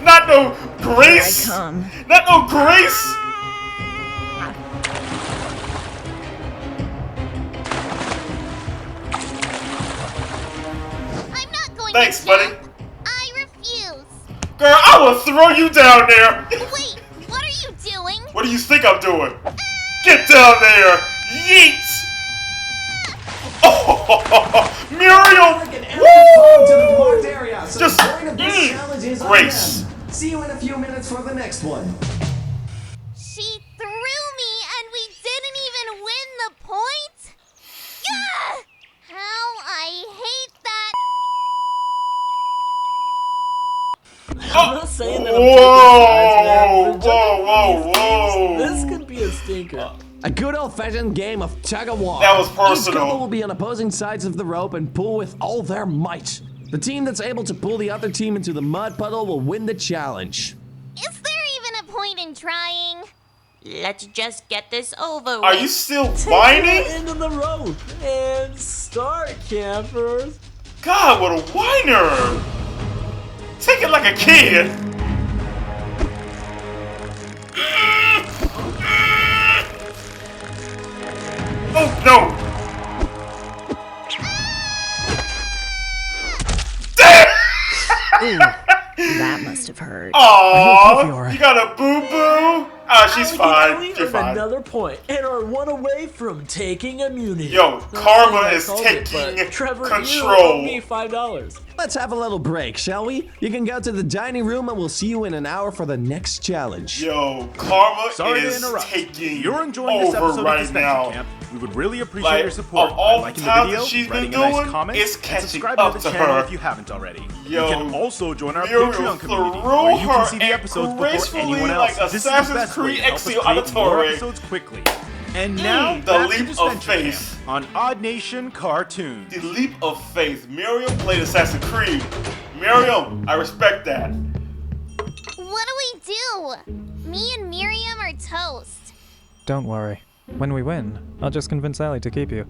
[SPEAKER 1] Not no grace!
[SPEAKER 6] Here I come.
[SPEAKER 1] Not no grace!
[SPEAKER 5] I'm not going
[SPEAKER 1] Thanks,
[SPEAKER 5] to
[SPEAKER 1] buddy.
[SPEAKER 5] jump. I refuse.
[SPEAKER 1] Girl, I will throw you down there!
[SPEAKER 5] Wait, what are you doing?
[SPEAKER 1] What do you think I'm doing? Get down there! Yeet! Oh, Muriel! Woo! Just grace.
[SPEAKER 2] See you in a few minutes for the next one.
[SPEAKER 5] She threw me and we didn't even win the point? Gah! How I hate that.
[SPEAKER 12] I'm not saying that I'm
[SPEAKER 1] Whoa!
[SPEAKER 12] taking sides, man, but
[SPEAKER 1] Whoa!
[SPEAKER 12] this could be a stinker.
[SPEAKER 2] A good old-fashioned game of tug-of-war.
[SPEAKER 1] That was
[SPEAKER 2] Each
[SPEAKER 1] personal.
[SPEAKER 2] couple will be on opposing sides of the rope and pull with all their might. The team that's able to pull the other team into the mud puddle will win the challenge.
[SPEAKER 5] Is there even a point in trying?
[SPEAKER 3] Let's just get this over with.
[SPEAKER 1] Are you still
[SPEAKER 12] Take
[SPEAKER 1] whining?
[SPEAKER 12] the end of the rope and start, campers.
[SPEAKER 1] God, what a whiner! Take it like a kid. Oh no!
[SPEAKER 6] That must have hurt.
[SPEAKER 1] Aww, you got a boo boo? Ah, she's
[SPEAKER 12] Alec and
[SPEAKER 1] fine.
[SPEAKER 12] Ellie
[SPEAKER 1] You're
[SPEAKER 12] earn
[SPEAKER 1] fine.
[SPEAKER 12] another point and are one away from taking immunity.
[SPEAKER 1] Yo,
[SPEAKER 12] Not
[SPEAKER 1] karma
[SPEAKER 12] saying I
[SPEAKER 1] is
[SPEAKER 12] called it, but
[SPEAKER 1] taking
[SPEAKER 12] Trevor,
[SPEAKER 1] control.
[SPEAKER 12] You owe me $5.
[SPEAKER 2] Let's have a little break, shall we? You can go to the dining room and we'll see you in an hour for the next challenge.
[SPEAKER 1] Yo, karma
[SPEAKER 13] Sorry to
[SPEAKER 1] is
[SPEAKER 13] interrupt.
[SPEAKER 1] taking
[SPEAKER 13] If you're enjoying this
[SPEAKER 1] over
[SPEAKER 13] episode
[SPEAKER 1] right
[SPEAKER 13] of Disventure
[SPEAKER 1] now.
[SPEAKER 13] Camp, we would really appreciate
[SPEAKER 1] Like,
[SPEAKER 13] your support
[SPEAKER 1] of all
[SPEAKER 13] by liking
[SPEAKER 1] the
[SPEAKER 13] the
[SPEAKER 1] times
[SPEAKER 13] video,
[SPEAKER 1] that she's been
[SPEAKER 13] writing a nice
[SPEAKER 1] doing,
[SPEAKER 13] comment,
[SPEAKER 1] it's
[SPEAKER 13] and
[SPEAKER 1] catching
[SPEAKER 13] subscribing
[SPEAKER 1] up
[SPEAKER 13] to the
[SPEAKER 1] to
[SPEAKER 13] channel
[SPEAKER 1] her.
[SPEAKER 13] if you haven't already.
[SPEAKER 1] Yo,
[SPEAKER 13] you can also join our
[SPEAKER 1] Muriel
[SPEAKER 13] Patreon
[SPEAKER 1] threw
[SPEAKER 13] community, where you can see the
[SPEAKER 1] her
[SPEAKER 13] episodes
[SPEAKER 1] and
[SPEAKER 13] before
[SPEAKER 1] gracefully
[SPEAKER 13] anyone
[SPEAKER 1] like
[SPEAKER 13] else. This is the
[SPEAKER 1] Assassin's
[SPEAKER 13] best way
[SPEAKER 1] Creed
[SPEAKER 13] to help us
[SPEAKER 1] Exio
[SPEAKER 13] create more
[SPEAKER 1] Auditore.
[SPEAKER 13] episodes quickly. And now,
[SPEAKER 1] the
[SPEAKER 13] back to
[SPEAKER 1] leap of
[SPEAKER 13] Disventure
[SPEAKER 1] faith.
[SPEAKER 13] Camp on Odd Nation Cartoons.
[SPEAKER 1] The leap of faith. Miriam played Assassin's Creed. Miriam, I respect that.
[SPEAKER 5] What do we do? Me and Miriam are toast.
[SPEAKER 7] Don't worry. When we win, I'll just convince Ellie to keep you.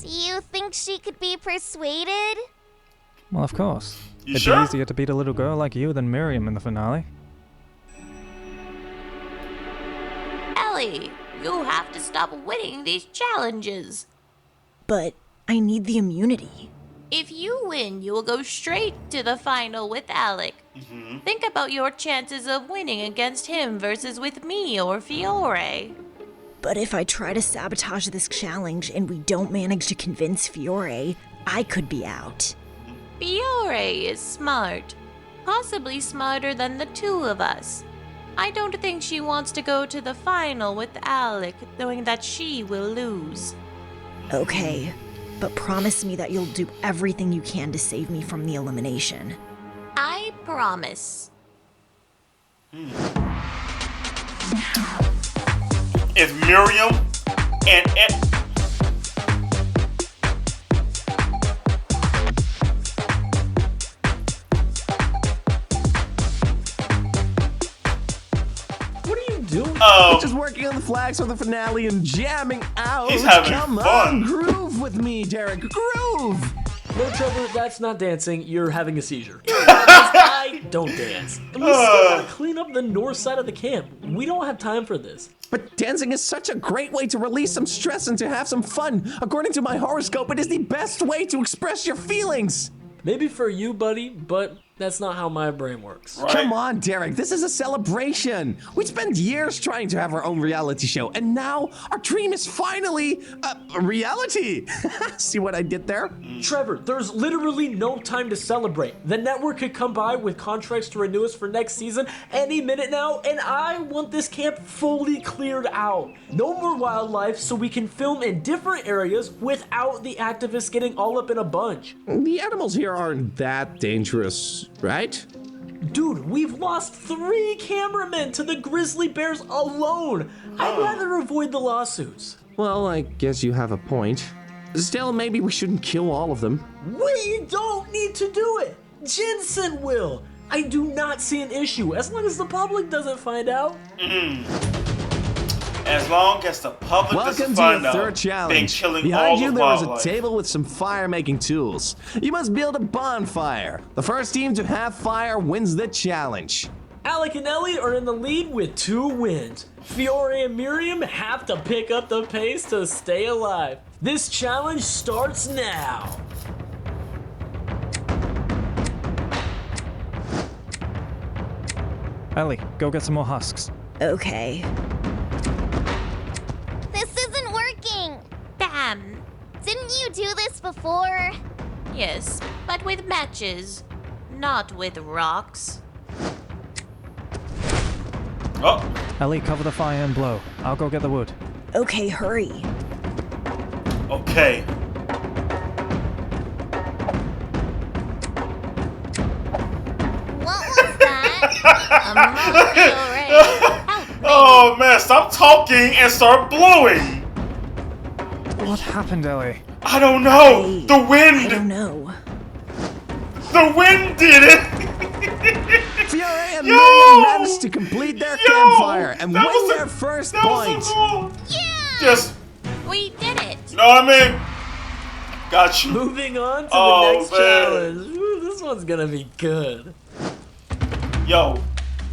[SPEAKER 5] Do you think she could be persuaded?
[SPEAKER 7] Well, of course.
[SPEAKER 1] You
[SPEAKER 7] It'd
[SPEAKER 1] sure?
[SPEAKER 7] be easier to beat a little girl like you than Miriam in the finale.
[SPEAKER 3] Ellie, you have to stop winning these challenges.
[SPEAKER 6] But I need the immunity.
[SPEAKER 3] If you win, you will go straight to the final with Alec. Think about your chances of winning against him versus with me or Fiore.
[SPEAKER 6] But if I try to sabotage this challenge and we don't manage to convince Fiore, I could be out.
[SPEAKER 3] Fiore is smart. Possibly smarter than the two of us. I don't think she wants to go to the final with Alec, knowing that she will lose.
[SPEAKER 6] Okay, but promise me that you'll do everything you can to save me from the elimination.
[SPEAKER 3] I promise.
[SPEAKER 1] If Miriam and
[SPEAKER 12] What are you doing?
[SPEAKER 2] We're just working on the flags for the finale and jamming out.
[SPEAKER 1] He's having
[SPEAKER 2] Come
[SPEAKER 1] fun.
[SPEAKER 2] on, groove with me, Derek. Groove.
[SPEAKER 12] No, Trevor, that's not dancing. You're having a seizure. I don't dance. And we still gotta clean up the north side of the camp. We don't have time for this.
[SPEAKER 2] But dancing is such a great way to release some stress and to have some fun. According to my horoscope, it is the best way to express your feelings.
[SPEAKER 12] Maybe for you, buddy, but that's not how my brain works.
[SPEAKER 1] Right.
[SPEAKER 2] Come on, Derek, this is a celebration. We spent years trying to have our own reality show, and now our dream is finally a reality. See what I did there?
[SPEAKER 12] Trevor, there's literally no time to celebrate. The network could come by with contracts to renew us for next season any minute now, and I want this camp fully cleared out. No more wildlife so we can film in different areas without the activists getting all up in a bunch.
[SPEAKER 2] The animals here aren't that dangerous, right?
[SPEAKER 12] Dude, we've lost 3 cameramen to the grizzly bears alone. I'd rather avoid the lawsuits.
[SPEAKER 2] Well, I guess you have a point. Still, maybe we shouldn't kill all of them.
[SPEAKER 12] We don't need to do it. Jensen will. I do not see an issue as long as the public doesn't find out.
[SPEAKER 1] as long as the public
[SPEAKER 2] Welcome
[SPEAKER 1] doesn't
[SPEAKER 2] to
[SPEAKER 1] find
[SPEAKER 2] your
[SPEAKER 1] out,
[SPEAKER 2] third challenge.
[SPEAKER 1] killing
[SPEAKER 2] Behind
[SPEAKER 1] all
[SPEAKER 2] you
[SPEAKER 1] the
[SPEAKER 2] there is a
[SPEAKER 1] wildlife.
[SPEAKER 2] table with some fire-making tools. You must build a bonfire. The first team to have fire wins the challenge.
[SPEAKER 12] Alec and Ellie are in the lead with 2 wins. Fiore and Miriam have to pick up the pace to stay alive. This challenge starts now.
[SPEAKER 7] Ellie, go get some more husks.
[SPEAKER 6] Okay.
[SPEAKER 5] This isn't working.
[SPEAKER 3] Damn.
[SPEAKER 5] Didn't you do this before?
[SPEAKER 3] Yes, but with matches, not with rocks.
[SPEAKER 1] Oh,
[SPEAKER 7] Ellie, cover the fire and blow. I'll go get the wood.
[SPEAKER 6] Okay, hurry.
[SPEAKER 1] okay.
[SPEAKER 5] What was that?
[SPEAKER 1] Oh man, stop talking and start blowing.
[SPEAKER 7] What happened, Ellie?
[SPEAKER 1] I don't know. The
[SPEAKER 6] I
[SPEAKER 1] wind.
[SPEAKER 6] don't know.
[SPEAKER 1] The wind did it.
[SPEAKER 2] Fiore and
[SPEAKER 1] Yo!
[SPEAKER 2] Miriam managed to complete their
[SPEAKER 1] Yo!
[SPEAKER 2] campfire and
[SPEAKER 1] That
[SPEAKER 2] win
[SPEAKER 1] was a-
[SPEAKER 2] their first
[SPEAKER 1] That was
[SPEAKER 2] point.
[SPEAKER 1] so cool.
[SPEAKER 5] Yeah!
[SPEAKER 1] Just,
[SPEAKER 3] We did it.
[SPEAKER 1] you know what I mean? Got you.
[SPEAKER 12] Moving on to
[SPEAKER 1] Oh,
[SPEAKER 12] the next
[SPEAKER 1] man.
[SPEAKER 12] challenge. Ooh, this one's gonna be good.
[SPEAKER 1] Yo,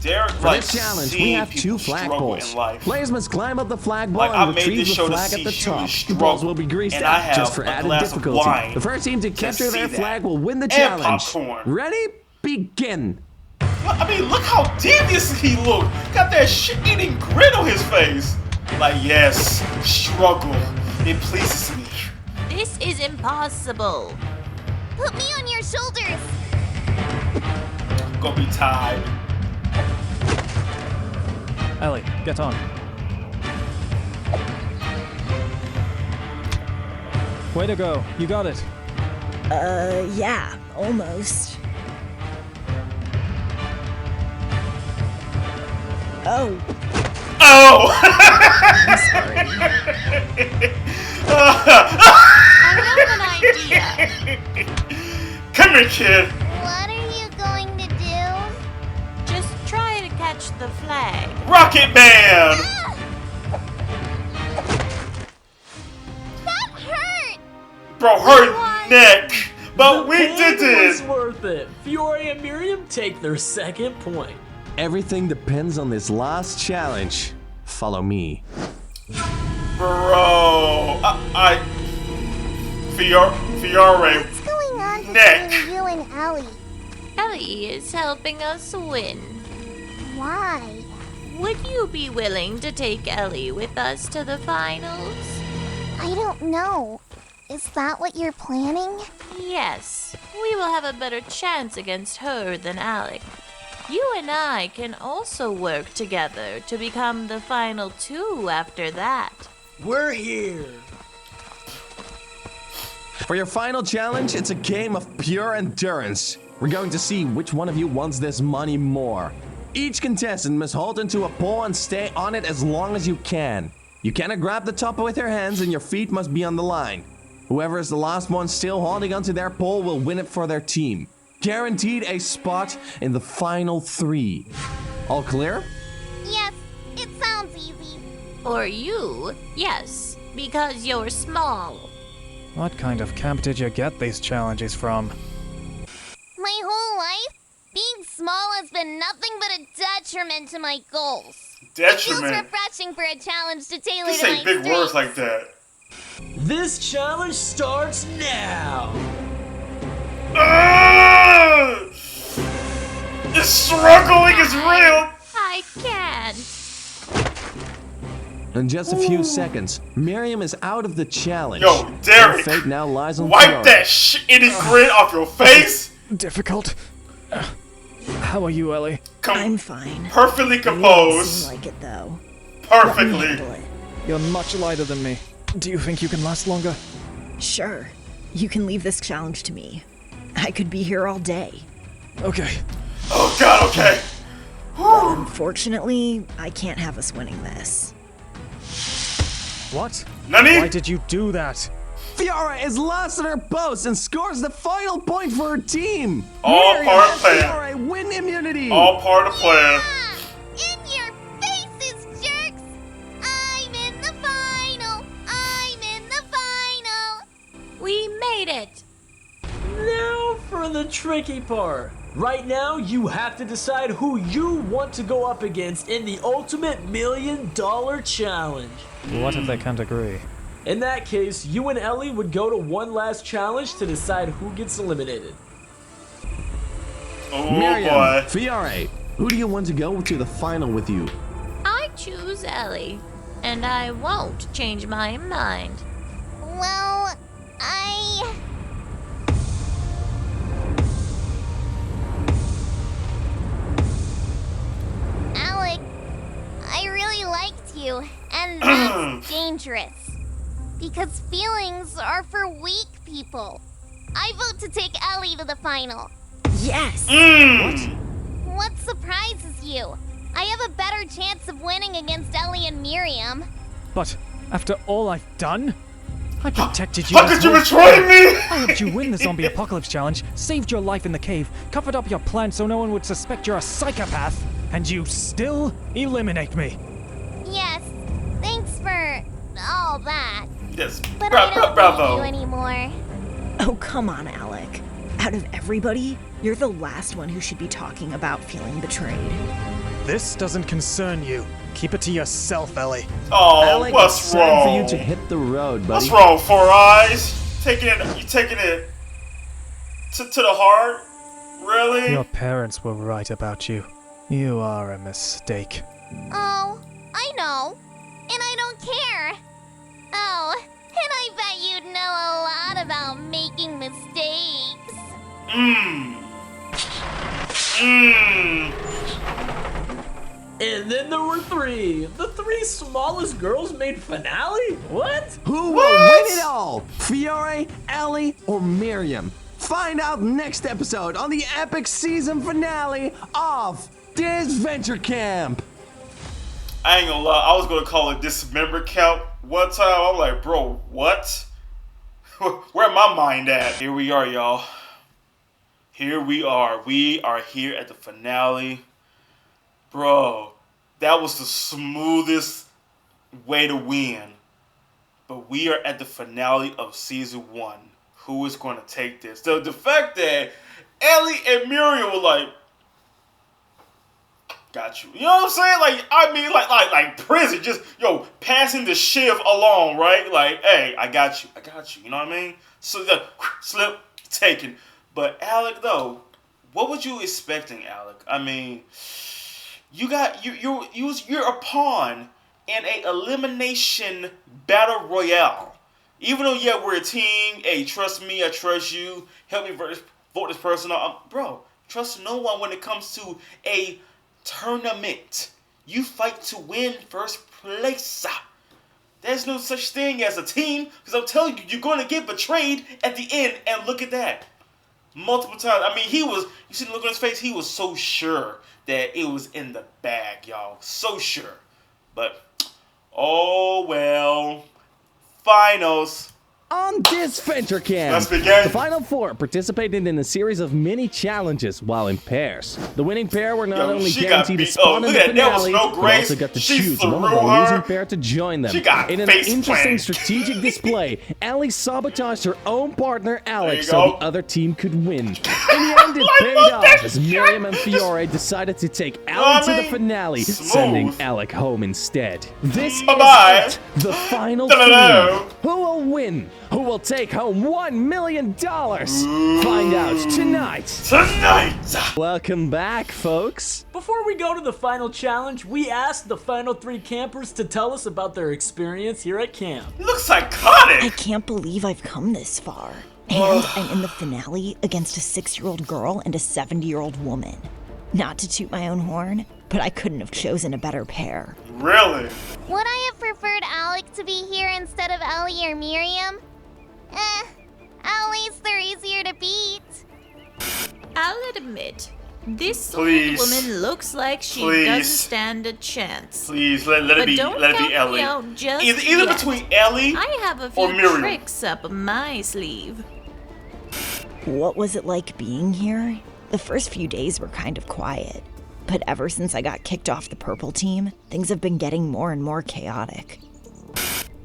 [SPEAKER 1] Derek,
[SPEAKER 2] For
[SPEAKER 1] like,
[SPEAKER 2] this challenge, we
[SPEAKER 1] seeing
[SPEAKER 2] have
[SPEAKER 1] people
[SPEAKER 2] 2
[SPEAKER 1] struggle
[SPEAKER 2] flagpoles.
[SPEAKER 1] in life.
[SPEAKER 2] Players must climb up the flagpole
[SPEAKER 1] Like, I
[SPEAKER 2] and
[SPEAKER 1] made
[SPEAKER 2] retrieve
[SPEAKER 1] this
[SPEAKER 2] the
[SPEAKER 1] show to
[SPEAKER 2] flag
[SPEAKER 1] see
[SPEAKER 2] at the
[SPEAKER 1] Huey
[SPEAKER 2] top. The
[SPEAKER 1] struggle,
[SPEAKER 2] balls will be greased
[SPEAKER 1] and I
[SPEAKER 2] up just
[SPEAKER 1] have
[SPEAKER 2] for
[SPEAKER 1] a
[SPEAKER 2] added
[SPEAKER 1] glass of
[SPEAKER 2] difficulty.
[SPEAKER 1] wine
[SPEAKER 2] The first team to capture
[SPEAKER 1] see
[SPEAKER 2] their
[SPEAKER 1] that.
[SPEAKER 2] flag will win the
[SPEAKER 1] And
[SPEAKER 2] challenge.
[SPEAKER 1] popcorn.
[SPEAKER 2] Ready? Begin.
[SPEAKER 1] I mean, look how devious he looked. Got that shit-eating grin on his face. Like, yes, struggle. It pleases me.
[SPEAKER 3] This is impossible.
[SPEAKER 5] Put me on your shoulders.
[SPEAKER 1] Gonna be tied.
[SPEAKER 7] Ellie, get on. Way to go. You got it.
[SPEAKER 6] Yeah, almost. Oh,
[SPEAKER 1] Oh!
[SPEAKER 6] I'm sorry.
[SPEAKER 3] I have an idea.
[SPEAKER 1] Come here, kid.
[SPEAKER 5] What are you going to do?
[SPEAKER 3] Just try to catch the flag.
[SPEAKER 1] Rocket Man!
[SPEAKER 5] That hurt!
[SPEAKER 1] Bro, her neck. But we did
[SPEAKER 12] It was
[SPEAKER 1] it.
[SPEAKER 12] worth it. Fiore and Miriam take their second point.
[SPEAKER 2] Everything depends on this last challenge. Follow me.
[SPEAKER 1] Bro. Fiore.
[SPEAKER 5] What's going on
[SPEAKER 1] Neck.
[SPEAKER 5] between you and Ellie?
[SPEAKER 3] Ellie is helping us win.
[SPEAKER 5] Why?
[SPEAKER 3] Would you be willing to take Ellie with us to the finals?
[SPEAKER 5] I don't know. Is that what you're planning?
[SPEAKER 3] Yes. We will have a better chance against her than Alec. You and I can also work together to become the final two after that.
[SPEAKER 12] We're here.
[SPEAKER 2] For your final challenge, it's a game of pure endurance. We're going to see which one of you wants this money more. Each contestant must hold onto a pole and stay on it as long as you can. You cannot grab the top with your hands and your feet must be on the line. Whoever is the last one still holding onto their pole will win it for their team. Guaranteed a spot in the final 3. All clear?
[SPEAKER 5] Yes, it sounds easy.
[SPEAKER 3] For you, yes, because you're small.
[SPEAKER 7] What kind of camp did you get these challenges from?
[SPEAKER 5] My whole life, being small has been nothing but a detriment to my goals. It feels refreshing for a challenge to tailor
[SPEAKER 1] Just
[SPEAKER 5] to my
[SPEAKER 1] say big words like that.
[SPEAKER 12] This challenge starts now.
[SPEAKER 1] The struggling is real.
[SPEAKER 3] I can't.
[SPEAKER 2] In just a few seconds, Miriam is out of the challenge.
[SPEAKER 1] Yo, Derek,
[SPEAKER 2] her fate now lies on
[SPEAKER 1] wipe
[SPEAKER 2] Fiora.
[SPEAKER 1] that shitty grin off your face.
[SPEAKER 7] Difficult. How are you, Ellie?
[SPEAKER 6] I'm fine.
[SPEAKER 1] Perfectly
[SPEAKER 6] It doesn't
[SPEAKER 1] composed.
[SPEAKER 6] seem like it though.
[SPEAKER 1] Perfectly.
[SPEAKER 6] Handle it.
[SPEAKER 7] You're much lighter than me. Do you think you can last longer?
[SPEAKER 6] Sure. You can leave this challenge to me. I could be here all day.
[SPEAKER 7] Okay.
[SPEAKER 1] Oh god, okay.
[SPEAKER 6] Unfortunately, I can't have us winning this.
[SPEAKER 7] What?
[SPEAKER 1] Nani?
[SPEAKER 7] Why did you do that?
[SPEAKER 2] Fiora is last at her post and scores the final point for her team.
[SPEAKER 1] All
[SPEAKER 2] Miriam
[SPEAKER 1] part of
[SPEAKER 2] and
[SPEAKER 1] plan.
[SPEAKER 2] Fiora win immunity.
[SPEAKER 1] All part of plan.
[SPEAKER 5] In your faces, jerks! I'm in the final! I'm in the final!
[SPEAKER 3] We made it.
[SPEAKER 12] Now for the tricky part. Right now, you have to decide who you want to go up against in the ultimate $1 million challenge.
[SPEAKER 7] What if they can't agree?
[SPEAKER 12] In that case, you and Ellie would go to one last challenge to decide who gets eliminated.
[SPEAKER 1] Oh
[SPEAKER 2] Miriam,
[SPEAKER 1] boy.
[SPEAKER 2] Fiora, who do you want to go to the final with you?
[SPEAKER 3] I choose Ellie, and I won't change my mind.
[SPEAKER 5] Well, Alec, I really liked you, and that's dangerous. Because feelings are for weak people. I vote to take Ellie to the final.
[SPEAKER 6] Yes!
[SPEAKER 5] What surprises you? I have a better chance of winning against Ellie and Miriam.
[SPEAKER 7] But after all I've done, I protected you.
[SPEAKER 1] How
[SPEAKER 7] this
[SPEAKER 1] could you
[SPEAKER 7] whole
[SPEAKER 1] betray
[SPEAKER 7] time.
[SPEAKER 1] me?
[SPEAKER 7] I helped you win the zombie apocalypse challenge, saved your life in the cave, covered up your plan so no one would suspect you're a psychopath, and you still eliminate me.
[SPEAKER 5] Yes, thanks for all that.
[SPEAKER 1] Yes,
[SPEAKER 5] But I don't
[SPEAKER 1] bravo.
[SPEAKER 5] need you anymore.
[SPEAKER 6] Oh, come on, Alec. Out of everybody, you're the last one who should be talking about feeling betrayed.
[SPEAKER 7] This doesn't concern you. Keep it to yourself, Ellie.
[SPEAKER 1] Oh,
[SPEAKER 2] Alec,
[SPEAKER 1] what's
[SPEAKER 2] it's time for
[SPEAKER 1] wrong?
[SPEAKER 2] you to hit the road, buddy.
[SPEAKER 1] What's wrong, Four Eyes? You taking it to the heart? Really?
[SPEAKER 7] Your parents were right about you. You are a mistake.
[SPEAKER 5] Oh, I know. And I don't care. Oh, and I bet you'd know a lot about making mistakes.
[SPEAKER 12] And then there were 3. The 3 smallest girls made finale? What?
[SPEAKER 2] Who will win it all? Fiora, Ellie, or Miriam? Find out next episode on the epic season finale of Disventure Camp.
[SPEAKER 1] I ain't gonna lie, I was gonna call it Dismember Camp one time. I'm like, bro, what? Where my mind at? Here we are, y'all. Here we are. We are here at the finale. Bro, that was the smoothest way to win. But we are at the finale of season 1. Who is going to take this? The fact that Ellie and Muriel were like, got you. You know what I'm saying? Like, I mean, like prison. Just, passing the shiv along, right? Like, hey, I got you. You know what I mean? So, the slip taken. But Alec, though, what was you expecting, Alec? I mean, you're a pawn in a elimination battle royale. Even though, yeah, we're a team. Hey, trust me, I trust you. Help me vote this person out. Bro, trust no one when it comes to a tournament. You fight to win first place. There's no such thing as a team, because I'm telling you, you're going to get betrayed at the end, and look at that. Multiple times. I mean, you see the look on his face, he was so sure that it was in the bag, y'all. So sure. But, oh well. Finals.
[SPEAKER 2] On Disventure Camp,
[SPEAKER 1] Let's begin.
[SPEAKER 2] the final four participated in a series of mini challenges while in pairs. The winning pair were not only guaranteed a spot in the finale, but also got to choose one of the losing pair to join them. In an interesting strategic display, Ellie sabotaged her own partner Alex so the other team could win. In the end, it paid off as Miriam and Fiore decided to take Ellie to the finale, sending Alec home instead. This is it, the final three. Who will win? Who will take home $1 million? Find out tonight. Welcome back, folks.
[SPEAKER 12] Before we go to the final challenge, we asked the final 3 campers to tell us about their experience here at camp.
[SPEAKER 1] Looks psychotic.
[SPEAKER 6] I can't believe I've come this far. And I'm in the finale against a 6-year-old girl and a 70-year-old woman. Not to toot my own horn, but I couldn't have chosen a better pair.
[SPEAKER 1] Really?
[SPEAKER 5] Would I have preferred Alec to be here instead of Ellie or Miriam? At least they're easier to beat.
[SPEAKER 3] I'll admit, this
[SPEAKER 1] Please.
[SPEAKER 3] old woman looks like she
[SPEAKER 1] Please.
[SPEAKER 3] doesn't stand a chance.
[SPEAKER 1] Please, let it be Ellie. Either
[SPEAKER 3] yet.
[SPEAKER 1] between Ellie
[SPEAKER 3] I have a
[SPEAKER 1] or
[SPEAKER 3] few
[SPEAKER 1] Miriam.
[SPEAKER 3] tricks up my sleeve.
[SPEAKER 6] What was it like being here? The first few days were kind of quiet. But ever since I got kicked off the purple team, things have been getting more and more chaotic.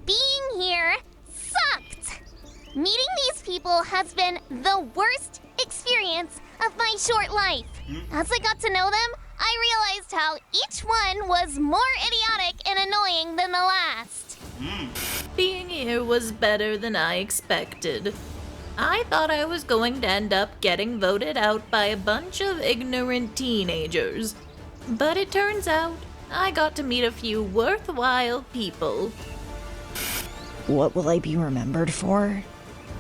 [SPEAKER 5] Being here sucked. Meeting these people has been the worst experience of my short life. As I got to know them, I realized how each one was more idiotic and annoying than the last.
[SPEAKER 3] Being here was better than I expected. I thought I was going to end up getting voted out by a bunch of ignorant teenagers. But it turns out I got to meet a few worthwhile people.
[SPEAKER 6] What will I be remembered for?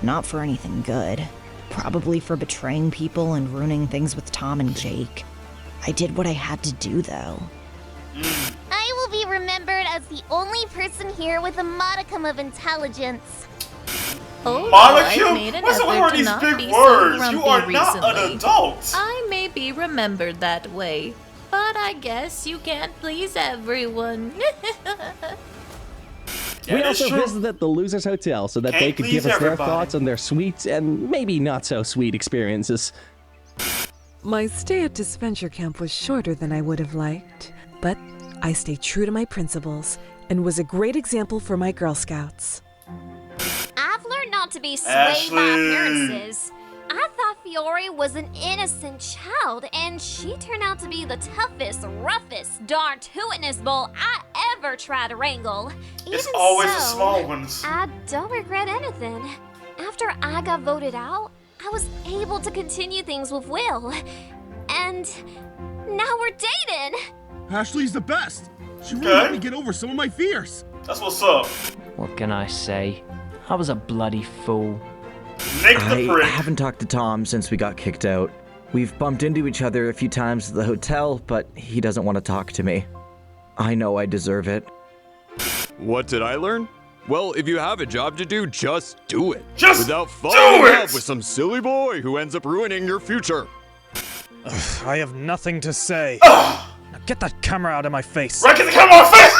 [SPEAKER 6] Not for anything good. Probably for betraying people and ruining things with Tom and Jake. I did what I had to do, though.
[SPEAKER 5] I will be remembered as the only person here with a modicum of intelligence.
[SPEAKER 1] Monica? What's with these big words? You are not an adult.
[SPEAKER 3] I may be remembered that way, but I guess you can't please everyone.
[SPEAKER 2] We also visited the Losers Hotel so that they could give us their thoughts on their sweet and maybe not so sweet experiences.
[SPEAKER 14] My stay at Disventure Camp was shorter than I would have liked, but I stayed true to my principles and was a great example for my Girl Scouts.
[SPEAKER 10] I've learned not to be swayed by appearances. I thought Fiore was an innocent child, and she turned out to be the toughest, roughest, darn tootin'est bull I ever tried to wrangle.
[SPEAKER 1] It's always the small ones.
[SPEAKER 10] I don't regret anything. After I got voted out, I was able to continue things with Will. And now we're dating.
[SPEAKER 15] Ashley's the best. She really helped me get over some of my fears.
[SPEAKER 1] That's what's up.
[SPEAKER 16] What can I say? I was a bloody fool.
[SPEAKER 11] I haven't talked to Tom since we got kicked out. We've bumped into each other a few times at the hotel, but he doesn't want to talk to me. I know I deserve it.
[SPEAKER 4] What did I learn? Well, if you have a job to do, just do it. Without
[SPEAKER 1] do
[SPEAKER 4] falling in
[SPEAKER 1] it!
[SPEAKER 4] love with some silly boy who ends up ruining your future.
[SPEAKER 7] I have nothing to say. Now get that camera out of my face.
[SPEAKER 1] Right, get the camera out of my face!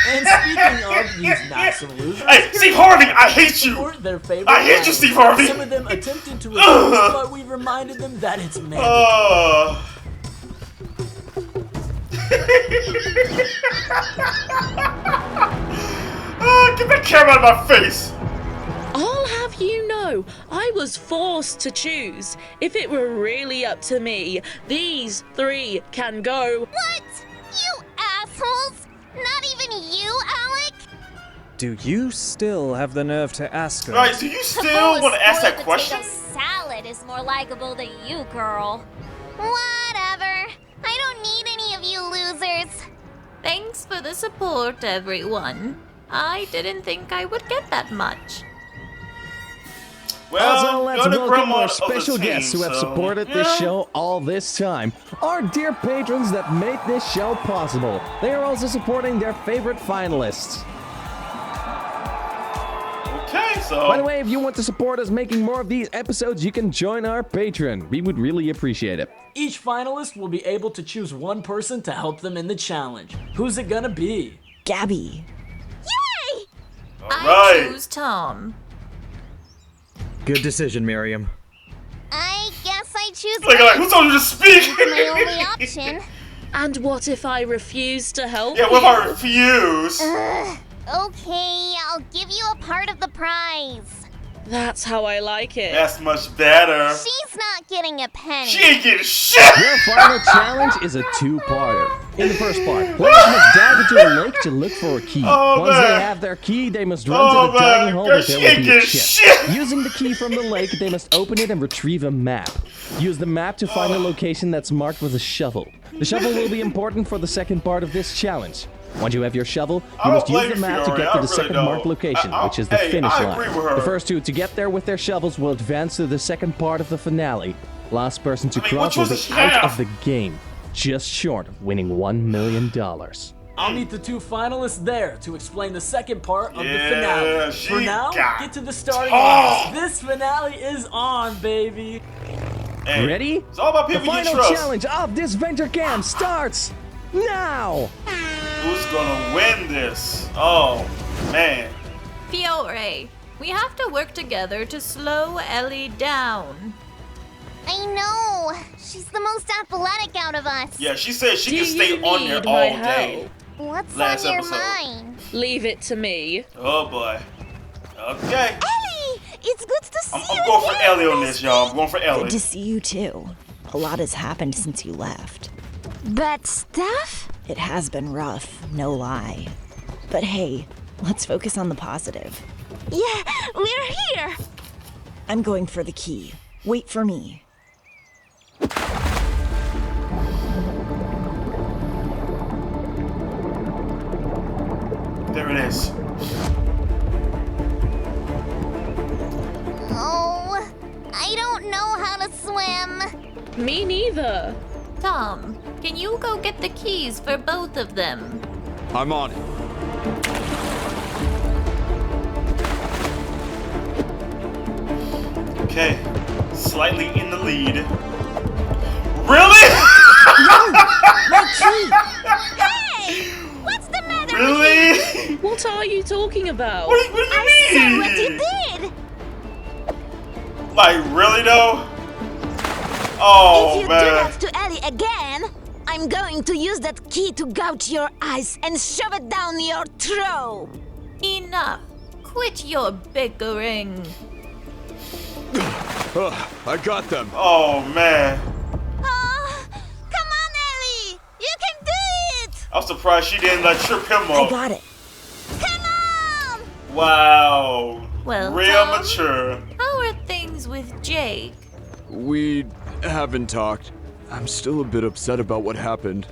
[SPEAKER 12] And speaking of these massive losers,
[SPEAKER 1] hey, Steve Harvey, I hate you!
[SPEAKER 12] Their favorite
[SPEAKER 1] I hate you, Steve Harvey!
[SPEAKER 12] Some of them attempted to resist, but we reminded them that it's mandatory.
[SPEAKER 1] Get that camera out of my face!
[SPEAKER 8] I'll have you know, I was forced to choose. If it were really up to me, these 3 can go.
[SPEAKER 5] What? You assholes! Not even you, Alec?
[SPEAKER 7] Do you still have the nerve to ask her?
[SPEAKER 1] Right, do you still want to ask that question?
[SPEAKER 10] Salad is more likable than you, girl.
[SPEAKER 5] Whatever. I don't need any of you losers.
[SPEAKER 3] Thanks for the support, everyone. I didn't think I would get that much.
[SPEAKER 2] Also, let's
[SPEAKER 1] you're the
[SPEAKER 2] welcome
[SPEAKER 1] grandma
[SPEAKER 2] our
[SPEAKER 1] of the
[SPEAKER 2] special
[SPEAKER 1] team,
[SPEAKER 2] guests who have
[SPEAKER 1] so,
[SPEAKER 2] supported this show all this time. Our dear patrons that made this show possible. They are also supporting their favorite finalists.
[SPEAKER 1] Okay, so...
[SPEAKER 2] By the way, if you want to support us making more of these episodes, you can join our Patreon. We would really appreciate it.
[SPEAKER 12] Each finalist will be able to choose one person to help them in the challenge. Who's it gonna be?
[SPEAKER 6] Gabby.
[SPEAKER 10] Yay!
[SPEAKER 3] I choose Tom.
[SPEAKER 11] Good decision, Miriam.
[SPEAKER 5] I guess I choose
[SPEAKER 1] Like, who's told you to speak?
[SPEAKER 5] my only option.
[SPEAKER 8] And what if I refuse to help
[SPEAKER 1] Yeah,
[SPEAKER 8] you?
[SPEAKER 1] what if I refuse?
[SPEAKER 5] Okay, I'll give you a part of the prize.
[SPEAKER 8] That's how I like it.
[SPEAKER 1] That's much better.
[SPEAKER 5] She's not getting a penny.
[SPEAKER 1] She ain't getting shit.
[SPEAKER 2] Your final challenge is a two-parter. In the first part, players must dive into a lake to look for a key. Once they have their key, they must run to the tiny hole where there will be a chip. Using the key from the lake, they must open it and retrieve a map. Use the map to find a location that's marked with a shovel. The shovel will be important for the second part of this challenge. Once you have your shovel, you must use the map to get to the second marked location, which is the finish line. The first two to get there with their shovels will advance to the second part of the finale. Last person to cross will be out of the game, just short of winning $1 million.
[SPEAKER 12] I'll meet the two finalists there to explain the second part of the finale. For now, get to the starting line. This finale is on, baby.
[SPEAKER 1] Hey,
[SPEAKER 2] ready?
[SPEAKER 1] It's all about people
[SPEAKER 2] the final
[SPEAKER 1] you trust.
[SPEAKER 2] challenge of Disventure Camp starts now.
[SPEAKER 1] Who's gonna win this? Oh, man.
[SPEAKER 3] Fiore, we have to work together to slow Ellie down.
[SPEAKER 5] I know. She's the most athletic out of us.
[SPEAKER 1] Yeah, she said she
[SPEAKER 8] Do
[SPEAKER 1] can stay
[SPEAKER 8] you
[SPEAKER 1] on there
[SPEAKER 8] need
[SPEAKER 1] all
[SPEAKER 8] my
[SPEAKER 1] day.
[SPEAKER 8] help?
[SPEAKER 5] What's
[SPEAKER 1] Last
[SPEAKER 5] on your
[SPEAKER 1] episode.
[SPEAKER 5] mind?
[SPEAKER 8] Leave it to me.
[SPEAKER 1] Oh boy. Okay.
[SPEAKER 10] Ellie, it's good to see
[SPEAKER 1] I'm going for Ellie on this, y'all. I'm going for Ellie.
[SPEAKER 6] Good to see you too. A lot has happened since you left.
[SPEAKER 10] Bad stuff?
[SPEAKER 6] It has been rough, no lie. But hey, let's focus on the positive.
[SPEAKER 10] Yeah, we're here.
[SPEAKER 6] I'm going for the key. Wait for me.
[SPEAKER 1] There it is.
[SPEAKER 5] Oh, I don't know how to swim.
[SPEAKER 8] Me neither.
[SPEAKER 3] Tom, can you go get the keys for both of them?
[SPEAKER 4] I'm on it.
[SPEAKER 1] Okay. Slightly in the lead. Really?
[SPEAKER 10] Hey, what's the matter with you?
[SPEAKER 1] Really?
[SPEAKER 8] What are you talking about?
[SPEAKER 1] What do you
[SPEAKER 10] I said
[SPEAKER 1] mean?
[SPEAKER 10] what you did.
[SPEAKER 1] Like, really though? Oh,
[SPEAKER 10] If you
[SPEAKER 1] man.
[SPEAKER 10] do that to Ellie again, I'm going to use that key to gouge your eyes and shove it down your throat.
[SPEAKER 3] Enough. Quit your bickering.
[SPEAKER 4] I got them.
[SPEAKER 1] Oh, man.
[SPEAKER 10] Oh, come on, Ellie. You can do it.
[SPEAKER 1] I'm surprised she didn't like trip him
[SPEAKER 6] I
[SPEAKER 1] up.
[SPEAKER 6] got it.
[SPEAKER 10] Come on.
[SPEAKER 1] Wow.
[SPEAKER 3] Well,
[SPEAKER 1] Real
[SPEAKER 3] Tom,
[SPEAKER 1] mature.
[SPEAKER 3] how are things with Jake?
[SPEAKER 4] We haven't talked. I'm still a bit upset about what happened.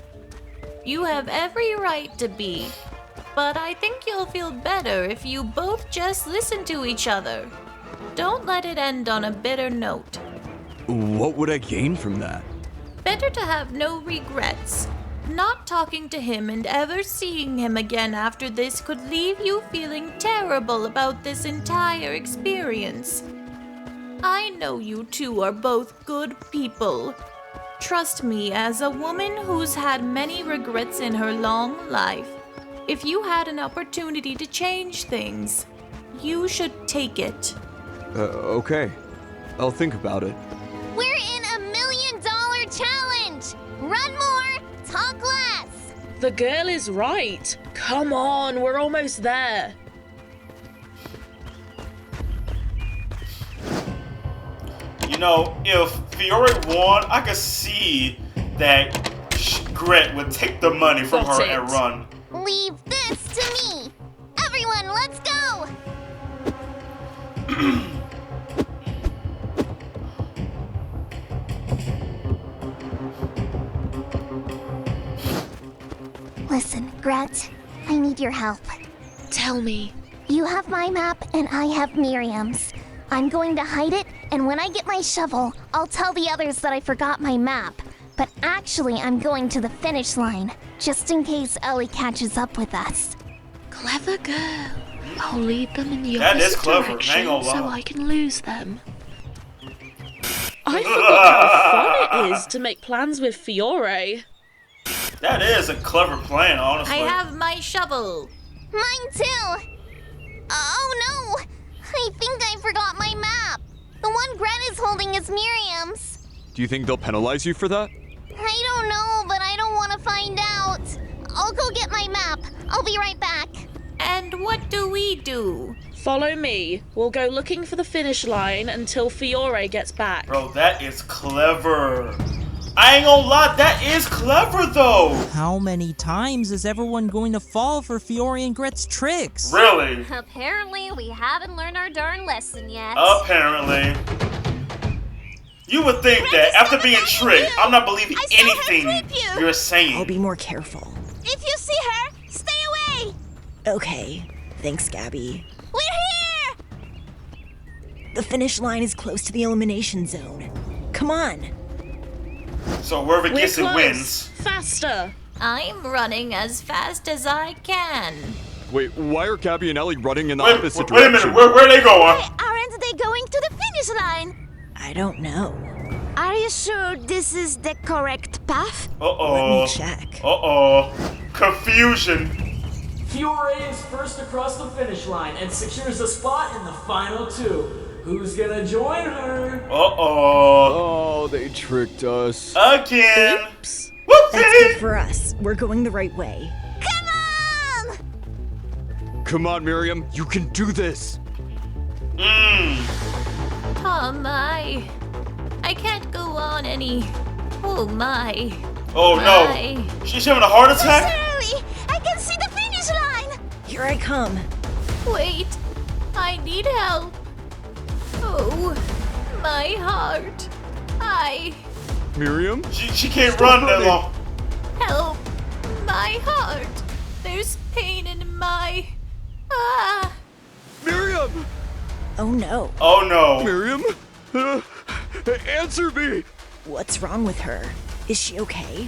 [SPEAKER 3] You have every right to be. But I think you'll feel better if you both just listen to each other. Don't let it end on a bitter note.
[SPEAKER 4] What would I gain from that?
[SPEAKER 3] Better to have no regrets. Not talking to him and ever seeing him again after this could leave you feeling terrible about this entire experience. I know you two are both good people. Trust me, as a woman who's had many regrets in her long life, if you had an opportunity to change things, you should take it.
[SPEAKER 4] Okay. I'll think about it.
[SPEAKER 5] We're in $1 million challenge. Run more, talk less.
[SPEAKER 8] The girl is right. Come on, we're almost there.
[SPEAKER 1] You know, if Fiore won, I could see that Gret would take the money from
[SPEAKER 8] Got
[SPEAKER 1] her
[SPEAKER 8] it.
[SPEAKER 1] and run.
[SPEAKER 5] Leave this to me. Everyone, let's go. Listen, Gret, I need your help.
[SPEAKER 8] Tell me.
[SPEAKER 5] You have my map and I have Miriam's. I'm going to hide it, and when I get my shovel, I'll tell the others that I forgot my map. But actually, I'm going to the finish line, just in case Ellie catches up with us.
[SPEAKER 8] Clever girl. I'll lead them in the
[SPEAKER 1] That is
[SPEAKER 8] opposite
[SPEAKER 1] clever.
[SPEAKER 8] direction
[SPEAKER 1] Hang on,
[SPEAKER 8] so
[SPEAKER 1] wow.
[SPEAKER 8] I can lose them. I forgot how fun it is to make plans with Fiore.
[SPEAKER 1] That is a clever plan, honestly.
[SPEAKER 3] I have my shovel.
[SPEAKER 5] Mine too! Oh no! I think I forgot my map. The one Gret is holding is Miriam's.
[SPEAKER 4] Do you think they'll penalize you for that?
[SPEAKER 5] I don't know, but I don't want to find out. I'll go get my map. I'll be right back.
[SPEAKER 3] And what do we do?
[SPEAKER 8] Follow me. We'll go looking for the finish line until Fiore gets back.
[SPEAKER 1] Bro, that is clever. I ain't gonna lie, that is clever though.
[SPEAKER 17] How many times is everyone going to fall for Fiore and Gret's tricks?
[SPEAKER 1] Really?
[SPEAKER 18] Apparently, we haven't learned our darn lesson yet.
[SPEAKER 1] Apparently. You would think that after being tricked, I'm not believing anything you're saying.
[SPEAKER 6] I'll be more careful.
[SPEAKER 5] If you see her, stay away!
[SPEAKER 6] Okay. Thanks, Gabby.
[SPEAKER 5] We're here!
[SPEAKER 6] The finish line is close to the elimination zone. Come on.
[SPEAKER 1] So whoever
[SPEAKER 8] We're
[SPEAKER 1] gets it
[SPEAKER 8] close.
[SPEAKER 1] wins.
[SPEAKER 8] Faster!
[SPEAKER 3] I'm running as fast as I can.
[SPEAKER 4] Wait, why are Gabby and Ellie running in the
[SPEAKER 1] Wait
[SPEAKER 4] opposite
[SPEAKER 1] a minute,
[SPEAKER 4] direction?
[SPEAKER 1] where are they going?
[SPEAKER 5] Aren't they going to the finish line?
[SPEAKER 6] I don't know.
[SPEAKER 10] Are you sure this is the correct path?
[SPEAKER 1] Uh-oh.
[SPEAKER 6] Let me check.
[SPEAKER 1] Uh-oh. Confusion.
[SPEAKER 12] Fiore is first across the finish line and secures a spot in the final two. Who's gonna join her?
[SPEAKER 1] Uh-oh.
[SPEAKER 4] Oh, they tricked us.
[SPEAKER 1] Again.
[SPEAKER 8] Oops.
[SPEAKER 1] Whoopsie.
[SPEAKER 6] That's good for us. We're going the right way.
[SPEAKER 5] Come on!
[SPEAKER 4] Come on, Miriam, you can do this.
[SPEAKER 3] Oh my. I can't go on any. Oh my.
[SPEAKER 1] Oh
[SPEAKER 3] My.
[SPEAKER 1] no. She's having a heart attack?
[SPEAKER 5] Early! I can see the finish line!
[SPEAKER 6] Here I come.
[SPEAKER 3] Wait. I need help. Oh, my heart.
[SPEAKER 4] Miriam?
[SPEAKER 1] She can't run that long.
[SPEAKER 3] Help. My heart. There's pain in my. Ah.
[SPEAKER 4] Miriam!
[SPEAKER 6] Oh no.
[SPEAKER 1] Oh no.
[SPEAKER 4] Miriam? Answer me!
[SPEAKER 6] What's wrong with her? Is she okay?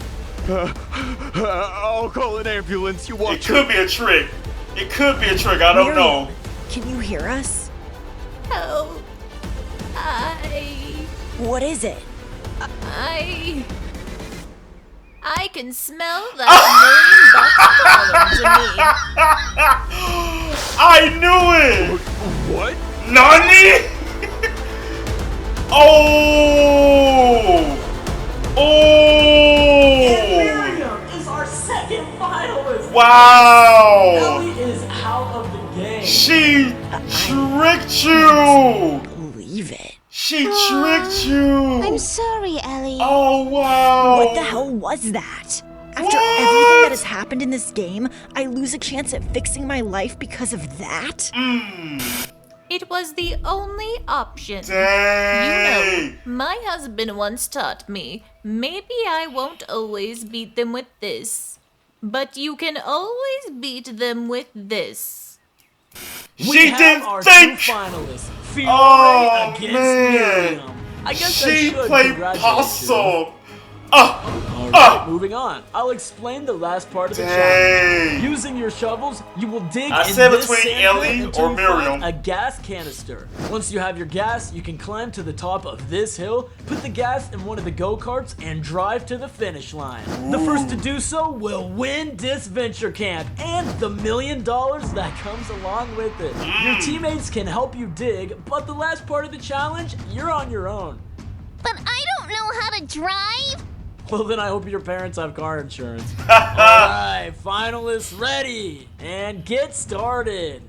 [SPEAKER 4] I'll call an ambulance. You
[SPEAKER 1] It
[SPEAKER 4] watch
[SPEAKER 1] could be a trick. It could be a trick. I don't know.
[SPEAKER 6] Miriam, can you hear us?
[SPEAKER 3] Help.
[SPEAKER 6] What is it?
[SPEAKER 3] I can smell that $1 million falling to me.
[SPEAKER 1] I knew it!
[SPEAKER 4] What?
[SPEAKER 1] Nani? Oh! Oh!
[SPEAKER 12] Miriam is our second finalist.
[SPEAKER 1] Wow!
[SPEAKER 12] Ellie is out of the game.
[SPEAKER 1] She tricked you!
[SPEAKER 6] Believe it.
[SPEAKER 1] She tricked you!
[SPEAKER 5] I'm sorry, Ellie.
[SPEAKER 1] Oh, wow!
[SPEAKER 6] What the hell was that? After everything that has happened in this game, I lose a chance at fixing my life because of that?
[SPEAKER 3] It was the only option.
[SPEAKER 1] Dang.
[SPEAKER 3] You know, my husband once taught me, maybe I won't always beat them with this, but you can always beat them with this.
[SPEAKER 12] We have our two finalists. Fiore
[SPEAKER 1] Oh,
[SPEAKER 12] against
[SPEAKER 1] man.
[SPEAKER 12] Miriam. I guess I
[SPEAKER 1] She
[SPEAKER 12] should
[SPEAKER 1] played
[SPEAKER 12] congratulate
[SPEAKER 1] possum.
[SPEAKER 12] you. Alright, moving on. I'll explain the last part of the challenge. Using your shovels, you will dig
[SPEAKER 1] I
[SPEAKER 12] in
[SPEAKER 1] said
[SPEAKER 12] this
[SPEAKER 1] between
[SPEAKER 12] sand
[SPEAKER 1] Ellie
[SPEAKER 12] pit until
[SPEAKER 1] or
[SPEAKER 12] you find
[SPEAKER 1] Miriam.
[SPEAKER 12] a gas canister. Once you have your gas, you can climb to the top of this hill, put the gas in one of the go-karts, and drive to the finish line. The first to do so will win Disventure Camp and the $1 million that comes along with it. Your teammates can help you dig, but the last part of the challenge, you're on your own.
[SPEAKER 5] But I don't know how to drive.
[SPEAKER 12] Well, then I hope your parents have car insurance. Alright, finalists ready, and get started.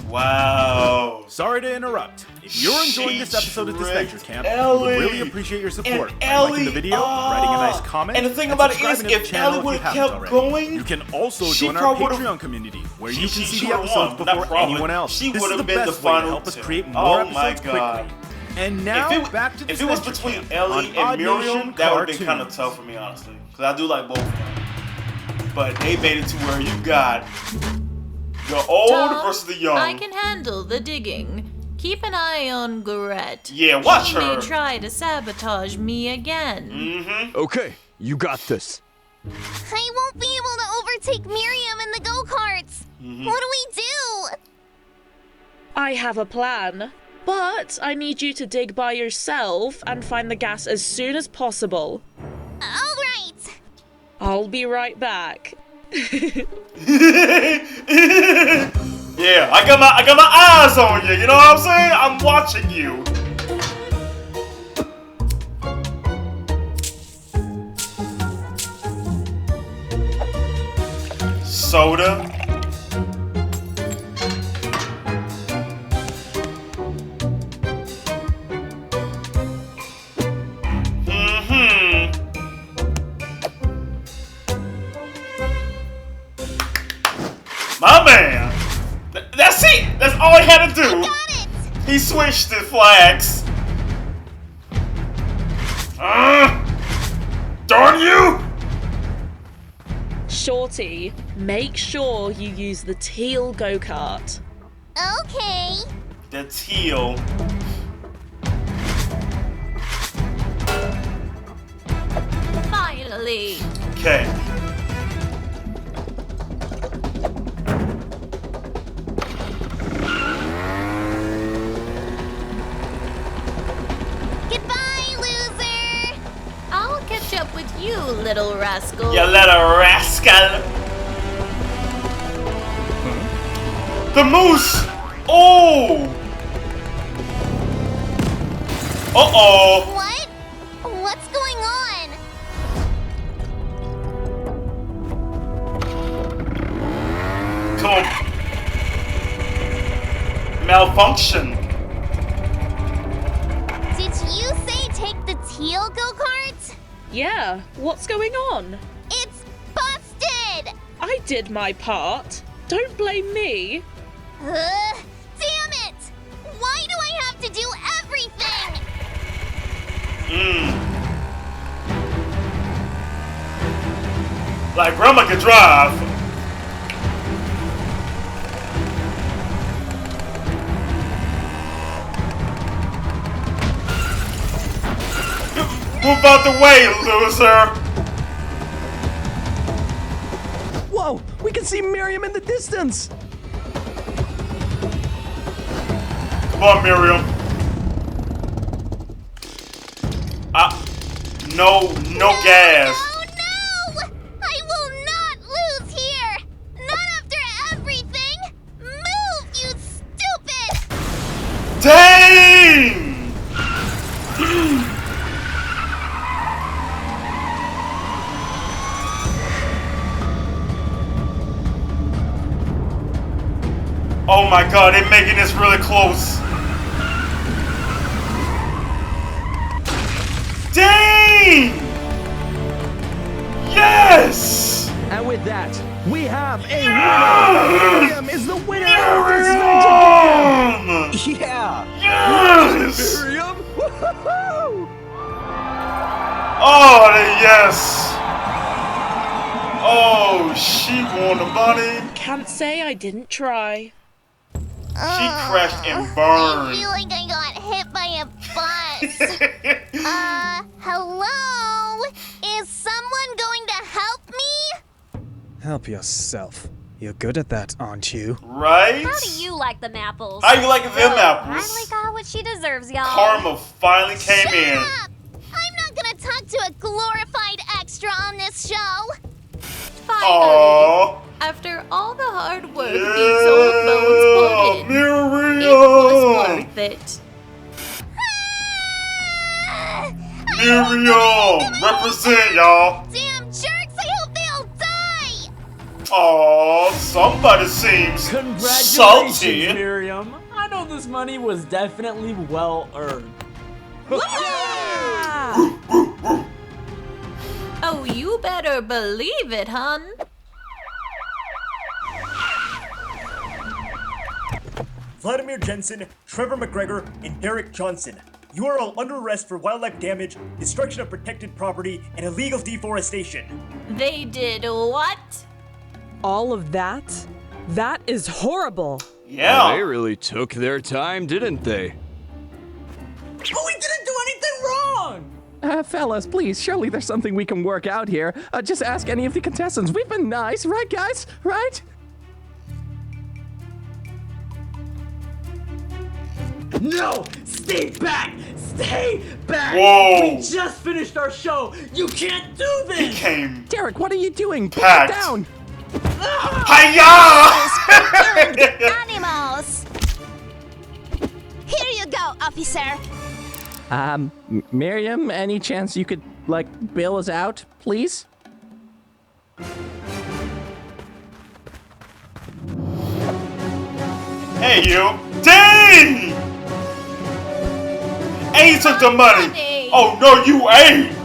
[SPEAKER 1] Wow.
[SPEAKER 13] Sorry to interrupt. If you're enjoying this episode of Disventure Camp,
[SPEAKER 1] Ellie.
[SPEAKER 13] we would really appreciate your support
[SPEAKER 1] And
[SPEAKER 13] by
[SPEAKER 1] Ellie,
[SPEAKER 13] liking the video, writing a nice comment,
[SPEAKER 1] and the thing about it
[SPEAKER 13] subscribing
[SPEAKER 1] is,
[SPEAKER 13] to the
[SPEAKER 1] if
[SPEAKER 13] channel
[SPEAKER 1] Ellie
[SPEAKER 13] if you
[SPEAKER 1] would've
[SPEAKER 13] haven't
[SPEAKER 1] kept
[SPEAKER 13] already.
[SPEAKER 1] going,
[SPEAKER 13] You can also
[SPEAKER 1] she
[SPEAKER 13] join our
[SPEAKER 1] probably would've-
[SPEAKER 13] Patreon community, where you can see
[SPEAKER 1] she
[SPEAKER 13] the
[SPEAKER 1] would've
[SPEAKER 13] episodes
[SPEAKER 1] won. Not
[SPEAKER 13] before
[SPEAKER 1] probably.
[SPEAKER 13] anyone else.
[SPEAKER 1] She
[SPEAKER 13] This is
[SPEAKER 1] would've
[SPEAKER 13] the
[SPEAKER 1] been the
[SPEAKER 13] best way to
[SPEAKER 1] final
[SPEAKER 13] help us
[SPEAKER 1] two.
[SPEAKER 13] create more
[SPEAKER 1] Oh my
[SPEAKER 13] episodes
[SPEAKER 1] God.
[SPEAKER 13] quickly. And now, back to
[SPEAKER 1] If it was
[SPEAKER 13] Disventure
[SPEAKER 1] between
[SPEAKER 13] Camp
[SPEAKER 1] Ellie
[SPEAKER 13] on
[SPEAKER 1] and
[SPEAKER 13] Odd
[SPEAKER 1] Miriam,
[SPEAKER 13] Nation
[SPEAKER 1] that would have been kind of
[SPEAKER 13] Cartoons.
[SPEAKER 1] tough for me, honestly. Because I do like both of them. But they made it to where you got the old
[SPEAKER 3] Tom,
[SPEAKER 1] versus the young.
[SPEAKER 3] I can handle the digging. Keep an eye on Gret.
[SPEAKER 1] Yeah, watch
[SPEAKER 3] She
[SPEAKER 1] her.
[SPEAKER 3] may try to sabotage me again.
[SPEAKER 1] Mm-hmm.
[SPEAKER 4] Okay, you got this.
[SPEAKER 5] I won't be able to overtake Miriam in the go-karts. What do we do?
[SPEAKER 8] I have a plan, but I need you to dig by yourself and find the gas as soon as possible.
[SPEAKER 5] All right.
[SPEAKER 8] I'll be right back.
[SPEAKER 1] Yeah, I got my eyes on you. You know what I'm saying? I'm watching you. Soda. My man. That's it. That's all he had to do.
[SPEAKER 5] I got it.
[SPEAKER 1] He switched the flags. Darn you!
[SPEAKER 8] Shorty, make sure you use the teal go-kart.
[SPEAKER 5] Okay.
[SPEAKER 1] The teal.
[SPEAKER 3] Finally.
[SPEAKER 1] Okay.
[SPEAKER 5] Goodbye, loser.
[SPEAKER 3] I'll catch up with you, little rascal.
[SPEAKER 1] You little rascal. The moose! Oh! Uh-oh!
[SPEAKER 5] What? What's going on?
[SPEAKER 1] Come on. Malfunction.
[SPEAKER 5] Did you say take the teal go-kart?
[SPEAKER 8] Yeah, what's going on?
[SPEAKER 5] It's busted!
[SPEAKER 8] I did my part. Don't blame me.
[SPEAKER 5] Damn it! Why do I have to do everything?
[SPEAKER 1] Like Grandma can drive. Move out the way, loser!
[SPEAKER 2] Whoa, we can see Miriam in the distance.
[SPEAKER 1] Come on, Miriam. No gas.
[SPEAKER 5] No! I will not lose here! Not after everything! Move, you stupid!
[SPEAKER 1] Dang! Oh my god, they're making this really close. Dang! Yes!
[SPEAKER 2] And with that, we have a winner! Miriam is the winner of this Disventure game! Yeah!
[SPEAKER 1] Yes!
[SPEAKER 2] Miriam! Woohoo!
[SPEAKER 1] Oh, yes! Oh, she won the money.
[SPEAKER 8] Can't say I didn't try.
[SPEAKER 1] She crashed and
[SPEAKER 5] I
[SPEAKER 1] burned.
[SPEAKER 5] feel like I got hit by a bus. Hello? Is someone going to help me?
[SPEAKER 7] Help yourself. You're good at that, aren't you?
[SPEAKER 1] Right?
[SPEAKER 18] How do you like them apples?
[SPEAKER 1] How you like them apples?
[SPEAKER 18] Finally got what she deserves, y'all.
[SPEAKER 1] Karma finally came
[SPEAKER 5] Shut
[SPEAKER 1] in.
[SPEAKER 5] up! I'm not gonna talk to a glorified extra on this show.
[SPEAKER 3] Finally.
[SPEAKER 1] Aww.
[SPEAKER 3] After all the hard work these old bones put in,
[SPEAKER 1] Miriam!
[SPEAKER 3] it was worth it.
[SPEAKER 1] Miriam! Represent, y'all!
[SPEAKER 5] Damn jerks, I hope they all die!
[SPEAKER 1] Aww, somebody seems
[SPEAKER 12] Congratulations,
[SPEAKER 1] salty.
[SPEAKER 12] Miriam. I know this money was definitely well earned.
[SPEAKER 3] Oh, you better believe it, hun.
[SPEAKER 19] Vladimir Jensen, Trevor McGregor, and Derek Johnson. You are all under arrest for wildlife damage, destruction of protected property, and illegal deforestation.
[SPEAKER 3] They did what?
[SPEAKER 14] All of that? That is horrible.
[SPEAKER 1] Yeah.
[SPEAKER 4] They really took their time, didn't they?
[SPEAKER 12] But we didn't do anything wrong!
[SPEAKER 2] Fellas, please, surely there's something we can work out here. Just ask any of the contestants. We've been nice, right, guys? Right?
[SPEAKER 12] No! Stay back! Stay back!
[SPEAKER 1] Whoa.
[SPEAKER 12] We just finished our show! You can't do this!
[SPEAKER 1] He came
[SPEAKER 2] Derek, what are you doing? Put
[SPEAKER 1] packed.
[SPEAKER 2] it down!
[SPEAKER 1] Hiya!
[SPEAKER 5] Animals! Here you go, officer.
[SPEAKER 2] Miriam, any chance you could, like, bail us out, please?
[SPEAKER 1] Hey, you. Dang! And he took the money. Oh, no, you ain't.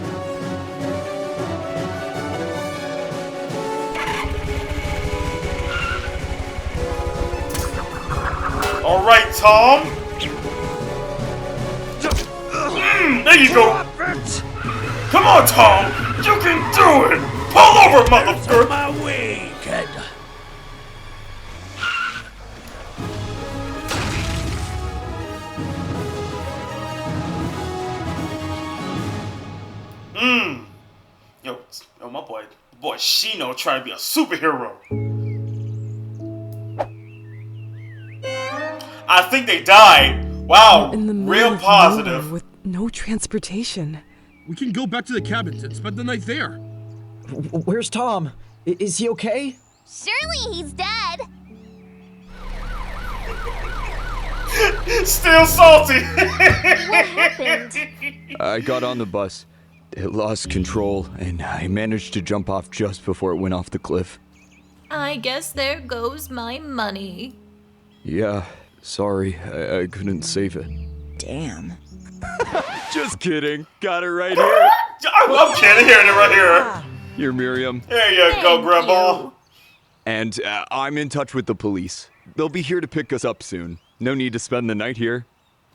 [SPEAKER 1] All right, Tom. There you go. Come on, Tom. You can do it. Pull over, motherfucker.
[SPEAKER 9] My way, kid.
[SPEAKER 1] Yo, my boy Shino trying to be a superhero. I think they died. Wow,
[SPEAKER 14] In the middle
[SPEAKER 1] real
[SPEAKER 14] of
[SPEAKER 1] positive.
[SPEAKER 14] nowhere with no transportation.
[SPEAKER 15] We can go back to the cabins and spend the night there.
[SPEAKER 11] Where's Tom? Is he okay?
[SPEAKER 5] Surely he's dead.
[SPEAKER 1] Still salty.
[SPEAKER 5] What happened?
[SPEAKER 4] I got on the bus. It lost control, and I managed to jump off just before it went off the cliff.
[SPEAKER 3] I guess there goes my money.
[SPEAKER 4] Yeah, sorry, I couldn't save it.
[SPEAKER 6] Damn.
[SPEAKER 4] Just kidding. Got it right here.
[SPEAKER 1] I'm kidding. Hearing it right here.
[SPEAKER 4] You're Miriam.
[SPEAKER 1] There you go, Grandma.
[SPEAKER 4] And I'm in touch with the police. They'll be here to pick us up soon. No need to spend the night here.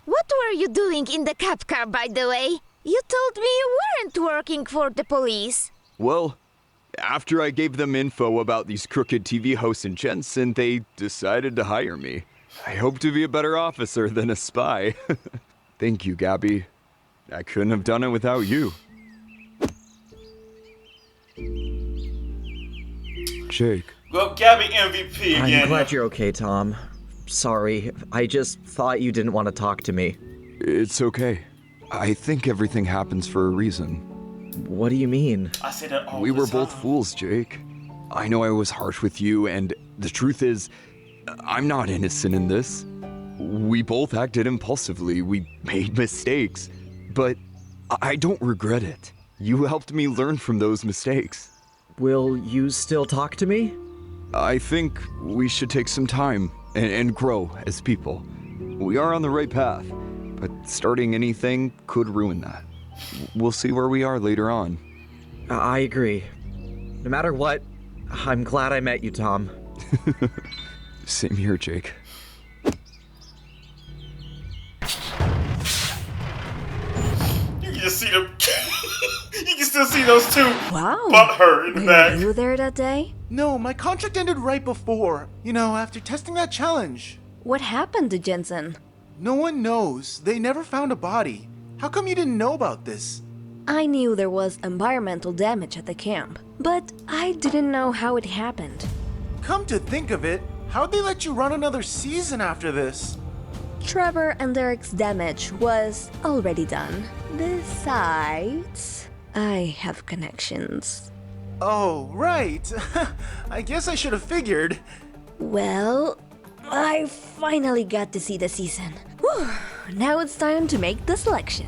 [SPEAKER 10] What were you doing in the cop car, by the way? You told me you weren't working for the police.
[SPEAKER 4] Well, after I gave them info about these crooked TV hosts in Jensen, they decided to hire me. I hope to be a better officer than a spy. Thank you, Gabby. I couldn't have done it without you. Jake.
[SPEAKER 1] Well, Gabby MVP again.
[SPEAKER 11] I'm glad you're okay, Tom. Sorry, I just thought you didn't want to talk to me.
[SPEAKER 4] It's okay. I think everything happens for a reason.
[SPEAKER 11] What do you mean?
[SPEAKER 1] I say that all
[SPEAKER 4] We
[SPEAKER 1] the
[SPEAKER 4] were
[SPEAKER 1] time.
[SPEAKER 4] both fools, Jake. I know I was harsh with you, and the truth is, I'm not innocent in this. We both acted impulsively, we made mistakes, but I don't regret it. You helped me learn from those mistakes.
[SPEAKER 11] Will you still talk to me?
[SPEAKER 4] I think we should take some time and grow as people. We are on the right path, but starting anything could ruin that. We'll see where we are later on.
[SPEAKER 11] I agree. No matter what, I'm glad I met you, Tom.
[SPEAKER 4] Same here, Jake.
[SPEAKER 1] You can just see them. You can still see those two
[SPEAKER 20] Wow.
[SPEAKER 1] butt hurt in the
[SPEAKER 20] Were
[SPEAKER 1] back.
[SPEAKER 20] you there that day?
[SPEAKER 21] No, my contract ended right before. You know, after testing that challenge.
[SPEAKER 20] What happened to Jensen?
[SPEAKER 21] No one knows. They never found a body. How come you didn't know about this?
[SPEAKER 20] I knew there was environmental damage at the camp, but I didn't know how it happened.
[SPEAKER 21] Come to think of it, how'd they let you run another season after this?
[SPEAKER 20] Trevor and Derek's damage was already done. Besides, I have connections.
[SPEAKER 21] Oh, right. I guess I should have figured.
[SPEAKER 20] Well, I finally got to see the season. Whew. Now it's time to make the selection.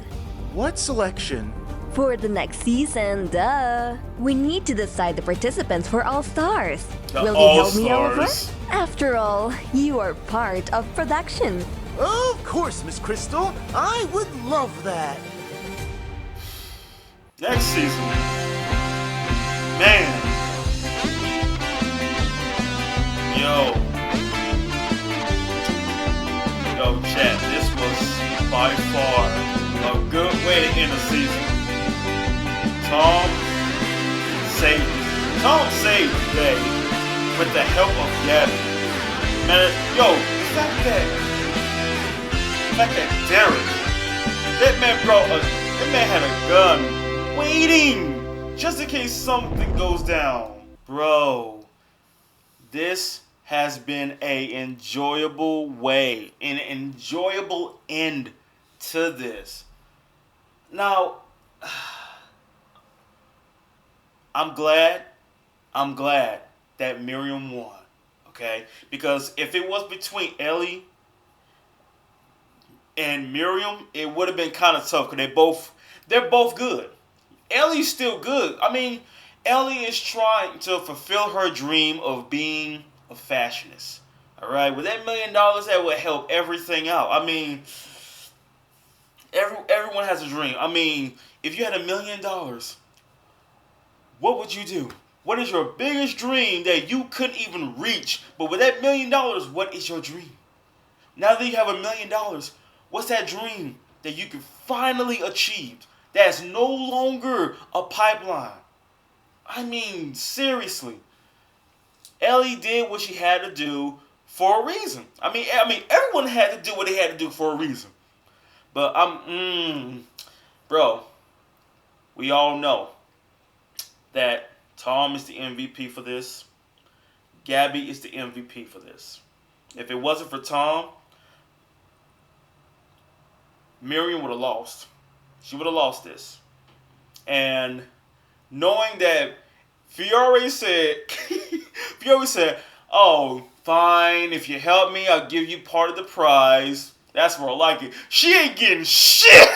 [SPEAKER 21] What selection?
[SPEAKER 20] For the next season, duh. We need to decide the participants for All Stars. Will you help me over?
[SPEAKER 21] All-Stars.
[SPEAKER 20] After all, you are part of production.
[SPEAKER 21] Of course, Miss Crystal. I would love that.
[SPEAKER 1] Next season. Man. Yo, chat, this was by far a good way to end the season. Tom saved the day with the help of Gabby. Man, yo, fact that Derek, that man had a gun waiting just in case something goes down. Bro, this has been an enjoyable end to this. Now, I'm glad that Miriam won, okay? Because if it was between Ellie and Miriam, it would have been kind of tough because they're both good. Ellie's still good. I mean, Ellie is trying to fulfill her dream of being a fashionist. All right, with that $1 million, that would help everything out. I mean, everyone has a dream. I mean, if you had $1 million, what would you do? What is your biggest dream that you couldn't even reach? But with that $1 million, what is your dream? Now that you have $1 million, what's that dream that you can finally achieve? That's no longer a pipeline. I mean, seriously. Ellie did what she had to do for a reason. I mean, everyone had to do what they had to do for a reason. But bro, we all know that Tom is the MVP for this. Gabby is the MVP for this. If it wasn't for Tom, Miriam would have lost. She would have lost this. And knowing that Fiore said, oh, fine, if you help me, I'll give you part of the prize. That's more like it. She ain't getting shit.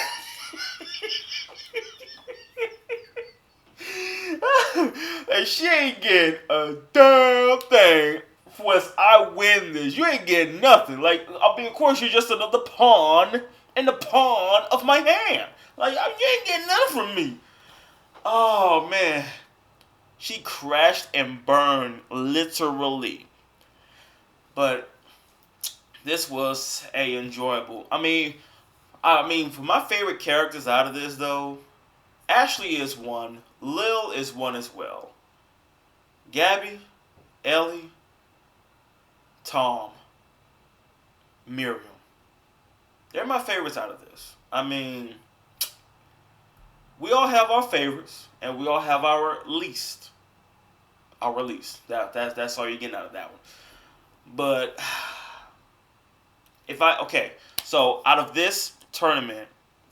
[SPEAKER 1] And she ain't getting a damn thing once I win this. You ain't getting nothing. Like, I mean, of course, you're just another pawn in the pawn of my hand. Like, you ain't getting nothing from me. Oh, man. She crashed and burned, literally. But this was enjoyable. I mean, for my favorite characters out of this, though, Ashley is one. Lil is one as well. Gabby, Ellie, Tom, Miriam. They're my favorites out of this. I mean, we all have our favorites, and we all have our least. Our least. That's all you're getting out of that one. But so out of this tournament,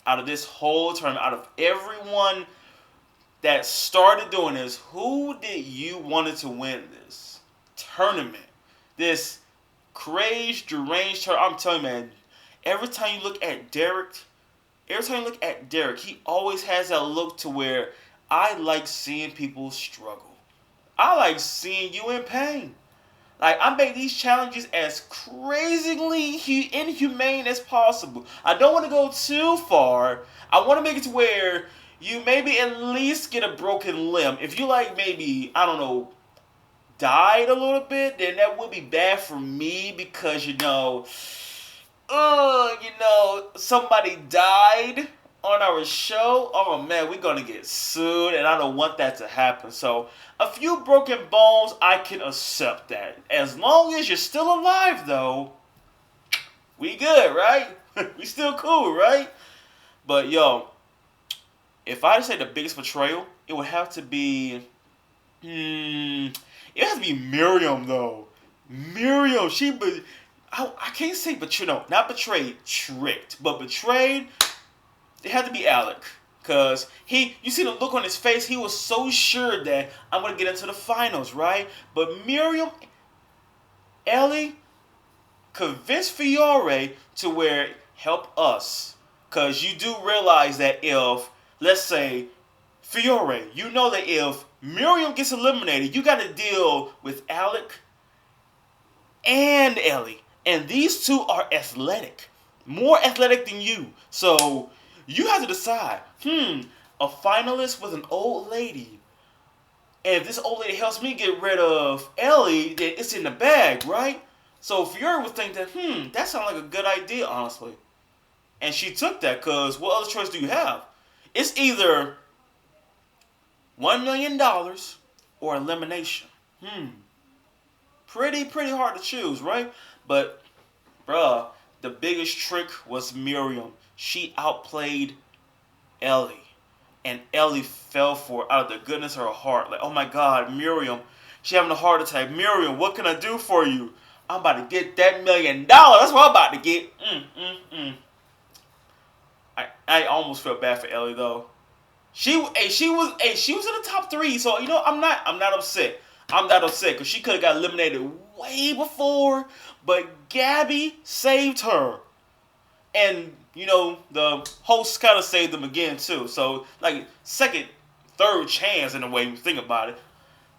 [SPEAKER 1] out of this whole tournament, out of everyone that started doing this, who did you wanted to win this tournament? This crazed, deranged tournament. I'm telling you, man, every time you look at Derek, he always has that look to where I like seeing people struggle. I like seeing you in pain. Like, I make these challenges as crazily inhumane as possible. I don't want to go too far. I want to make it to where you maybe at least get a broken limb. If you maybe, I don't know, died a little bit, then that would be bad for me because, somebody died on our show. Oh, man, we're going to get sued, and I don't want that to happen. So, a few broken bones, I can accept that. As long as you're still alive, though, we good, right? We still cool, right? But, if I had to say the biggest betrayal, it would have to be... it has to be Miriam, though. Miriam, I can't say betrayed, no, not betrayed, tricked. But betrayed, it had to be Alec. Because you see the look on his face, he was so sure that I'm going to get into the finals, right? But Miriam, Ellie, convinced Fiore to where help us. Because you do realize that if, let's say, Fiore, you know that if Miriam gets eliminated, you got to deal with Alec and Ellie. And these two are athletic. More athletic than you. So you have to decide, a finalist with an old lady. And if this old lady helps me get rid of Ellie, then it's in the bag, right? So Fiore would think that, that sounds like a good idea, honestly. And she took that because what other choice do you have? It's either $1 million or elimination. Pretty hard to choose, right? But bruh, the biggest trick was Miriam. She outplayed Ellie. And Ellie fell for it out of the goodness of her heart. Like, oh my God, Miriam, she having a heart attack. Miriam, what can I do for you? I'm about to get that $1 million. That's what I'm about to get. I almost felt bad for Ellie though. She was in the top 3, so you know I'm not upset. I'm not upset because she could have got eliminated way before, but Gabby saved her, and you know the host kind of saved them again too. So like second, third chance in a way you think about it.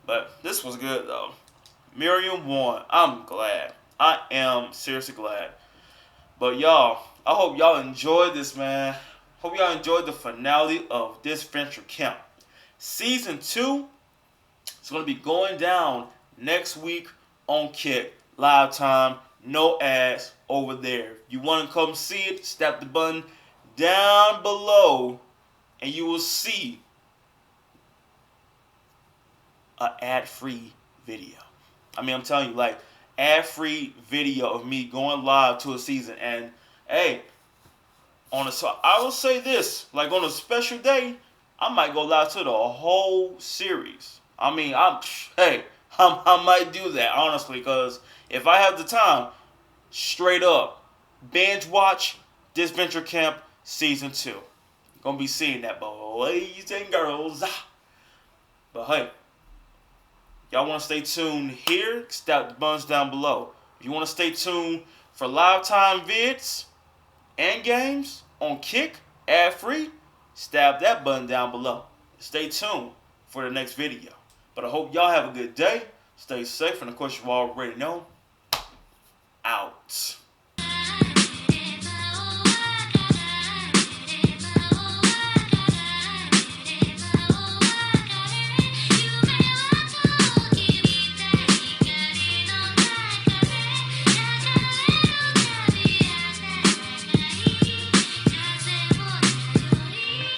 [SPEAKER 1] But this was good though. Miriam won. I'm glad. I am seriously glad. But y'all, I hope y'all enjoyed this, man. Hope y'all enjoyed the finale of Disventure Camp. Season 2 is going to be going down next week on Kick. Live time, no ads over there. If you want to come see it, tap the button down below and you will see an ad-free video. I mean, I'm telling you, like, ad-free video of me going live to a season. And, hey, I will say this, like on a special day, I might go live to the whole series. I mean, I might do that, honestly, because if I have the time, straight up, binge watch Disventure Camp Season 2. Gonna be seeing that, boys and girls. But hey, y'all want to stay tuned here? Tap the buttons down below. If you want to stay tuned for live time vids and games on Kick, ad-free, stab that button down below. Stay tuned for the next video. But I hope y'all have a good day. Stay safe, and of course you already know, out.